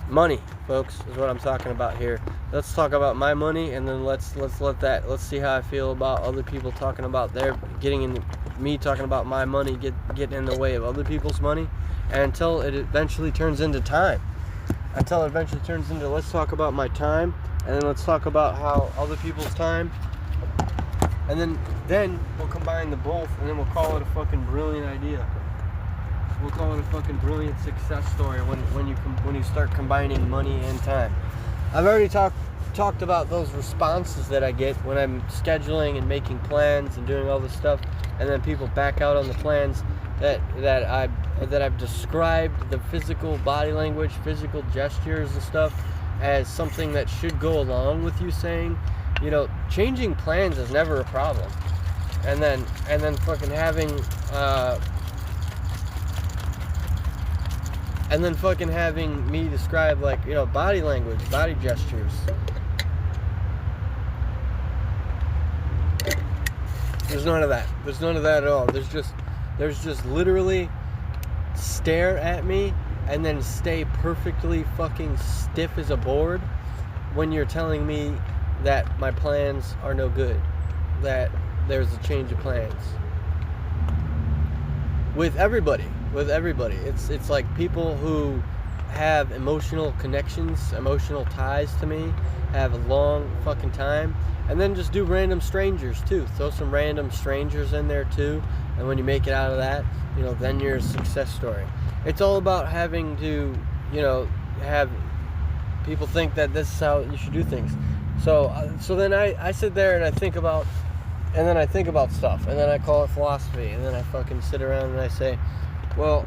money, folks, is what I'm talking about here. Let's talk about my money, and then let's see how I feel about other people talking about me talking about my money getting in the way of other people's money, and until it eventually turns into time. Let's talk about my time, and then let's talk about how other people's time, and then we'll combine the both, and then we'll call it a fucking brilliant idea. We'll call it a fucking brilliant success story when you start combining money and time. I've already talked about those responses that I get when I'm scheduling and making plans and doing all this stuff, and then people back out on the plans that I've described the physical body language, physical gestures and stuff as something that should go along with you saying, you know, changing plans is never a problem. And then fucking having me describe, like, you know, body language, body gestures. There's none of that. There's none of that at all. There's just literally stare at me and then stay perfectly fucking stiff as a board when you're telling me that my plans are no good, that there's a change of plans. With everybody. It's like people who have emotional connections, emotional ties to me, have a long fucking time, and then just do random strangers too. Throw some random strangers in there too, and when you make it out of that, you know, then you're a success story. It's all about having to, you know, have people think that this is how you should do things. So then I sit there and I think about stuff, and then I call it philosophy, and then I fucking sit around and I say, well,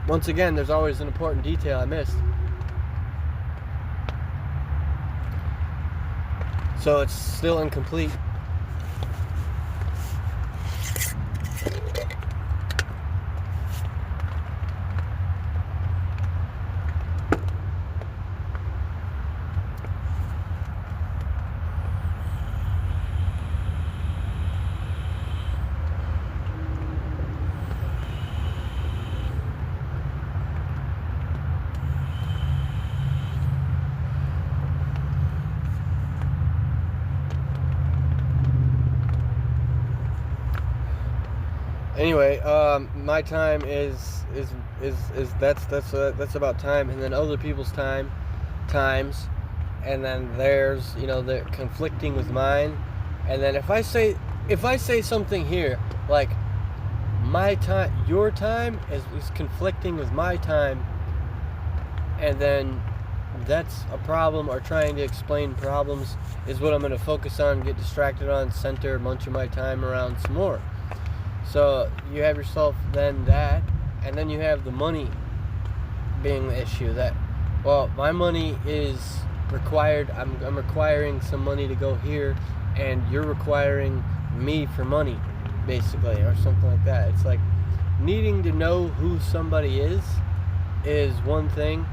once again, there's always an important detail I missed. So it's still incomplete. Anyway, my time is that's about time, and then other people's times, and then theirs, you know, they're conflicting with mine, and then if I say something here like my time, your time is conflicting with my time, and then that's a problem, or trying to explain problems is what I'm going to focus on, get distracted on, center a bunch of my time around some more. So you have yourself then that, and then you have the money being the issue. That, well, my money is required. I'm requiring some money to go here, and you're requiring me for money, basically, or something like that. It's like needing to know who somebody is one thing,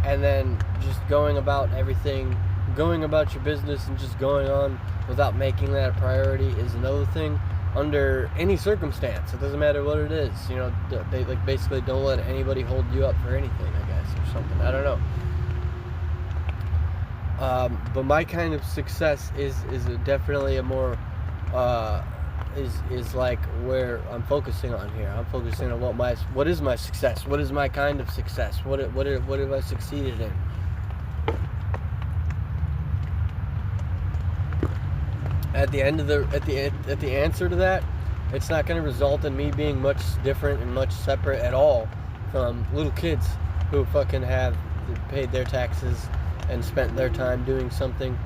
and then just going about your business and just going on without making that a priority is another thing. Under any circumstance, it doesn't matter what it is, you know, they like basically don't let anybody hold you up for anything, I guess, or something. I don't know. But my kind of success is definitely a more is like where I'm focusing on here. I'm focusing on what is my success? What is my kind of success? What have I succeeded in? At the answer to that, it's not going to result in me being much different and much separate at all from little kids who fucking have paid their taxes and spent their time doing something.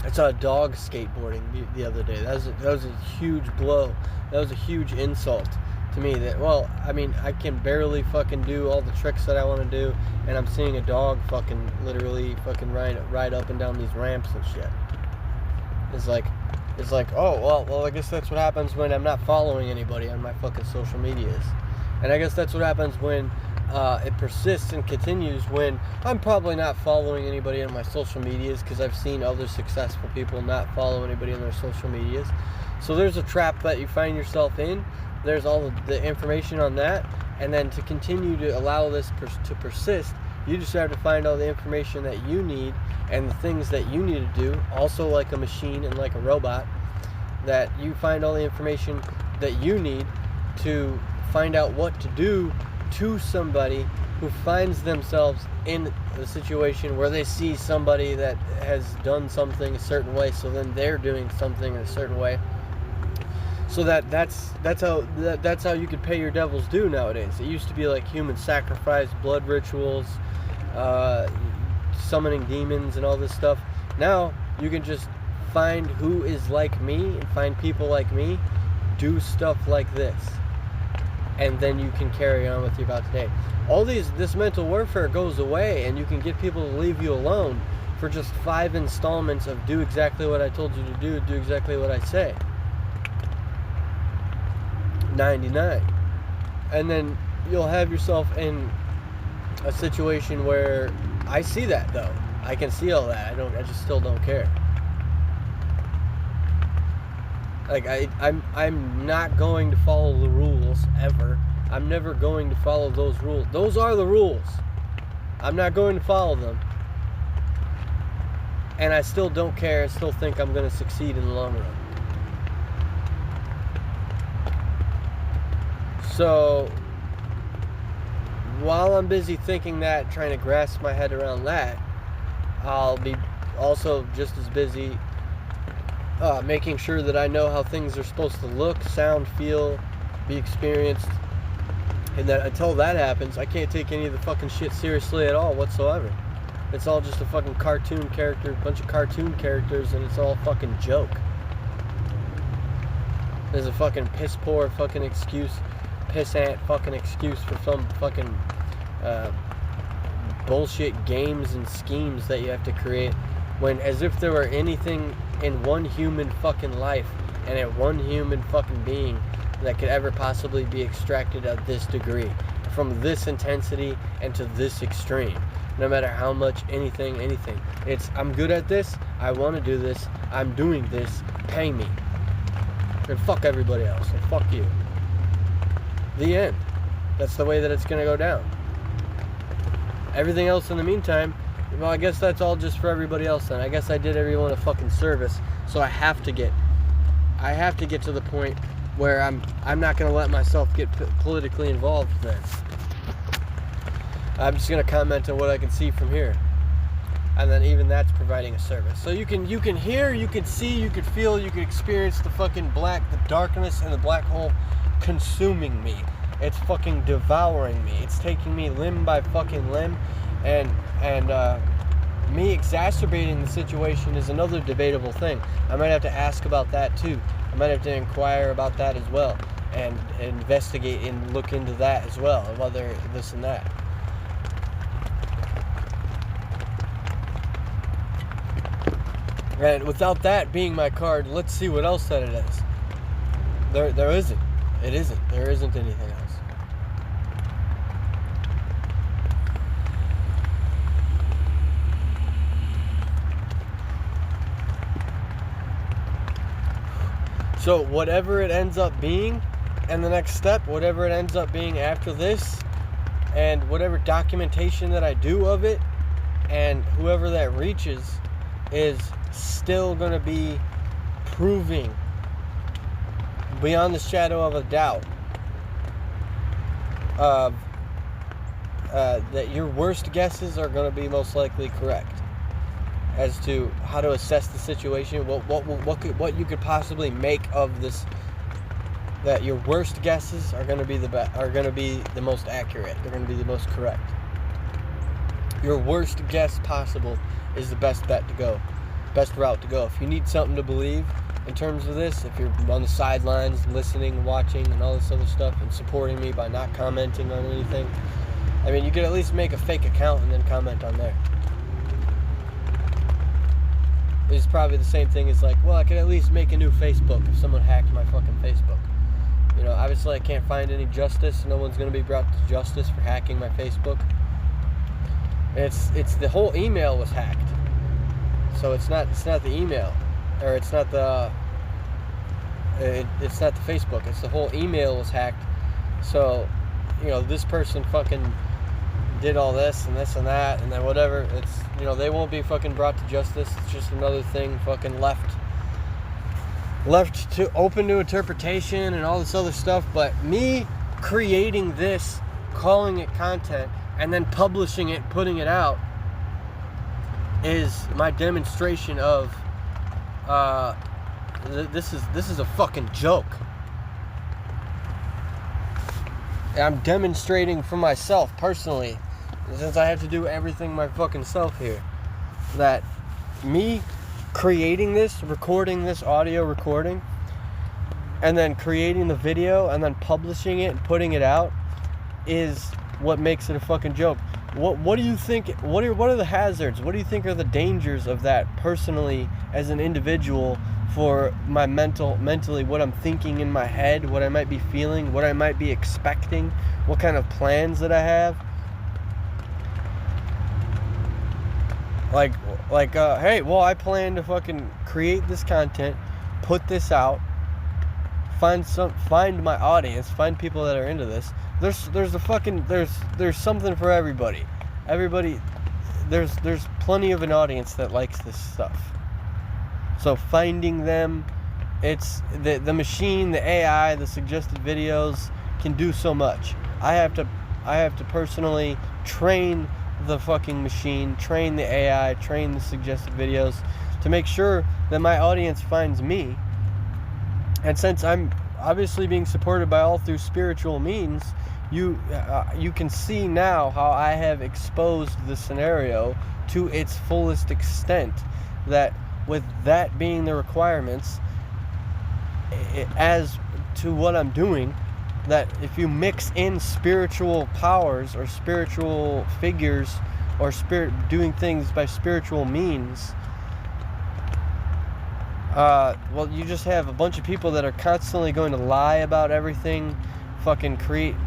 I saw a dog skateboarding the other day. That was a huge blow. That was a huge insult to me. That, well, I mean, I can barely fucking do all the tricks that I want to do, and I'm seeing a dog fucking literally fucking ride up and down these ramps and shit. It's like, oh, well, I guess that's what happens when I'm not following anybody on my fucking social medias. And I guess that's what happens when it persists and continues, when I'm probably not following anybody on my social medias because I've seen other successful people not follow anybody on their social medias. So there's a trap that you find yourself in. There's all the information on that. And then to continue to allow this to persist, you just have to find all the information that you need and the things that you need to do, also like a machine and like a robot, that you find all the information that you need to find out what to do to somebody who finds themselves in the situation where they see somebody that has done something a certain way, so then they're doing something in a certain way. So that's how you could pay your devil's due nowadays. It used to be like human sacrifice, blood rituals, summoning demons and all this stuff. Now you can just find who is like me and find people like me, do stuff like this, and then you can carry on with your about today. This mental warfare goes away, and you can get people to leave you alone for just 5 installments of do exactly what I told you to do exactly what I say. 99. And then you'll have yourself in a situation where I see that, though. I can see all that. I just still don't care. Like, I'm not going to follow the rules ever. I'm never going to follow those rules. Those are the rules. I'm not going to follow them. And I still don't care. I still think I'm going to succeed in the long run. So, while I'm busy thinking that, trying to grasp my head around that, I'll be also just as busy making sure that I know how things are supposed to look, sound, feel, be experienced. And that until that happens, I can't take any of the fucking shit seriously at all whatsoever. It's all just a fucking cartoon character, bunch of cartoon characters, and it's all a fucking joke. There's a fucking piss poor fucking excuse, pissant fucking excuse for some fucking bullshit games and schemes that you have to create, when as if there were anything in one human fucking life and in one human fucking being that could ever possibly be extracted at this degree, from this intensity and to this extreme. No matter how much anything. It's, I'm good at this, I want to do this, I'm doing this, pay me. And fuck everybody else, and fuck you. The end. That's the way that it's gonna go down. Everything else in the meantime, well, I guess that's all just for everybody else then. I guess I did everyone a fucking service, so I have to get to the point where I'm not gonna let myself get politically involved then. I'm just gonna comment on what I can see from here, and then even that's providing a service. So you can hear, you can see, you can feel, you can experience the fucking the darkness and the black hole consuming me. It's fucking devouring me. It's taking me limb by fucking limb, and me exacerbating the situation is another debatable thing. I might have to ask about that too. I might have to inquire about that as well, and investigate and look into that as well, whether this and that. And without that being my card, let's see what else that it is. There isn't. It isn't. There isn't anything else. So whatever it ends up being, and the next step, whatever it ends up being after this, and whatever documentation that I do of it, and whoever that reaches, is still going to be proving beyond the shadow of a doubt that your worst guesses are going to be most likely correct as to how to assess the situation, what you could possibly make of this. That your worst guesses are going to be the most accurate. They're going to be the most correct. Your worst guess possible is the best bet to go, best route to go. If you need something to believe in terms of this, if you're on the sidelines listening, watching, and all this other stuff, and supporting me by not commenting on anything, I mean, you could at least make a fake account and then comment on there. It's probably the same thing as like, well, I could at least make a new Facebook if someone hacked my fucking Facebook. You know, obviously I can't find any justice. No one's going to be brought to justice for hacking my Facebook. It's the whole email was hacked. So it's not the email, or it's not the Facebook. It's the whole email was hacked. So, you know, this person fucking did all this and this and that, and then whatever. It's, you know, they won't be fucking brought to justice. It's just another thing fucking left to open to interpretation and all this other stuff. But me creating this, calling it content, and then publishing it, putting it out, is my demonstration of this is a fucking joke. I'm demonstrating for myself personally, since I have to do everything my fucking self here, that me creating this, recording this audio recording, and then creating the video and then publishing it and putting it out is what makes it a fucking joke. What do you think, what are the hazards? What do you think are the dangers of that personally as an individual for my mentally, what I'm thinking in my head, what I might be feeling, what I might be expecting, what kind of plans that I have? Like, hey, well, I plan to fucking create this content, put this out, find my audience, find people that are into this. There's something for everybody. There's plenty of an audience that likes this stuff. So finding them, it's the machine, the AI, the suggested videos can do so much. I have to personally train the fucking machine, train the AI, train the suggested videos to make sure that my audience finds me. And since I'm obviously being supported by all through spiritual means, you can see now how I have exposed the scenario to its fullest extent, that with that being the requirements as to what I'm doing, that if you mix in spiritual powers or spiritual figures or doing things by spiritual means, well, you just have a bunch of people that are constantly going to lie about everything, fucking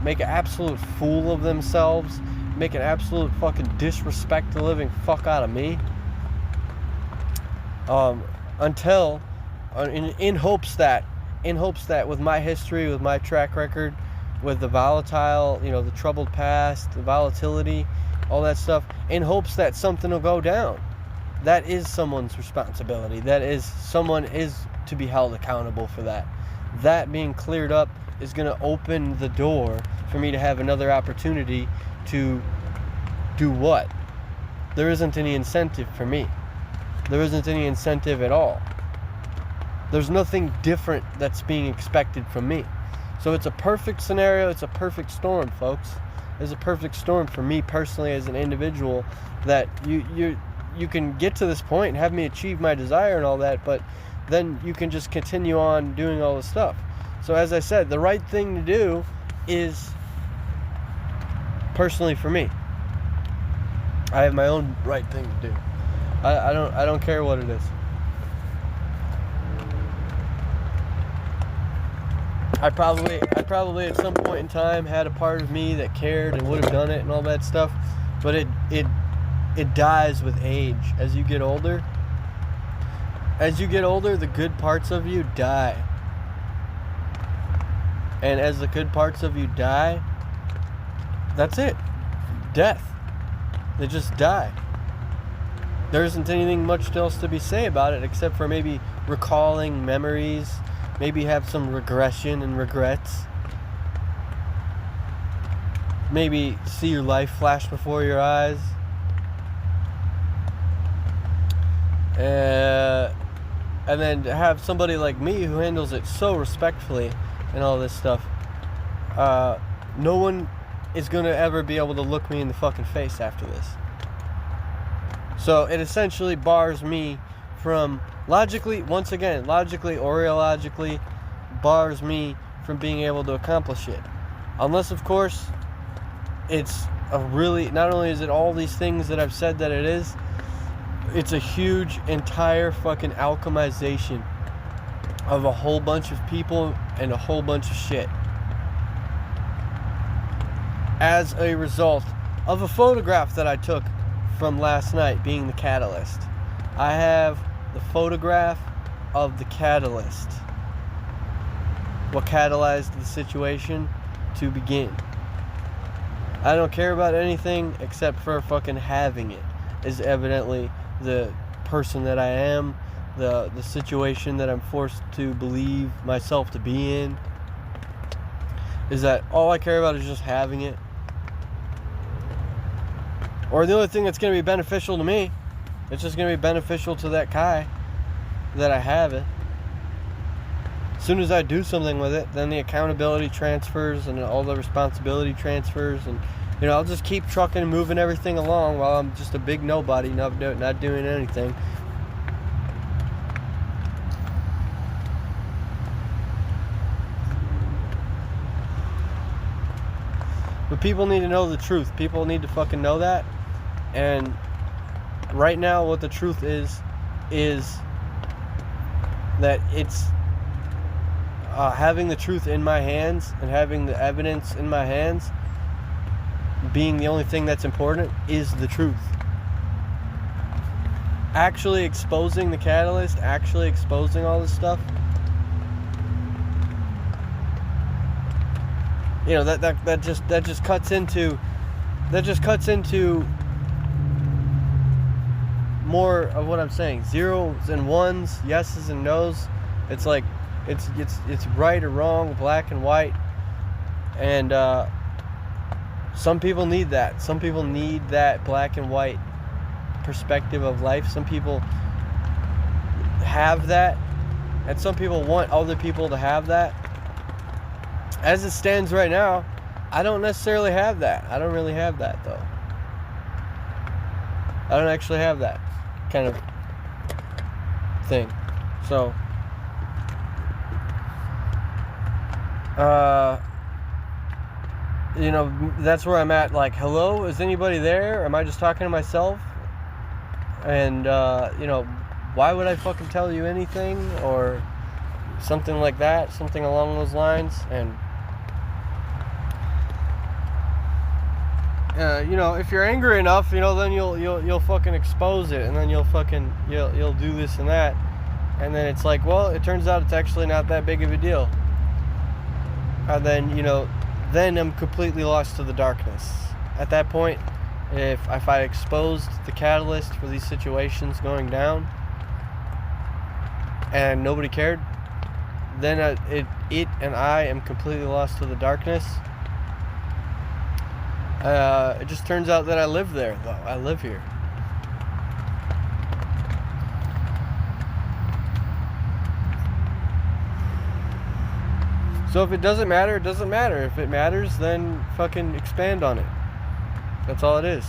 make an absolute fool of themselves, make an absolute fucking disrespect the living fuck out of me, until in hopes that with my history, with my track record, with the volatile, the troubled past, the volatility, all that stuff, in hopes that something will go down. That is someone's responsibility. Someone is to be held accountable for that. That being cleared up is going to open the door for me to have another opportunity to do what? There isn't any incentive for me. There isn't any incentive at all. There's nothing different that's being expected from me. So it's a perfect scenario. It's a perfect storm, folks. It's a perfect storm for me personally as an individual, that you can get to this point and have me achieve my desire and all that, but then you can just continue on doing all this stuff. So as I said, the right thing to do is personally for me. I have my own right thing to do. I don't care what it is. I probably at some point in time had a part of me that cared and would have done it and all that stuff, but it dies with age. As you get older, the good parts of you die. And as the good parts of you die, that's it. Death. They just die. There isn't anything much else to be said about it, except for maybe recalling memories, maybe have some regression and regrets, maybe see your life flash before your eyes, and then have somebody like me who handles it so respectfully and all this stuff. No one is going to ever be able to look me in the fucking face after this. So it essentially bars me from logically or illogically bars me from being able to accomplish it. Unless, of course, it's not only is it all these things that I've said that it is, it's a huge entire fucking alchemization of a whole bunch of people and a whole bunch of shit. As a result of a photograph that I took from last night being the catalyst. I have the photograph of the catalyst. What catalyzed the situation to begin. I don't care about anything except for fucking having it. Is evidently the person that I am, the situation that I'm forced to believe myself to be in. Is that all I care about is just having it? Or the only thing that's going to be beneficial to me, it's just going to be beneficial to that guy that I have it. As soon as I do something with it, then the accountability transfers and all the responsibility transfers, and I'll just keep trucking and moving everything along while I'm just a big nobody, not doing anything. But people need to know the truth. People need to fucking know that. And right now, what the truth is that it's having the truth in my hands and having the evidence in my hands being the only thing that's important is the truth. Actually exposing the catalyst, actually exposing all this stuff, you know, that just cuts into more of what I'm saying. Zeros and ones, yeses and nos. It's like it's right or wrong, black and white, and some people need that. Some people need that black and white perspective of life. Some people have that, and some people want other people to have that. As it stands right now, I don't necessarily have that. I don't really have that, though. I don't actually have that kind of thing. So, you know, that's where I'm at. Like, hello, is anybody there? Am I just talking to myself? And, you know, why would I fucking tell you anything? Or something like that, something along those lines. And, you know, if you're angry enough, you know, then you'll fucking expose it, and then you'll do this and that. And then it's like, well, it turns out it's actually not that big of a deal. And then, you know, then I'm completely lost to the darkness. At that point, if I exposed the catalyst for these situations going down and nobody cared, then it and I am completely lost to the darkness. It just turns out that I live there, though. I live here. So if it doesn't matter, it doesn't matter. If it matters, then fucking expand on it. That's all it is.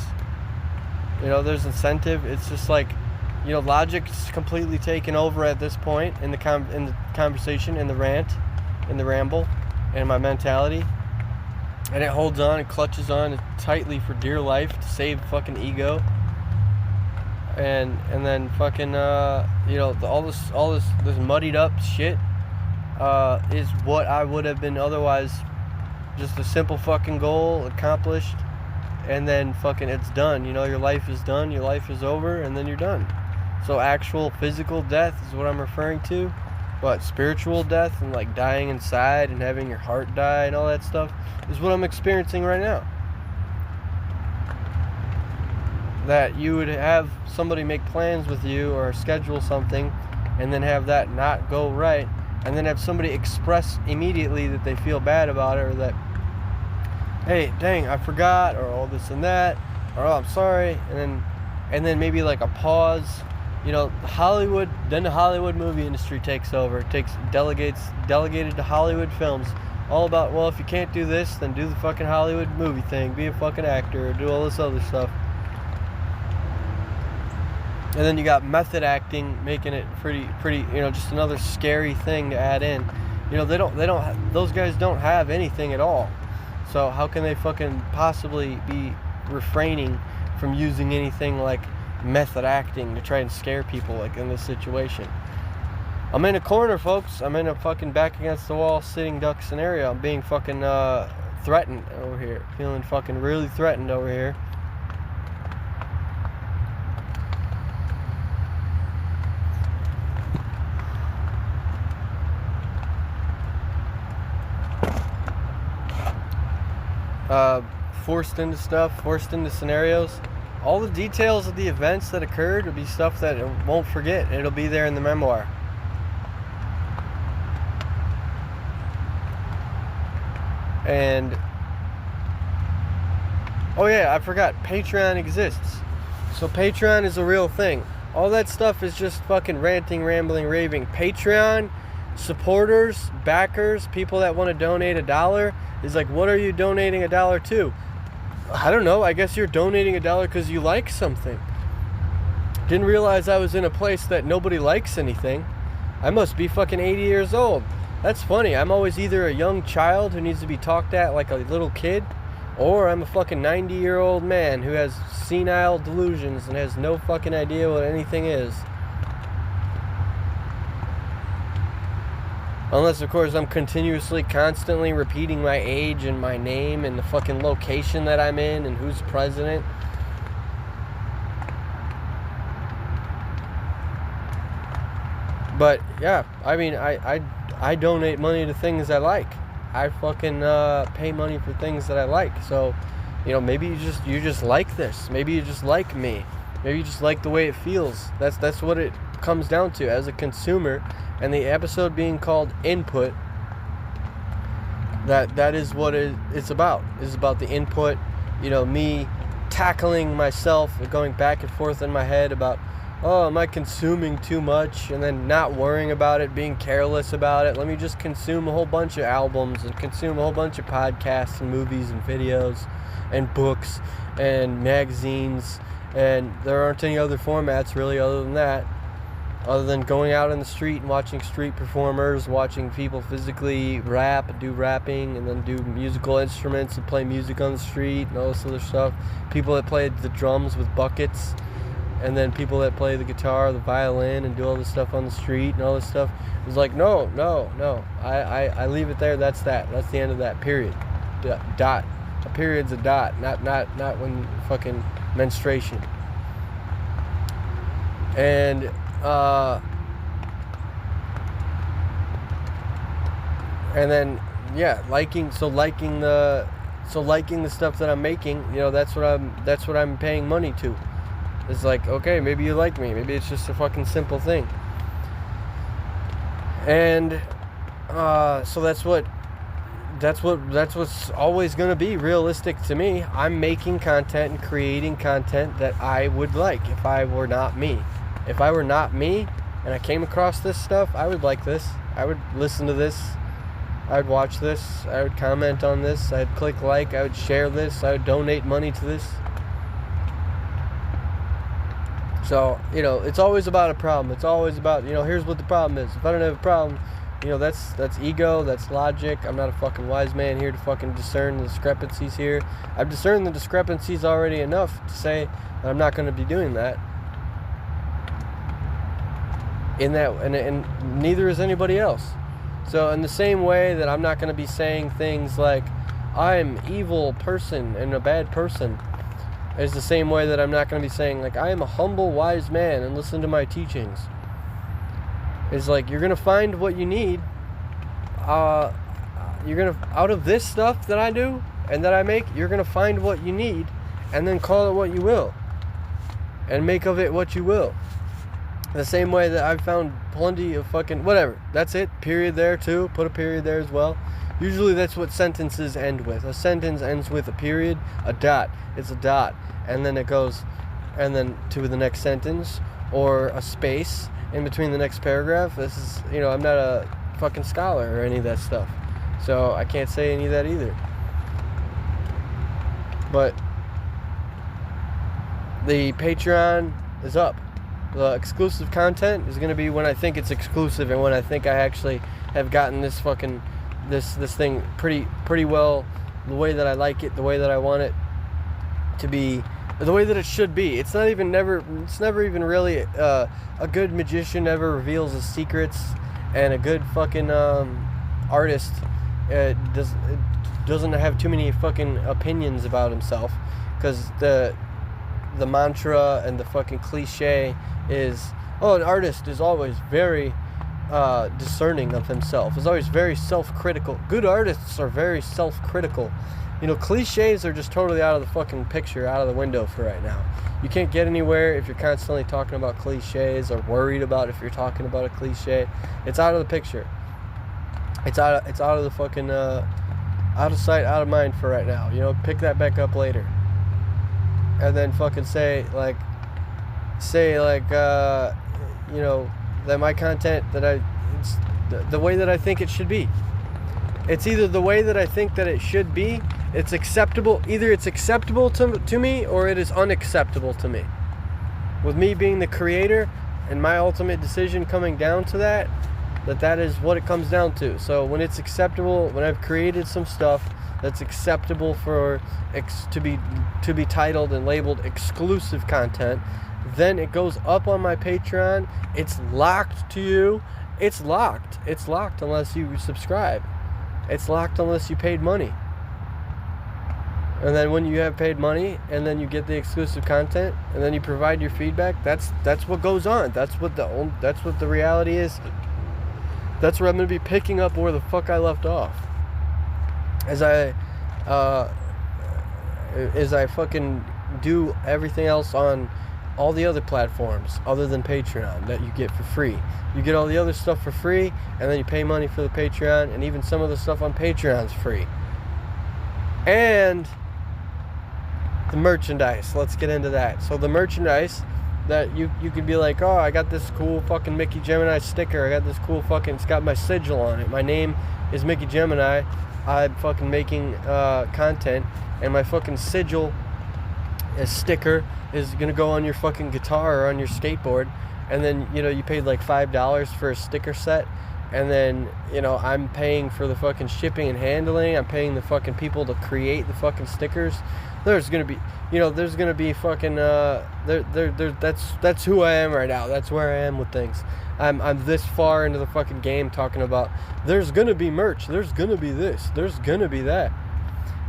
You know, there's incentive. It's just like, you know, logic's completely taken over at this point in the conversation, in the rant, in the ramble, and my mentality. And it holds on, it clutches on tightly for dear life to save fucking ego. And then fucking, you know, all this muddied up shit is what I would have been otherwise. Just a simple fucking goal accomplished, and then fucking it's done. You know, your life is done, your life is over, and then you're done. So actual physical death is what I'm referring to. But spiritual death and like dying inside and having your heart die and all that stuff is what I'm experiencing right now. That you would have somebody make plans with you or schedule something, and then have that not go right, and then have somebody express immediately that they feel bad about it, or that, hey, dang, I forgot, or all this and that, or oh, I'm sorry, and then maybe like a pause. You know, then the Hollywood movie industry takes over. It delegated to Hollywood films. All about, well, if you can't do this, then do the fucking Hollywood movie thing. Be a fucking actor, or do all this other stuff. And then you got method acting, making it pretty, you know, just another scary thing to add in. You know, those guys don't have anything at all. So how can they fucking possibly be refraining from using anything like method acting to try and scare people like in this situation? I'm in a corner, folks. I'm in a fucking back against the wall sitting duck scenario. I'm being fucking threatened over here. Feeling fucking really threatened over here. Forced into stuff, forced into scenarios. All the details of the events that occurred will be stuff that it won't forget. It'll be there in the memoir. And oh yeah, I forgot, Patreon exists. So Patreon is a real thing. All that stuff is just fucking ranting, rambling, raving. Patreon supporters, backers, people that want to donate $1 is like, what are you donating $1 to? I don't know. I guess you're donating $1 because you like something. Didn't realize I was in a place that nobody likes anything. I must be fucking 80 years old. That's funny. I'm always either a young child who needs to be talked at like a little kid, Or I'm a fucking 90-year-old man who has senile delusions and has no fucking idea what anything is. Unless, of course, I'm continuously, constantly repeating my age and my name and the fucking location that I'm in and who's president. But, yeah, I mean, I donate money to things I like. I fucking pay money for things that I like. So, you know, maybe you just like this. Maybe you just like me. Maybe you just like the way it feels. That's what it comes down to as a consumer. And the episode being called Input, that is what it's about. It's about the input, you know, me tackling myself, going back and forth in my head about, oh, am I consuming too much? And then not worrying about it, being careless about it. Let me just consume a whole bunch of albums and consume a whole bunch of podcasts and movies and videos and books and magazines. And there aren't any other formats really other than that. Other than going out in the street and watching street performers, watching people physically rap and do rapping, and then do musical instruments and play music on the street and all this other stuff. People that play the drums with buckets, and then people that play the guitar, the violin, and do all this stuff on the street and all this stuff. It's like, no. I leave it there. That's that. That's the end of that. Period. Dot. A period's a dot. Not when fucking menstruation. And then yeah, liking the stuff that I'm making, you know, that's what I'm paying money to. It's like, okay, maybe you like me, maybe it's just a fucking simple thing. And so that's what's always going to be realistic to me. I'm making content and creating content that I would like if I were not me. If I were not me and I came across this stuff, I would like this. I would listen to this. I would watch this. I would comment on this. I'd click like. I would share this. I would donate money to this. So, you know, it's always about a problem. It's always about, you know, here's what the problem is. If I don't have a problem, you know, that's ego, that's logic. I'm not a fucking wise man here to fucking discern the discrepancies here. I've discerned the discrepancies already enough to say that I'm not going to be doing that. In that, and neither is anybody else. So in the same way that I'm not going to be saying things like I'm evil person and a bad person, is the same way that I'm not going to be saying like I am a humble wise man and listen to my teachings. It's like you're going to find what you need. You're going to, out of this stuff that I do and that I make, you're going to find what you need and then call it what you will and make of it what you will. The same way that I've found plenty of fucking whatever. That's it. Period there too. Put a period there as well. Usually that's what sentences end with. A sentence ends with a period, a dot. It's a dot. And then it goes, and then to the next sentence, or a space in between the next paragraph. This is, you know, I'm not a fucking scholar or any of that stuff. So I can't say any of that either. But the Patreon is up. The exclusive content is going to be when I think it's exclusive and when I think I actually have gotten this fucking this thing pretty well, the way that I like it, the way that I want it to be, the way that it should be. It's never even really a good magician never reveals his secrets, and a good fucking artist doesn't have too many fucking opinions about himself, because the mantra and the fucking cliche is, oh, an artist is always very discerning of himself, is always very self-critical. Good artists are very self-critical. You know, cliches are just totally out of the fucking picture, out of the window for right now. You can't get anywhere if you're constantly talking about cliches or worried about if you're talking about a cliche. It's out of the picture. It's out of the fucking out of sight, out of mind for right now. You know, pick that back up later. And then fucking say like you know, that my content, that it's the way that I think it should be. It's either the way that I think that it should be, it's acceptable, either it's acceptable to me or it is unacceptable to me. With me being the creator and my ultimate decision coming down to that is what it comes down to. So when it's acceptable, when I've created some stuff that's acceptable for to be titled and labeled exclusive content, then it goes up on my Patreon. It's locked to you. It's locked. It's locked unless you subscribe. It's locked unless you paid money. And then when you have paid money, and then you get the exclusive content, and then you provide your feedback, that's what goes on. That's what the reality is. That's where I'm gonna be picking up where the fuck I left off. As I fucking do everything else on all the other platforms other than Patreon that you get for free. You get all the other stuff for free, and then you pay money for the Patreon, and even some of the stuff on Patreon's free. And the merchandise, let's get into that. So the merchandise that you could be like, oh, I got this cool fucking Mickey GemInEye sticker. I got this cool fucking, it's got my sigil on it. My name is Mickey GemInEye. I'm fucking making content, and my fucking sigil, a sticker, is gonna go on your fucking guitar or on your skateboard. And then, you know, you paid like $5 for a sticker set, and then, you know, I'm paying for the fucking shipping and handling. I'm paying the fucking people to create the fucking stickers. There's gonna be, you know, there's gonna be fucking that's who I am right now. That's where I am with things. I'm this far into the fucking game talking about there's gonna be merch, there's gonna be this, there's gonna be that.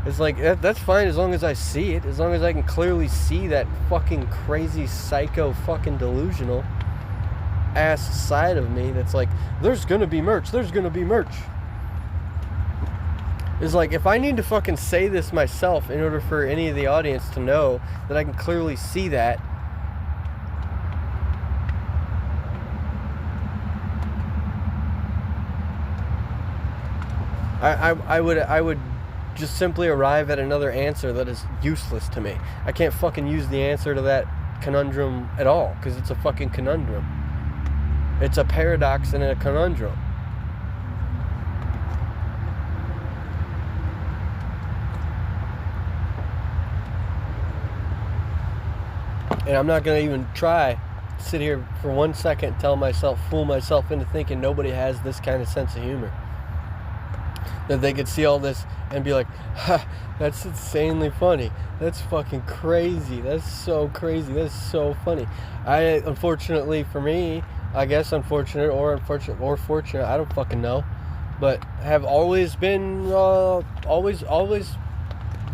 It's like that's fine as long as I see it, as long as I can clearly see that fucking crazy psycho fucking delusional ass side of me that's like, there's gonna be merch, there's gonna be merch. It's like, if I need to fucking say this myself in order for any of the audience to know that I can clearly see that, I would just simply arrive at another answer that is useless to me. I can't fucking use the answer to that conundrum at all, because it's a fucking conundrum. It's a paradox and a conundrum. And I'm not going to even try to sit here for 1 second and fool myself into thinking nobody has this kind of sense of humor. That they could see all this and be like, ha, that's insanely funny. That's fucking crazy. That's so crazy. That's so funny. Unfortunately for me, I guess unfortunate or fortunate, I don't fucking know. But have always been,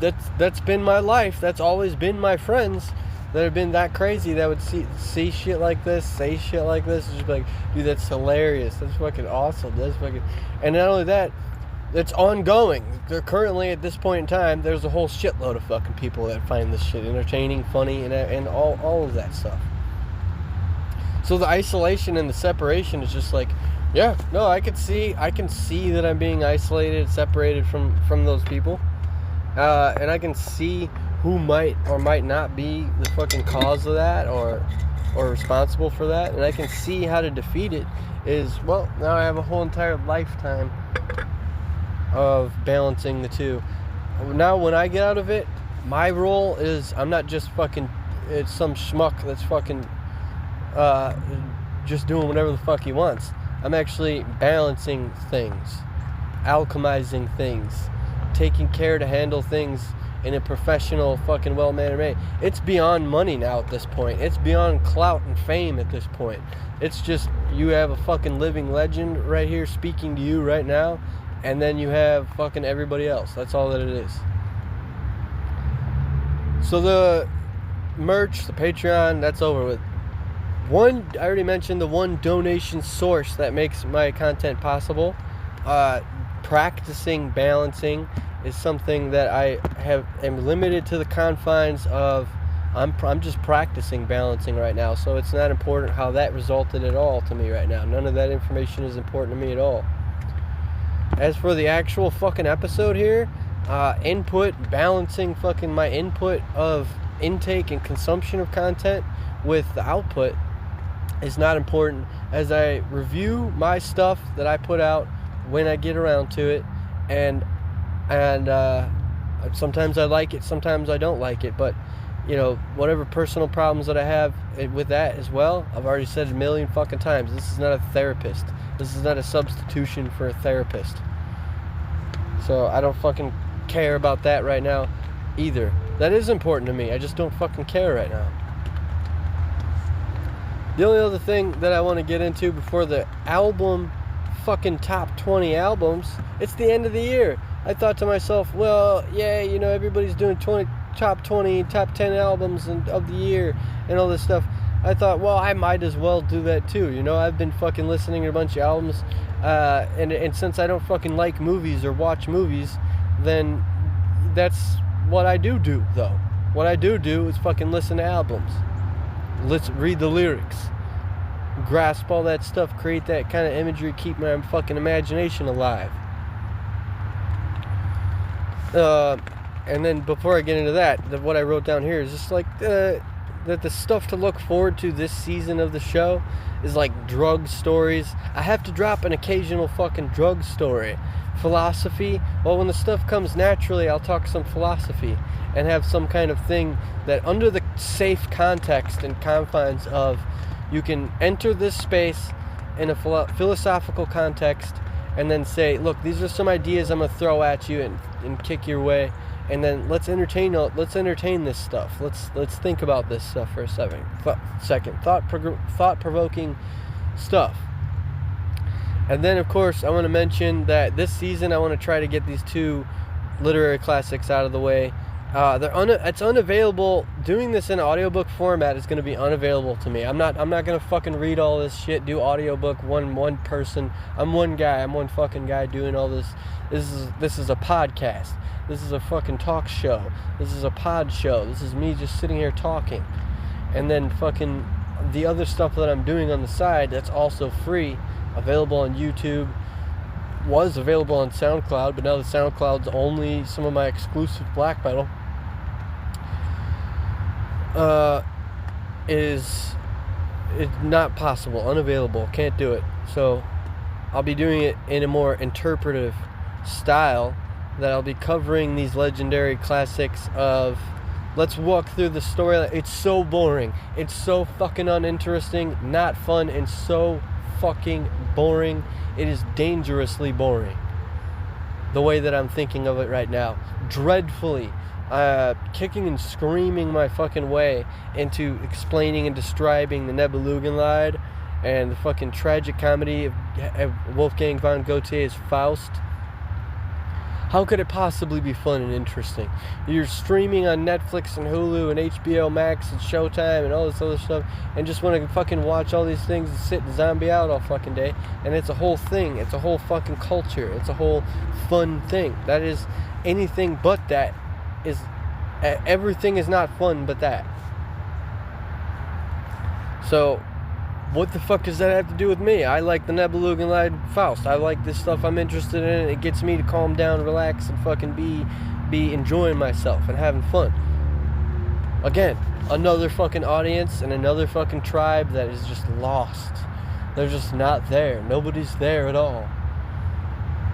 that's been my life. That's always been my friends that have been that crazy, that would see shit like this, say shit like this, and just be like, dude, that's hilarious, that's fucking awesome, that's fucking... And not only that, it's ongoing. They're currently, at this point in time, there's a whole shitload of fucking people that find this shit entertaining, funny, and all of that stuff. So the isolation and the separation is just like, yeah, no, I can see that I'm being isolated, separated from those people, and I can see who might or might not be the fucking cause of that or responsible for that, and I can see how to defeat it. Is, well, now I have a whole entire lifetime of balancing the two. Now when I get out of it, my role is, I'm not just fucking, it's some schmuck that's fucking just doing whatever the fuck he wants. I'm actually balancing things, alchemizing things, taking care to handle things in a professional, fucking well-mannered way. It's beyond money now at this point. It's beyond clout and fame at this point. It's just, you have a fucking living legend right here speaking to you right now, and then you have fucking everybody else. That's all that it is. So the merch, the Patreon, that's over with. I already mentioned the one donation source that makes my content possible. Practicing balancing is something that I am limited to the confines of. I'm just practicing balancing right now, so it's not important how that resulted at all to me right now. None of that information is important to me at all. As for the actual fucking episode here, input, balancing fucking my input of intake and consumption of content with the output is not important, as I review my stuff that I put out when I get around to it, and sometimes I like it, sometimes I don't like it, but you know, whatever personal problems that I have with that as well, I've already said a million fucking times, this is not a therapist. This is not a substitution for a therapist. So I don't fucking care about that right now either. That is important to me. I just don't fucking care right now. The only other thing that I want to get into before the album fucking top 20 albums, it's the end of the year. I thought to myself, well, yeah, you know, everybody's doing top 20, top 10 albums of the year and all this stuff. I thought, well, I might as well do that too. You know, I've been fucking listening to a bunch of albums, and since I don't fucking like movies or watch movies, then that's what I do though. What I do is fucking listen to albums. Let's read the lyrics, grasp all that stuff, create that kind of imagery, keep my fucking imagination alive. And then before I get into that, what I wrote down here is just like that the stuff to look forward to this season of the show is like drug stories. I have to drop an occasional fucking drug story. Philosophy, well, when the stuff comes naturally, I'll talk some philosophy and have some kind of thing that under the safe context and confines of, you can enter this space in a philosophical context and then say, look, these are some ideas I'm going to throw at you and kick your way, and then let's entertain this stuff. Let's think about this stuff for a second. Thought-provoking stuff. And then, of course, I want to mention that this season I want to try to get these 2 literary classics out of the way. It's unavailable. Doing this in audiobook format is going to be unavailable to me. I'm not going to fucking read all this shit, do audiobook one person. I'm one guy. I'm one fucking guy doing all this. This is a podcast. This is a fucking talk show. This is a pod show. This is me just sitting here talking. And then fucking the other stuff that I'm doing on the side that's also free, available on YouTube, was available on SoundCloud, but now the SoundCloud's only some of my exclusive black metal. Is not possible, unavailable, can't do it. So I'll be doing it in a more interpretive style, that I'll be covering these legendary classics of, let's walk through the story. It's so boring, it's so fucking uninteresting, not fun, and so fucking boring. It is dangerously boring, the way that I'm thinking of it right now. Dreadfully kicking and screaming my fucking way into explaining and describing the Nebelugenlied and the fucking tragic comedy of Wolfgang von Goethe's Faust. How could it possibly be fun and interesting? You're streaming on Netflix and Hulu and HBO Max and Showtime and all this other stuff, and just want to fucking watch all these things and sit and zombie out all fucking day. And it's a whole thing. It's a whole fucking culture. It's a whole fun thing. That is anything but that. Is everything is not fun but that. So what the fuck does that have to do with me? I like the Nebelugenlied Faust. I like this stuff. I'm interested in it. It gets me to calm down, relax, and fucking be enjoying myself and having fun. Again, another fucking audience and another fucking tribe that is just lost. They're just not there. Nobody's there at all.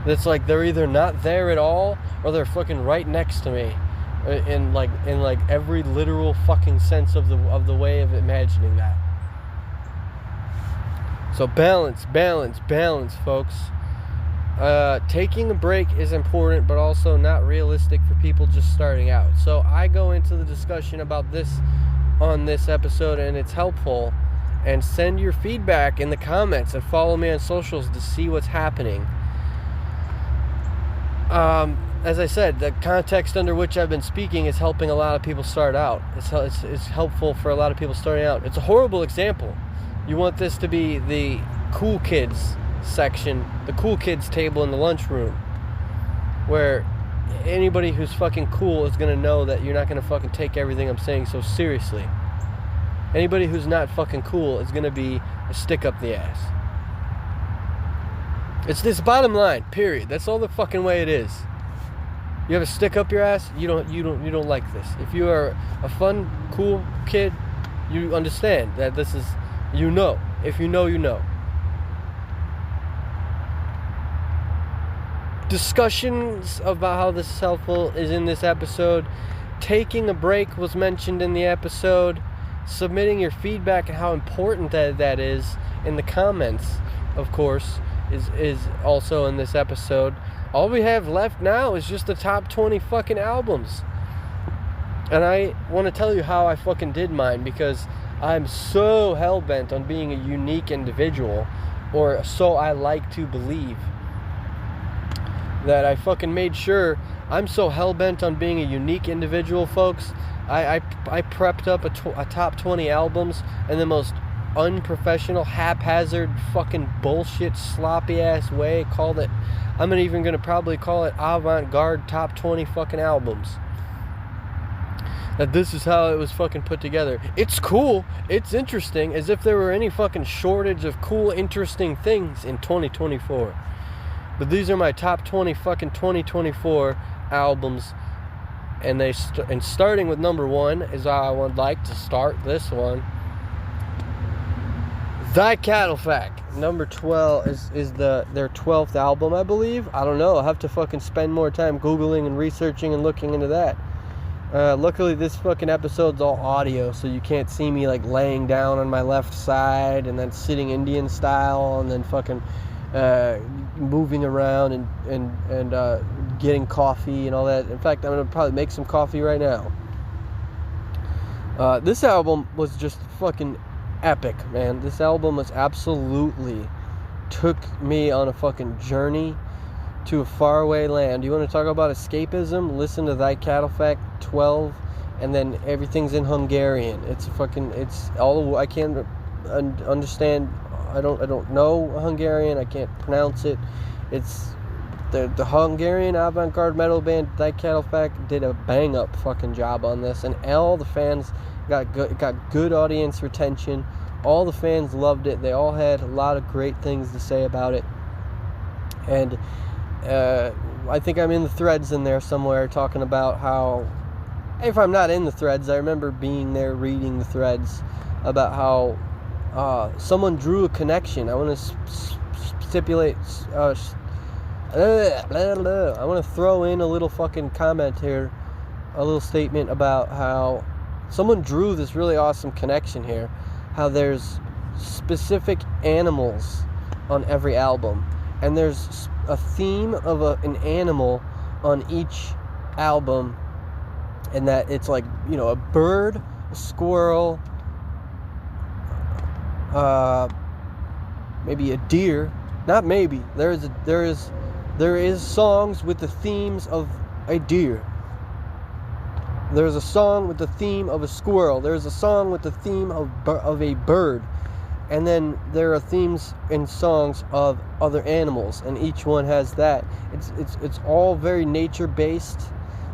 It's like they're either not there at all or they're fucking right next to me. In like every literal fucking sense of the way of imagining that. So balance, folks. Taking a break is important, but also not realistic for people just starting out. So I go into the discussion about this on this episode, and it's helpful. And send your feedback in the comments and follow me on socials to see what's happening. As I said, the context under which I've been speaking is helping a lot of people start out. It's helpful for a lot of people starting out. It's a horrible example. You want this to be the cool kids section, the cool kids table in the lunchroom, where anybody who's fucking cool is going to know that you're not going to fucking take everything I'm saying so seriously. Anybody who's not fucking cool is going to be a stick up the ass. It's this bottom line, period. That's all the fucking way it is. You have a stick up your ass, you don't like this. If you are a fun, cool kid, you understand that this is, you know. If you know, you know. Discussions about how this is helpful is in this episode. Taking a break was mentioned in the episode. Submitting your feedback and how important that is in the comments, of course, is also in this episode. all we have left now is just the top 20 fucking albums. And I want to tell you how I fucking did mine, because I'm so hell-bent on being a unique individual, or so I like to believe, that I fucking made sure I'm so hell-bent on being a unique individual, folks. I prepped up a top 20 albums in the most unprofessional, haphazard, fucking bullshit, sloppy-ass way. I'm even going to probably call it avant-garde top 20 fucking albums. That this is how it was fucking put together. It's cool. It's interesting. As if there were any fucking shortage of cool, interesting things in 2024. But these are my top 20 fucking 2024 albums. And and starting with number 1 is how I would like to start this one. Thy Cattlefak. Number 12 is their 12th album, I believe. I don't know. I'll have to fucking spend more time Googling and researching and looking into that. Luckily, this fucking episode's all audio, so you can't see me like laying down on my left side and then sitting Indian style and then fucking moving around and getting coffee and all that. In fact, I'm gonna probably make some coffee right now. This album was just fucking epic, man. This album was absolutely took me on a fucking journey to a faraway land. You want to talk about escapism? Listen to Thy Cattlefak 12, and then everything's in Hungarian. It's all I can't understand. I don't know Hungarian. I can't pronounce it. It's the Hungarian avant-garde metal band Thy Cattlefak did a bang up fucking job on this, and all the fans got good audience retention. All the fans loved it. They all had a lot of great things to say about it, and I think I'm in the threads in there somewhere talking about how, if I'm not in the threads, I remember being there reading the threads about how someone drew a connection. I want to stipulate, I want to throw in a little fucking comment here, a little statement about how someone drew this really awesome connection here, how there's specific animals on every album, and there's a theme of an animal on each album, and that it's like, you know, a bird, a squirrel, maybe a deer. Not maybe. There is songs with the themes of a deer. There's a song with the theme of a squirrel. There's a song with the theme of a bird. And then there are themes in songs of other animals, and each one has that. It's all very nature-based.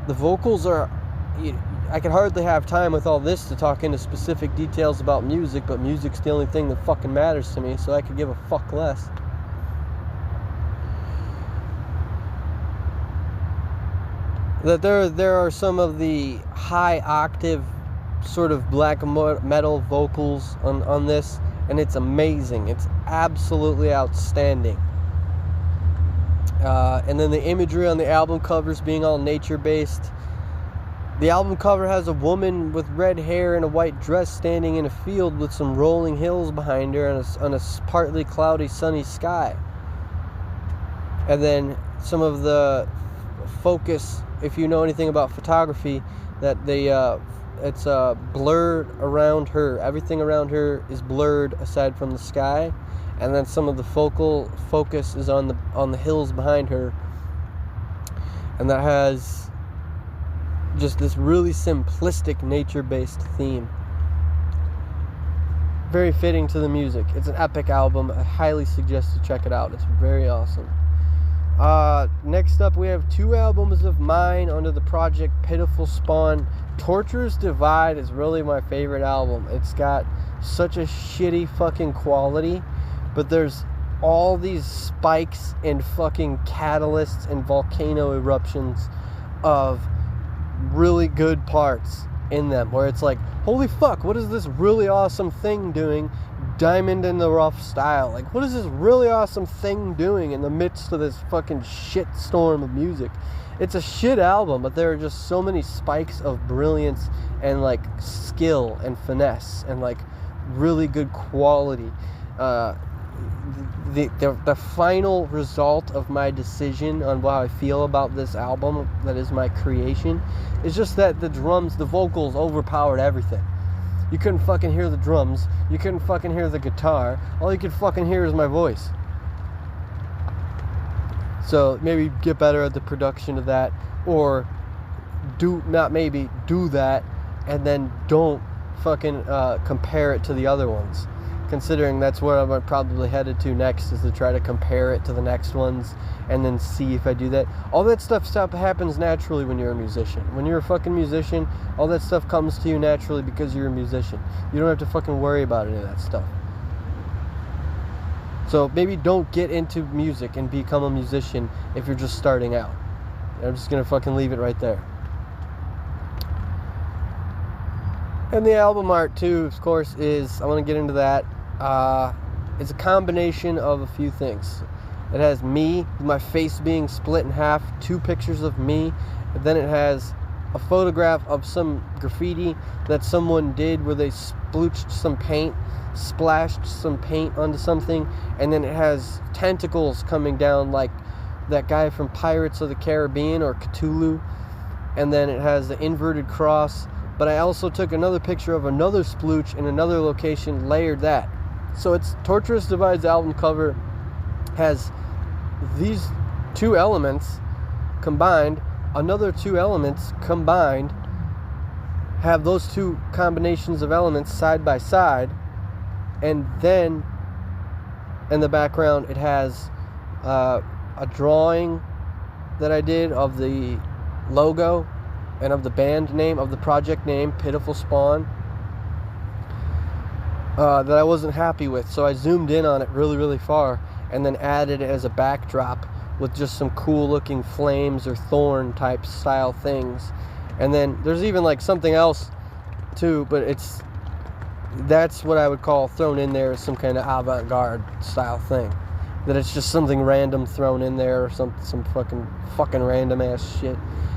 The vocals are... I could hardly have time with all this to talk into specific details about music, but music's the only thing that fucking matters to me, so I could give a fuck less. That there are some of the high-octave sort of black metal vocals on this, and it's amazing. It's absolutely outstanding. And then the imagery on the album covers being all nature-based. The album cover has a woman with red hair and a white dress standing in a field with some rolling hills behind her on a partly cloudy, sunny sky. And then some of the focus, if you know anything about photography, that it's blurred around her. Everything around her is blurred aside from the sky, and then some of the focal focus is on the hills behind her, and that has just this really simplistic nature-based theme. Very fitting to the music. It's an epic album. I highly suggest to check it out. It's very awesome. Next up, we have 2 albums of mine under the project Pitiful Spawn. Torture's Divide is really my favorite album. It's got such a shitty fucking quality, but there's all these spikes and fucking catalysts and volcano eruptions of really good parts in them, where it's like, holy fuck, what is this really awesome thing doing? Diamond in the Rough style. Like, what is this really awesome thing doing in the midst of this fucking shit storm of music? It's a shit album, but there are just so many spikes of brilliance and like skill and finesse and like really good quality. the final result of my decision on how I feel about this album that is my creation is just that the drums, the vocals overpowered everything. You couldn't fucking hear the drums. You couldn't fucking hear the guitar. All you could fucking hear is my voice. So maybe get better at the production of that, or do that and then don't fucking compare it to the other ones. Considering that's where I'm probably headed to next, is to try to compare it to the next ones and then see if I do that. All that stuff happens naturally when you're a musician. When you're a fucking musician, all that stuff comes to you naturally because you're a musician. You don't have to fucking worry about any of that stuff. So maybe don't get into music and become a musician if you're just starting out. I'm just gonna fucking leave it right there. And the album art too, of course, is, I want to get into that. It's a combination of a few things. It has me, my face being split in half, 2 pictures of me, and then it has a photograph of some graffiti that someone did where they splashed some paint onto something, and then it has tentacles coming down like that guy from Pirates of the Caribbean or Cthulhu, and then it has the inverted cross. But I also took another picture of another splooch in another location, layered that. So it's Torturous Divide's album cover has these 2 elements combined, another 2 elements combined, have those 2 combinations of elements side by side, and then in the background it has a drawing that I did of the logo and of the band name, of the project name, Pitiful Spawn, that I wasn't happy with. So I zoomed in on it really, really far and then added it as a backdrop with just some cool looking flames or thorn type style things. And then there's even like something else too, but that's what I would call thrown in there as some kind of avant-garde style thing. That it's just something random thrown in there, or some fucking random ass shit.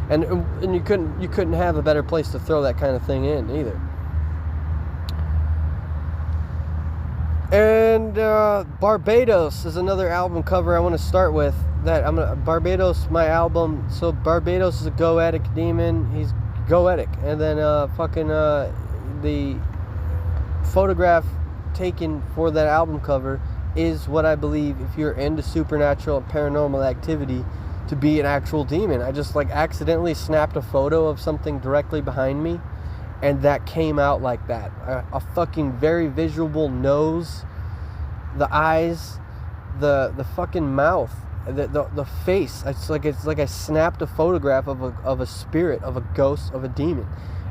And you couldn't have a better place to throw that kind of thing in either. And Barbados is another album cover I want to start with. Barbados, my album. So Barbados is a goetic demon. He's goetic, and then the photograph taken for that album cover is what I believe, if you're into supernatural and paranormal activity, to be an actual demon. I just accidentally snapped a photo of something directly behind me, and that came out like that. A fucking very visual nose, the eyes, the fucking mouth, the face. It's like I snapped a photograph of a spirit, of a ghost, of a demon,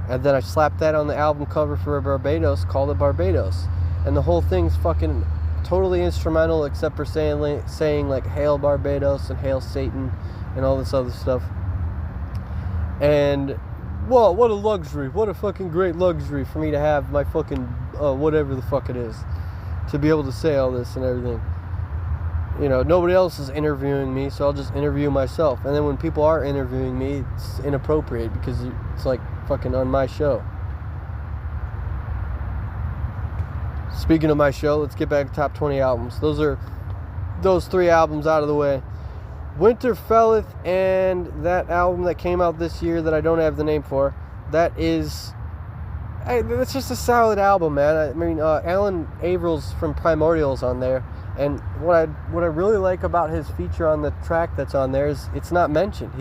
and then I slapped that on the album cover for Barbados, called it Barbados, and the whole thing's fucking totally instrumental, except for saying like "Hail Barbados" and "Hail Satan" and all this other stuff. And whoa, what a luxury! What a fucking great luxury for me to have my fucking whatever the fuck it is, to be able to say all this and everything. You know, nobody else is interviewing me, so I'll just interview myself. And then when people are interviewing me, it's inappropriate because it's like fucking on my show. Speaking of my show, let's get back to top 20 albums. Those 3 albums out of the way. Winter Felleth, and that album that came out this year that I don't have the name for, that's just a solid album, man. I mean, Alan Averill's from Primordial's on there, and what I really like about his feature on the track that's on there is it's not mentioned.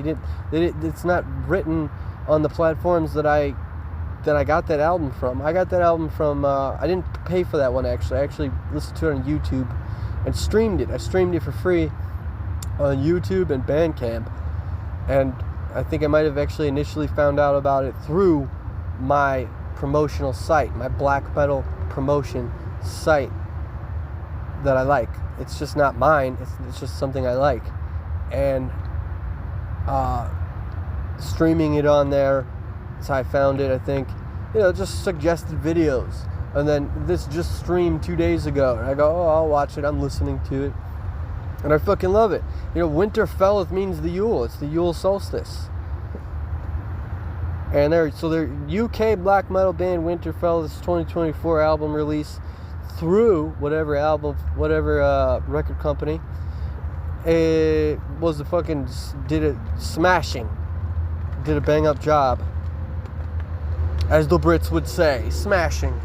It's not written on the platforms that I got that album from. I got that album from, I didn't pay for that one actually. I actually listened to it on YouTube and streamed it. I streamed it for free on YouTube and Bandcamp. And I think I might have actually initially found out about it through my promotional site, my black metal promotion site that I like. It's just not mine. It's just something I like. And streaming it on there, that's how I found it, I think. You know, just suggested videos. And then this just streamed 2 days ago. And I go, oh, I'll watch it. I'm listening to it. And I fucking love it. You know, Winter Felleth means the Yule. It's the Yule solstice. And their UK black metal band Winter Felleth's 2024 album release. through whatever record company. It was the fucking, did it smashing. Did a bang up job. As the Brits would say, smashing.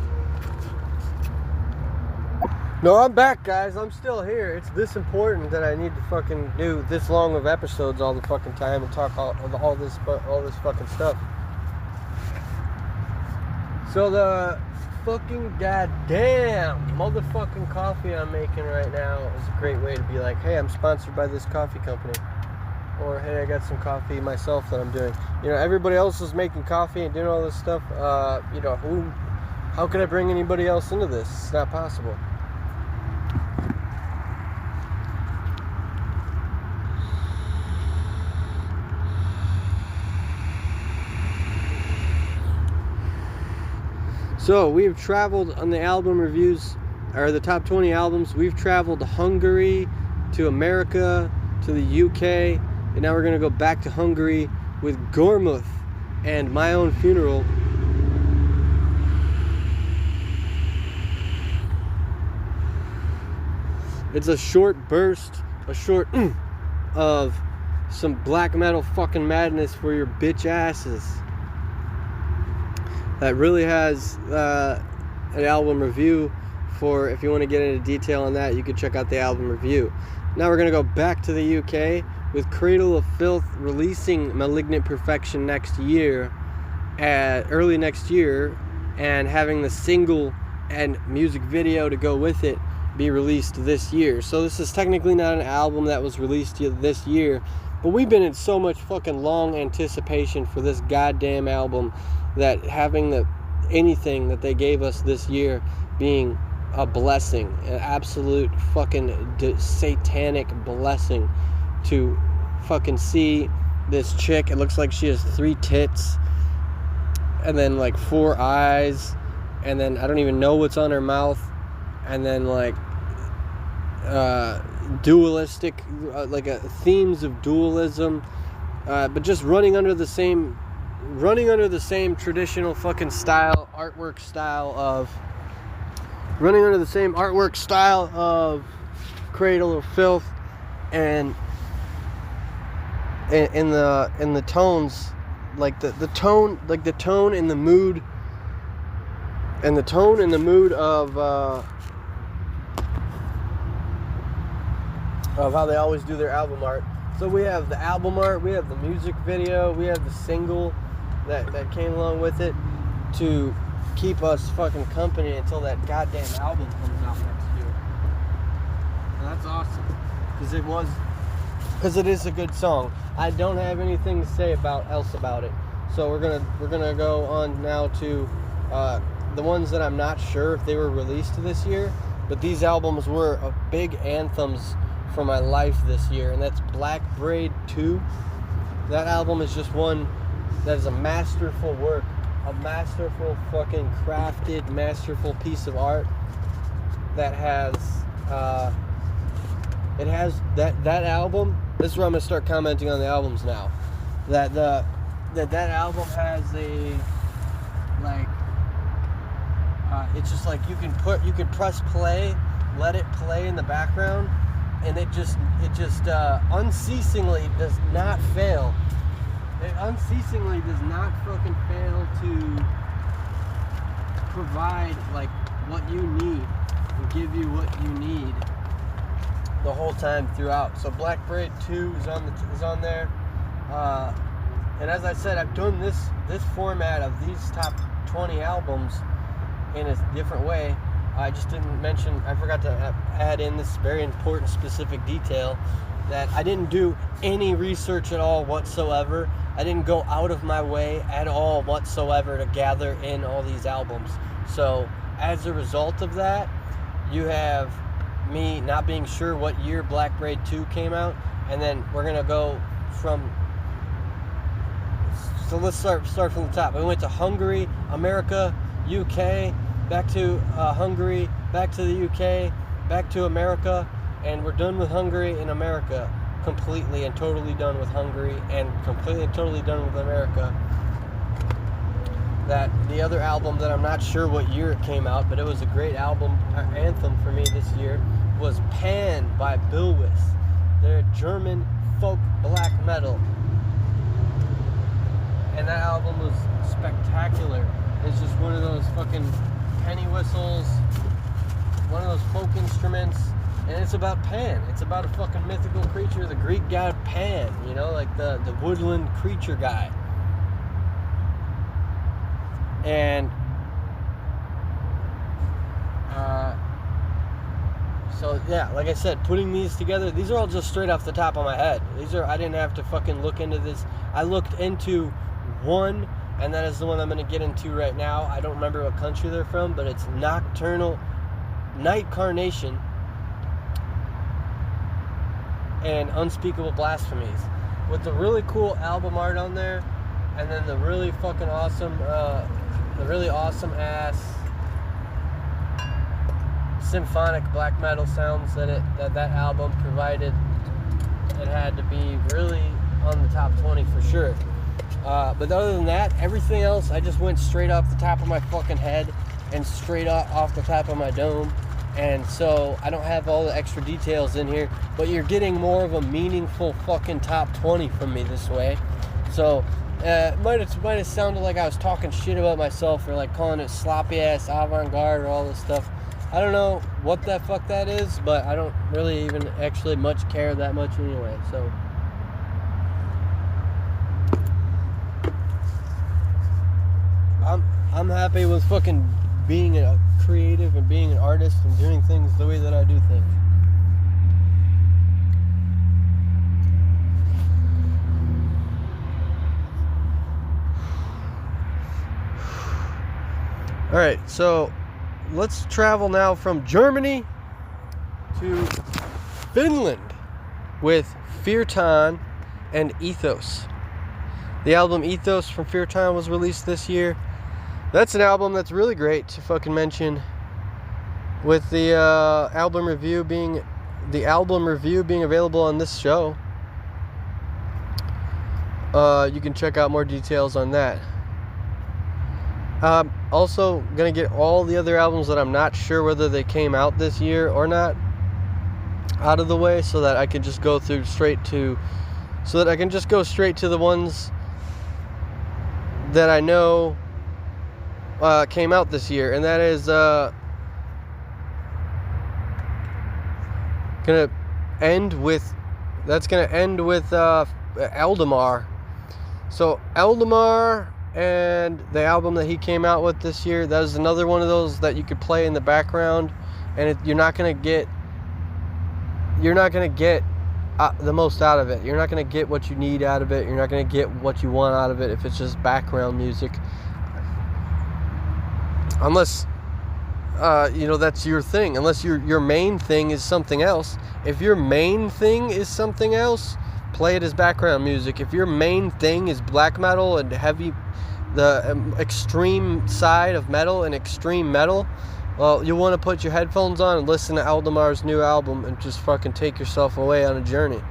No, I'm back, guys. I'm still here. It's this important that I need to fucking do this long of episodes all the fucking time and talk all this fucking stuff. So the fucking goddamn motherfucking coffee I'm making right now is a great way to be like, hey, I'm sponsored by this coffee company. Or, hey, I got some coffee myself that I'm doing. You know, everybody else is making coffee and doing all this stuff. You know, how can I bring anybody else into this? It's not possible. So, we've traveled on the album reviews, or the top 20 albums. We've traveled to Hungary, to America, to the UK, and now we're going to go back to Hungary with Gormuth and My Own Funeral. It's a short burst, of some black metal fucking madness for your bitch asses. That really has an album review for, if you want to get into detail on that, you can check out the album review. Now we're going to go back to the UK with Cradle of Filth releasing Malignant Perfection early next year, and having the single and music video to go with it be released this year. So this is technically not an album that was released this year, but we've been in so much fucking long anticipation for this goddamn album that having anything that they gave us this year being a blessing, an absolute fucking satanic blessing to fucking see this chick. It looks like she has 3 tits and then like 4 eyes, and then I don't even know what's on her mouth, and then like dualistic themes of dualism, but just running under the same traditional fucking artwork style of Cradle of Filth, and in the tones, like the tone and the mood, of how they always do their album art. So we have the album art, we have the music video, we have the single that came along with it to keep us fucking company until that goddamn album comes out next year. And that's awesome, because it is a good song. I don't have anything to say else about it. So we're gonna go on now to the ones that I'm not sure if they were released this year, but these albums were big anthems for my life this year, and that's Black Braid 2. That album is just one that is a masterful work, a masterful fucking crafted, masterful piece of art that has it has that album. This is where I'm gonna start commenting on the albums now. That album has a it's just like you can press play, let it play in the background, and it just unceasingly does not fail. It unceasingly does not fucking fail to provide like what you need and give you what you need the whole time throughout. So Black Braid 2 is on there. And as I said, I've done this format of these top 20 albums in a different way. I just didn't mention, I forgot to add in this very important specific detail, that I didn't do any research at all whatsoever. I didn't go out of my way at all whatsoever to gather in all these albums. So as a result of that, you have me not being sure what year Black Braid 2 came out, and then we're gonna go from. So let's start from the top. We went to Hungary, America, UK, back to Hungary, back to the UK, back to America, and we're done with Hungary and America. Completely and totally done with Hungary and completely and totally done with America. that the other album that I'm not sure what year it came out, but it was a great album, anthem for me this year, was Pan by Bilwis. They're German folk black metal. And that album was spectacular. It's just one of those fucking penny whistles, one of those folk instruments, and it's about Pan. It's about a fucking mythical creature, the Greek god Pan, you know, like the woodland creature guy. And so yeah, like I said, putting these together, these are all just straight off the top of my head. I didn't have to fucking look into this. I looked into one, and that is the one I'm going to get into right now. I don't remember what country they're from, but it's Nocturnal Night Carnation and Unspeakable Blasphemies, with the really cool album art on there, and then the really fucking awesome, ass symphonic black metal sounds that album provided. It had to be really on the top 20 for sure. But other than that, everything else, I just went straight off the top of my fucking head and straight off the top of my dome. And so I don't have all the extra details in here, but you're getting more of a meaningful fucking top 20 from me this way. So it might have sounded like I was talking shit about myself, or like calling it sloppy ass avant-garde or all this stuff. I don't know what the fuck that is, but I don't really even actually much care that much anyway. So I'm happy with fucking being a creative and being an artist and doing things the way that I do things. Alright, so let's travel now from Germany to Finland with Firtan and Ethos. The album Ethos from Firtan was released this year. That's an album that's really great to fucking mention, with the album review being available on this show. You can check out more details on that. Also gonna get all the other albums that I'm not sure whether they came out this year or not out of the way, so that I can just go straight to the ones that I know came out this year, and that is gonna end with Eldamar. So Eldamar and the album that he came out with this year, that is another one of those that you could play in the background, and you're not gonna get the most out of it. You're not gonna get what you need out of it. You're not gonna get what you want out of it if it's just background music, unless that's your thing. Unless your main thing is something else. If your main thing is something else, play it as background music. If your main thing is black metal and heavy, the extreme side of metal and extreme metal, well, you want to put your headphones on and listen to Eldamar's new album and just fucking take yourself away on a journey.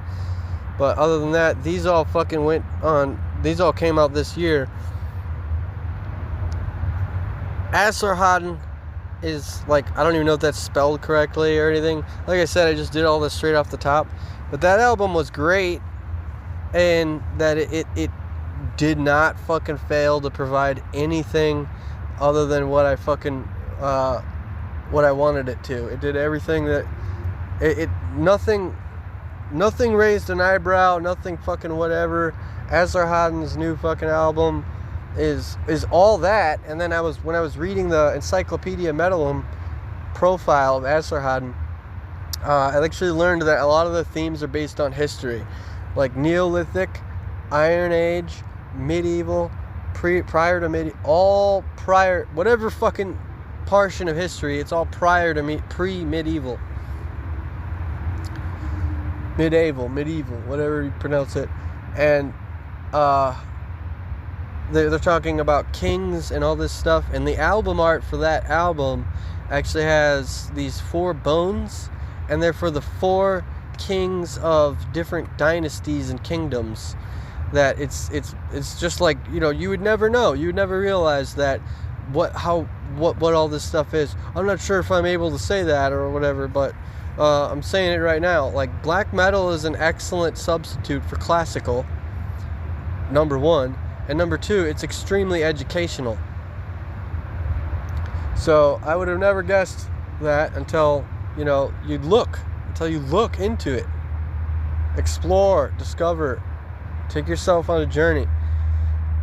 But other than that, these all came out this year. Askeesi is, like, I don't even know if that's spelled correctly or anything. Like I said, I just did all this straight off the top. But that album was great, and that it did not fucking fail to provide anything other than what I fucking what I wanted it to. It did everything that nothing raised an eyebrow, nothing fucking whatever. Askeesi's new fucking album is all that. And then when I was reading the Encyclopedia Metalum profile of Askeesi, I actually learned that a lot of the themes are based on history, like Neolithic, Iron Age, medieval, prior to medieval, whatever fucking portion of history, it's all prior to pre-medieval. Medieval, whatever you pronounce it. And they're talking about kings and all this stuff, and the album art for that album actually has these 4 bones, and they're for the 4 kings of different dynasties and kingdoms. that it's just like, you know, you would never know. You would never realize that what all this stuff is. I'm not sure if I'm able to say that or whatever, but I'm saying it right now. Like, black metal is an excellent substitute for classical, number one, and number two, it's extremely educational. So I would have never guessed that until you look into it, explore, discover, take yourself on a journey.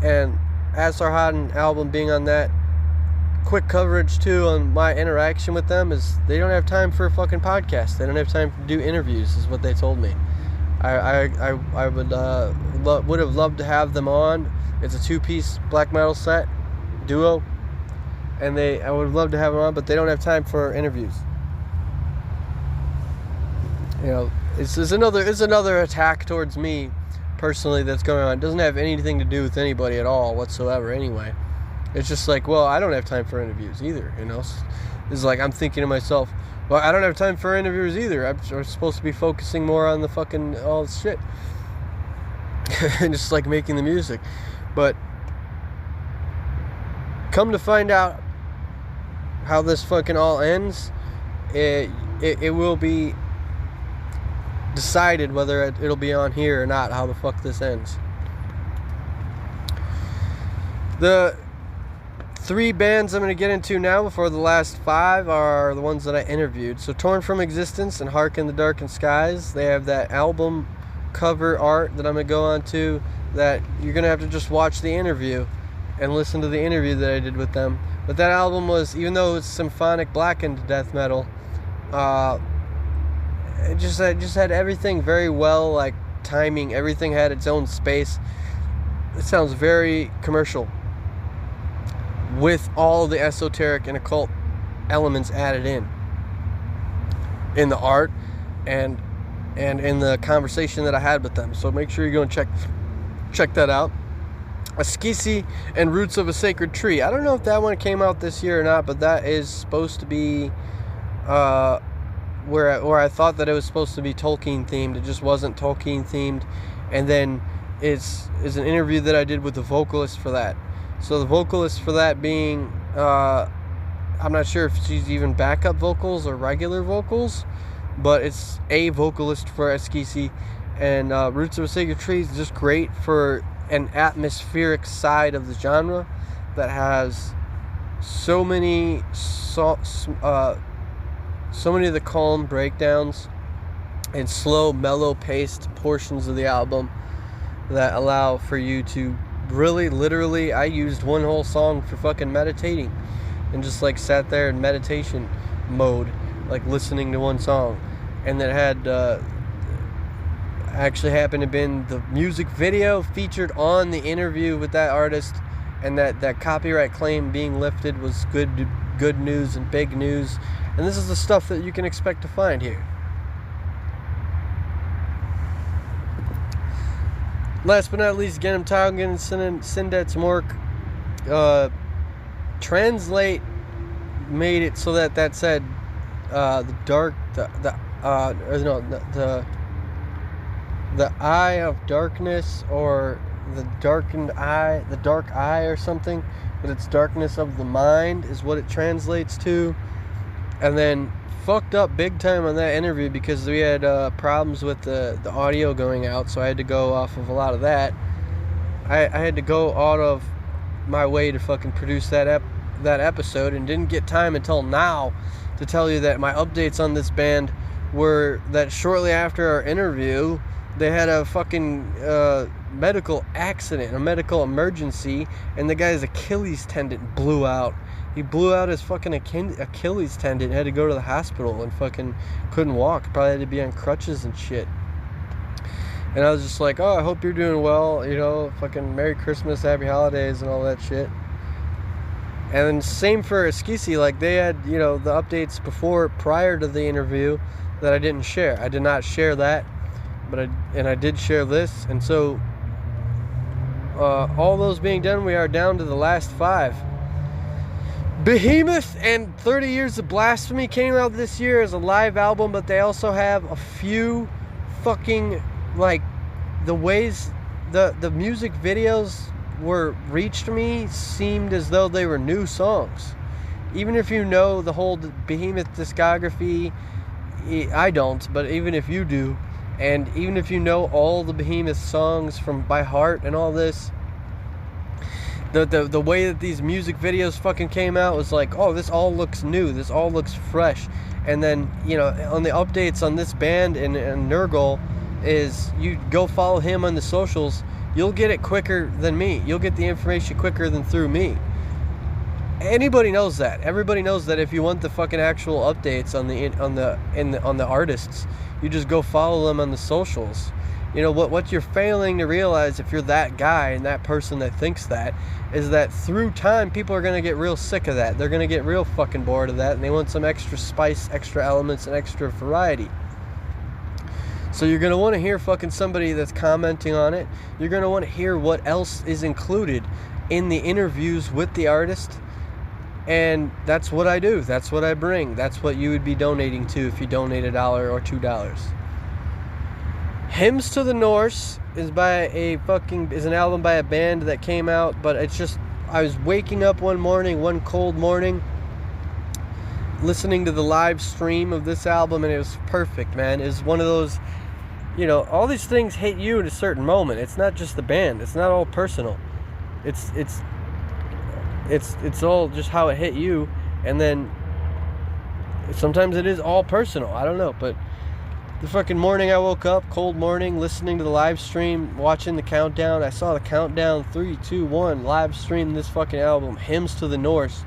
And Anashadden album being on that, quick coverage too on my interaction with them is they don't have time for a fucking podcast. They don't have time to do interviews, is what they told me. I would have loved to have them on. It's a 2-piece black metal set duo, and I would have loved to have them on, but they don't have time for interviews. You know, it's another attack towards me personally that's going on. It doesn't have anything to do with anybody at all whatsoever anyway. It's just like, well, I don't have time for interviews either, you know. It's like I'm thinking to myself, well, I don't have time for interviews either. I'm supposed to be focusing more on the fucking all this shit. And just like making the music. But come to find out how this fucking all ends, it will be decided whether it'll be on here or not, how the fuck this ends. The 3 bands I'm going to get into now before the last 5 are the ones that I interviewed. So Torn From Existence and Hark in the Darkened Skies, they have that album cover art that I'm going to go on to, that you're going to have to just watch the interview and listen to the interview that I did with them. But that album was, even though it's symphonic blackened death metal, it just had everything very well, like timing, everything had its own space. It sounds very commercial, with all the esoteric and occult elements added in the art and in the conversation that I had with them. So make sure you go and check that out. Askeesi and Roots of a Sacred Tree. I don't know if that one came out this year or not, but that is supposed to be where I thought that it was supposed to be Tolkien themed. It just wasn't Tolkien themed. And then is an interview that I did with the vocalist for that. So the vocalist for that being, I'm not sure if she's even backup vocals or regular vocals, but it's a vocalist for Askeesi. And Roots of a Sacred Tree is just great for an atmospheric side of the genre that has so many of the calm breakdowns and slow, mellow-paced portions of the album that allow for you to really, literally, I used one whole song for fucking meditating and just like sat there in meditation mode, like listening to one song. And that had actually happened to been the music video featured on the interview with that artist, and that copyright claim being lifted was good news and big news. And this is the stuff that you can expect to find here. Last but not least, Gennem Tågen and Sindets Mork. Translate made it so that said the eye of darkness, or the darkened eye, the dark eye or something, but it's darkness of the mind is what it translates to. And then fucked up big time on that interview because we had problems with the audio going out, so I had to go off of a lot of that. I had to go out of my way to fucking produce that episode, and didn't get time until now to tell you that my updates on this band were that shortly after our interview, they had a fucking medical accident, a medical emergency, and the guy's Achilles tendon blew out. He blew out his fucking Achilles tendon, had to go to the hospital, and fucking couldn't walk. Probably had to be on crutches and shit. And I was just like, oh, I hope you're doing well, you know, fucking Merry Christmas, Happy Holidays, and all that shit. And then same for Askeesi, like they had, you know, the updates prior to the interview that I didn't share. I did not share that, but I did share this. And so all those being done, we are down to the last 5. Behemoth and 30 Years of Blasphemy came out this year as a live album, but they also have a few fucking, like, the ways the music videos reached me seemed as though they were new songs. Even if you know the whole Behemoth discography, I don't, but even if you do, and even if you know all the Behemoth songs by heart and all this, the way that these music videos fucking came out was like, oh, this all looks new, this all looks fresh. And then, you know, on the updates on this band and Nurgle, is you go follow him on the socials, you'll get it quicker than me. You'll get the information quicker than through me. Anybody knows that. Everybody knows that if you want the fucking actual updates on the artists, you just go follow them on the socials. You know what you're failing to realize, if you're that guy and that person that thinks that, is that through time people are gonna get real sick of that. They're gonna get real fucking bored of that, and they want some extra spice, extra elements, and extra variety. So you're going to want to hear fucking somebody that's commenting on it. You're going to want to hear what else is included in the interviews with the artist. And that's what I do. That's what I bring. That's what you would be donating to if you donate $1 or $2. Hymns to the Norse is an album by a band that came out, but it's just, I was waking up one cold morning, listening to the live stream of this album, and it was perfect, man. It was one of those, you know, all these things hit you at a certain moment. It's not just the band. It's not all personal. It's all just how it hit you, and then sometimes it is all personal. I don't know, but the fucking morning I woke up, cold morning, listening to the live stream, watching the countdown. I saw the countdown, 3, 2, 1, live stream this fucking album, Hymns to the Norse,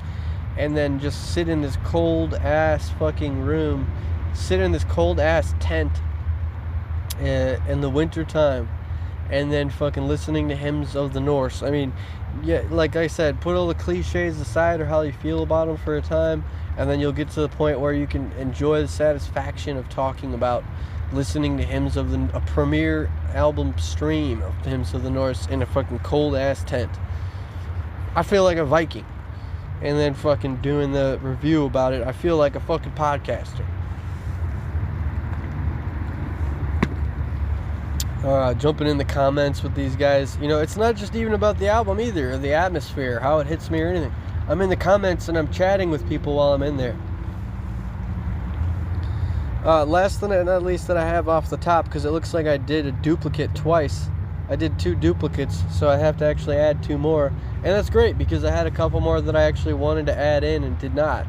and then just sit in this cold ass fucking room, sit in this cold ass tent in the winter time, and then fucking listening to Hymns of the Norse. I mean, yeah, like I said, put all the cliches aside or how you feel about them for a time, and then you'll get to the point where you can enjoy the satisfaction of talking about listening to Hymns of a premiere album stream of Hymns of the Norse in a fucking cold ass tent. I feel like a Viking. And then fucking doing the review about it, I feel like a fucking podcaster. Jumping in the comments with these guys. You know, it's not just even about the album either, or the atmosphere, how it hits me or anything. I'm in the comments and I'm chatting with people while I'm in there. Last but not least that I have off the top, because it looks like I did a duplicate twice. I did 2 duplicates, so I have to actually add 2 more. And that's great, because I had a couple more that I actually wanted to add in and did not.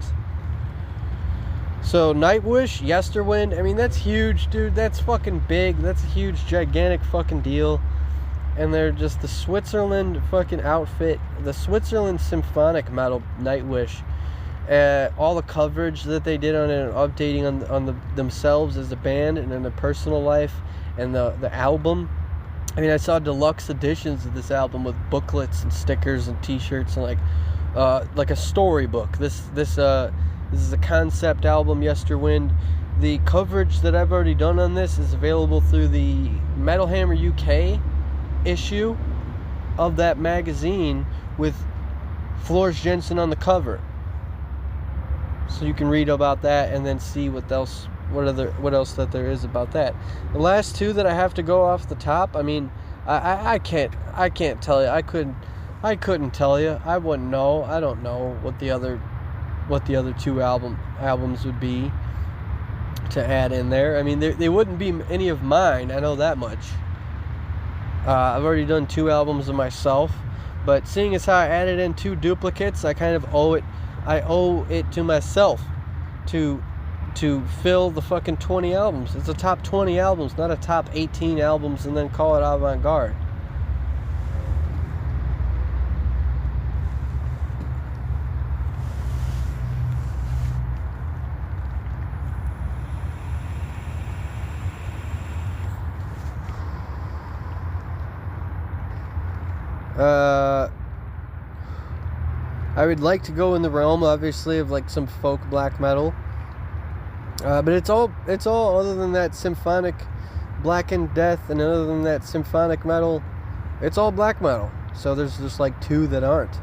So, Nightwish, Yesterwind, I mean, that's huge, dude. That's fucking big. That's a huge, gigantic fucking deal. And they're just the Switzerland fucking outfit, the Switzerland symphonic metal Nightwish. All the coverage that they did on it, and updating on themselves as a band and in their personal life, and the album. I mean, I saw deluxe editions of this album with booklets and stickers and t-shirts and like a storybook. This is a concept album, Yesterwind. The coverage that I've already done on this is available through the Metal Hammer UK issue of that magazine with Flores Jensen on the cover. So you can read about that and then see what else that there is about that. The last 2 that I have to go off the top, I mean, I can't tell you. I couldn't tell you. I wouldn't know. I don't know what the other 2 albums would be to add in there. I mean, they wouldn't be any of mine. I know that much. I've already done 2 albums of myself, but seeing as how I added in 2 duplicates, I kind of owe it to myself to fill the fucking 20 albums. It's a top 20 albums, not a top 18 albums and then call it avant-garde. I would like to go in the realm, obviously, of like some folk black metal, but it's all other than that symphonic Blackened Death, and other than that symphonic metal, it's all black metal. So there's just like 2 that aren't.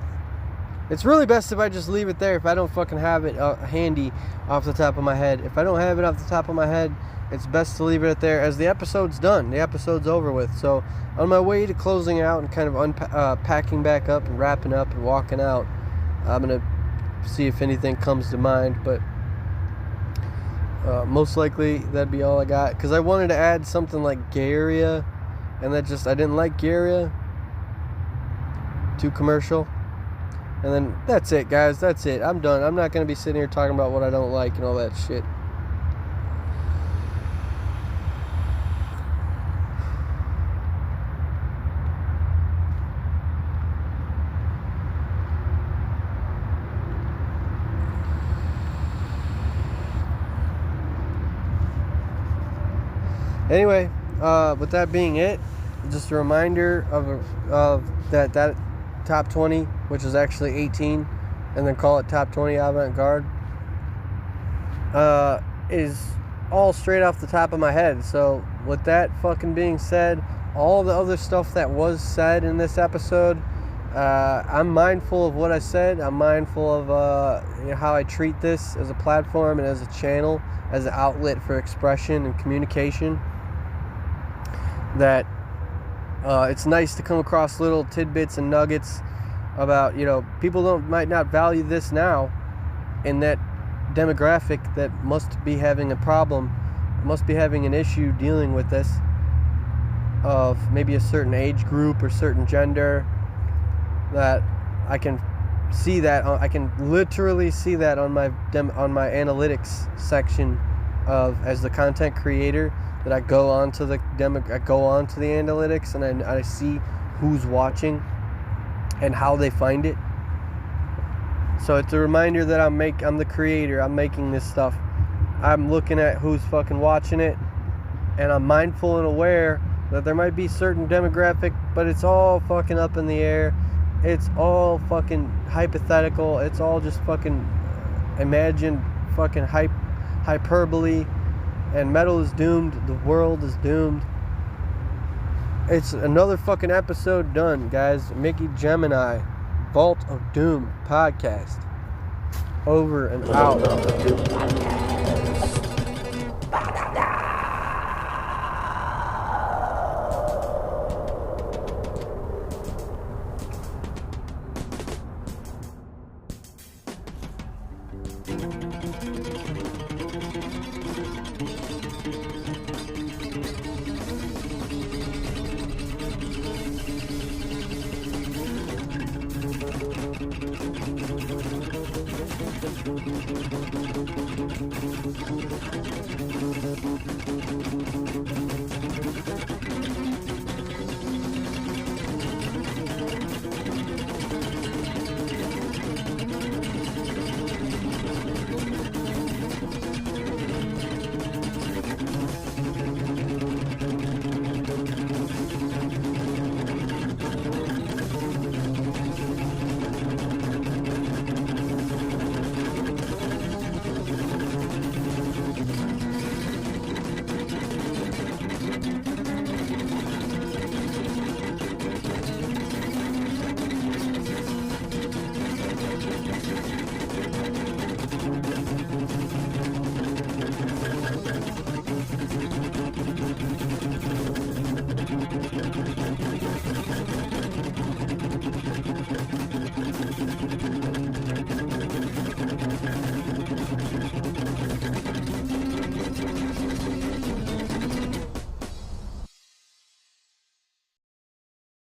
It's really best if I just leave it there if I don't fucking have it handy off the top of my head. If I don't have it off the top of my head, it's best to leave it at there, as the episode's done. The episode's over with. So on my way to closing out and kind of packing back up and wrapping up and walking out, I'm going to see if anything comes to mind. But most likely that'd be all I got. Because I wanted to add something like gay area, and I didn't like gay area. Too commercial. And then that's it, guys. That's it. I'm done. I'm not going to be sitting here talking about what I don't like and all that shit. Anyway, with that being it, just a reminder of that top 20, which is actually 18, and then call it top 20 avant-garde, is all straight off the top of my head. So with that fucking being said, all the other stuff that was said in this episode, I'm mindful of what I said. I'm mindful of how I treat this as a platform and as a channel, as an outlet for expression and communication. That it's nice to come across little tidbits and nuggets about, people might not value this now in that demographic that must be having a problem, must be having an issue dealing with this, of maybe a certain age group or certain gender. That I can see that, I can literally see that on my analytics section as the content creator. That I go onto the analytics, and I see who's watching and how they find it. So it's a reminder that I'm the creator. I'm making this stuff. I'm looking at who's fucking watching it, and I'm mindful and aware that there might be certain demographic, but it's all fucking up in the air. It's all fucking hypothetical. It's all just fucking imagined fucking hyperbole. And metal is doomed. The world is doomed. It's another fucking episode done, guys. Mickey GemInEye, Vault of Doom podcast. Over and out.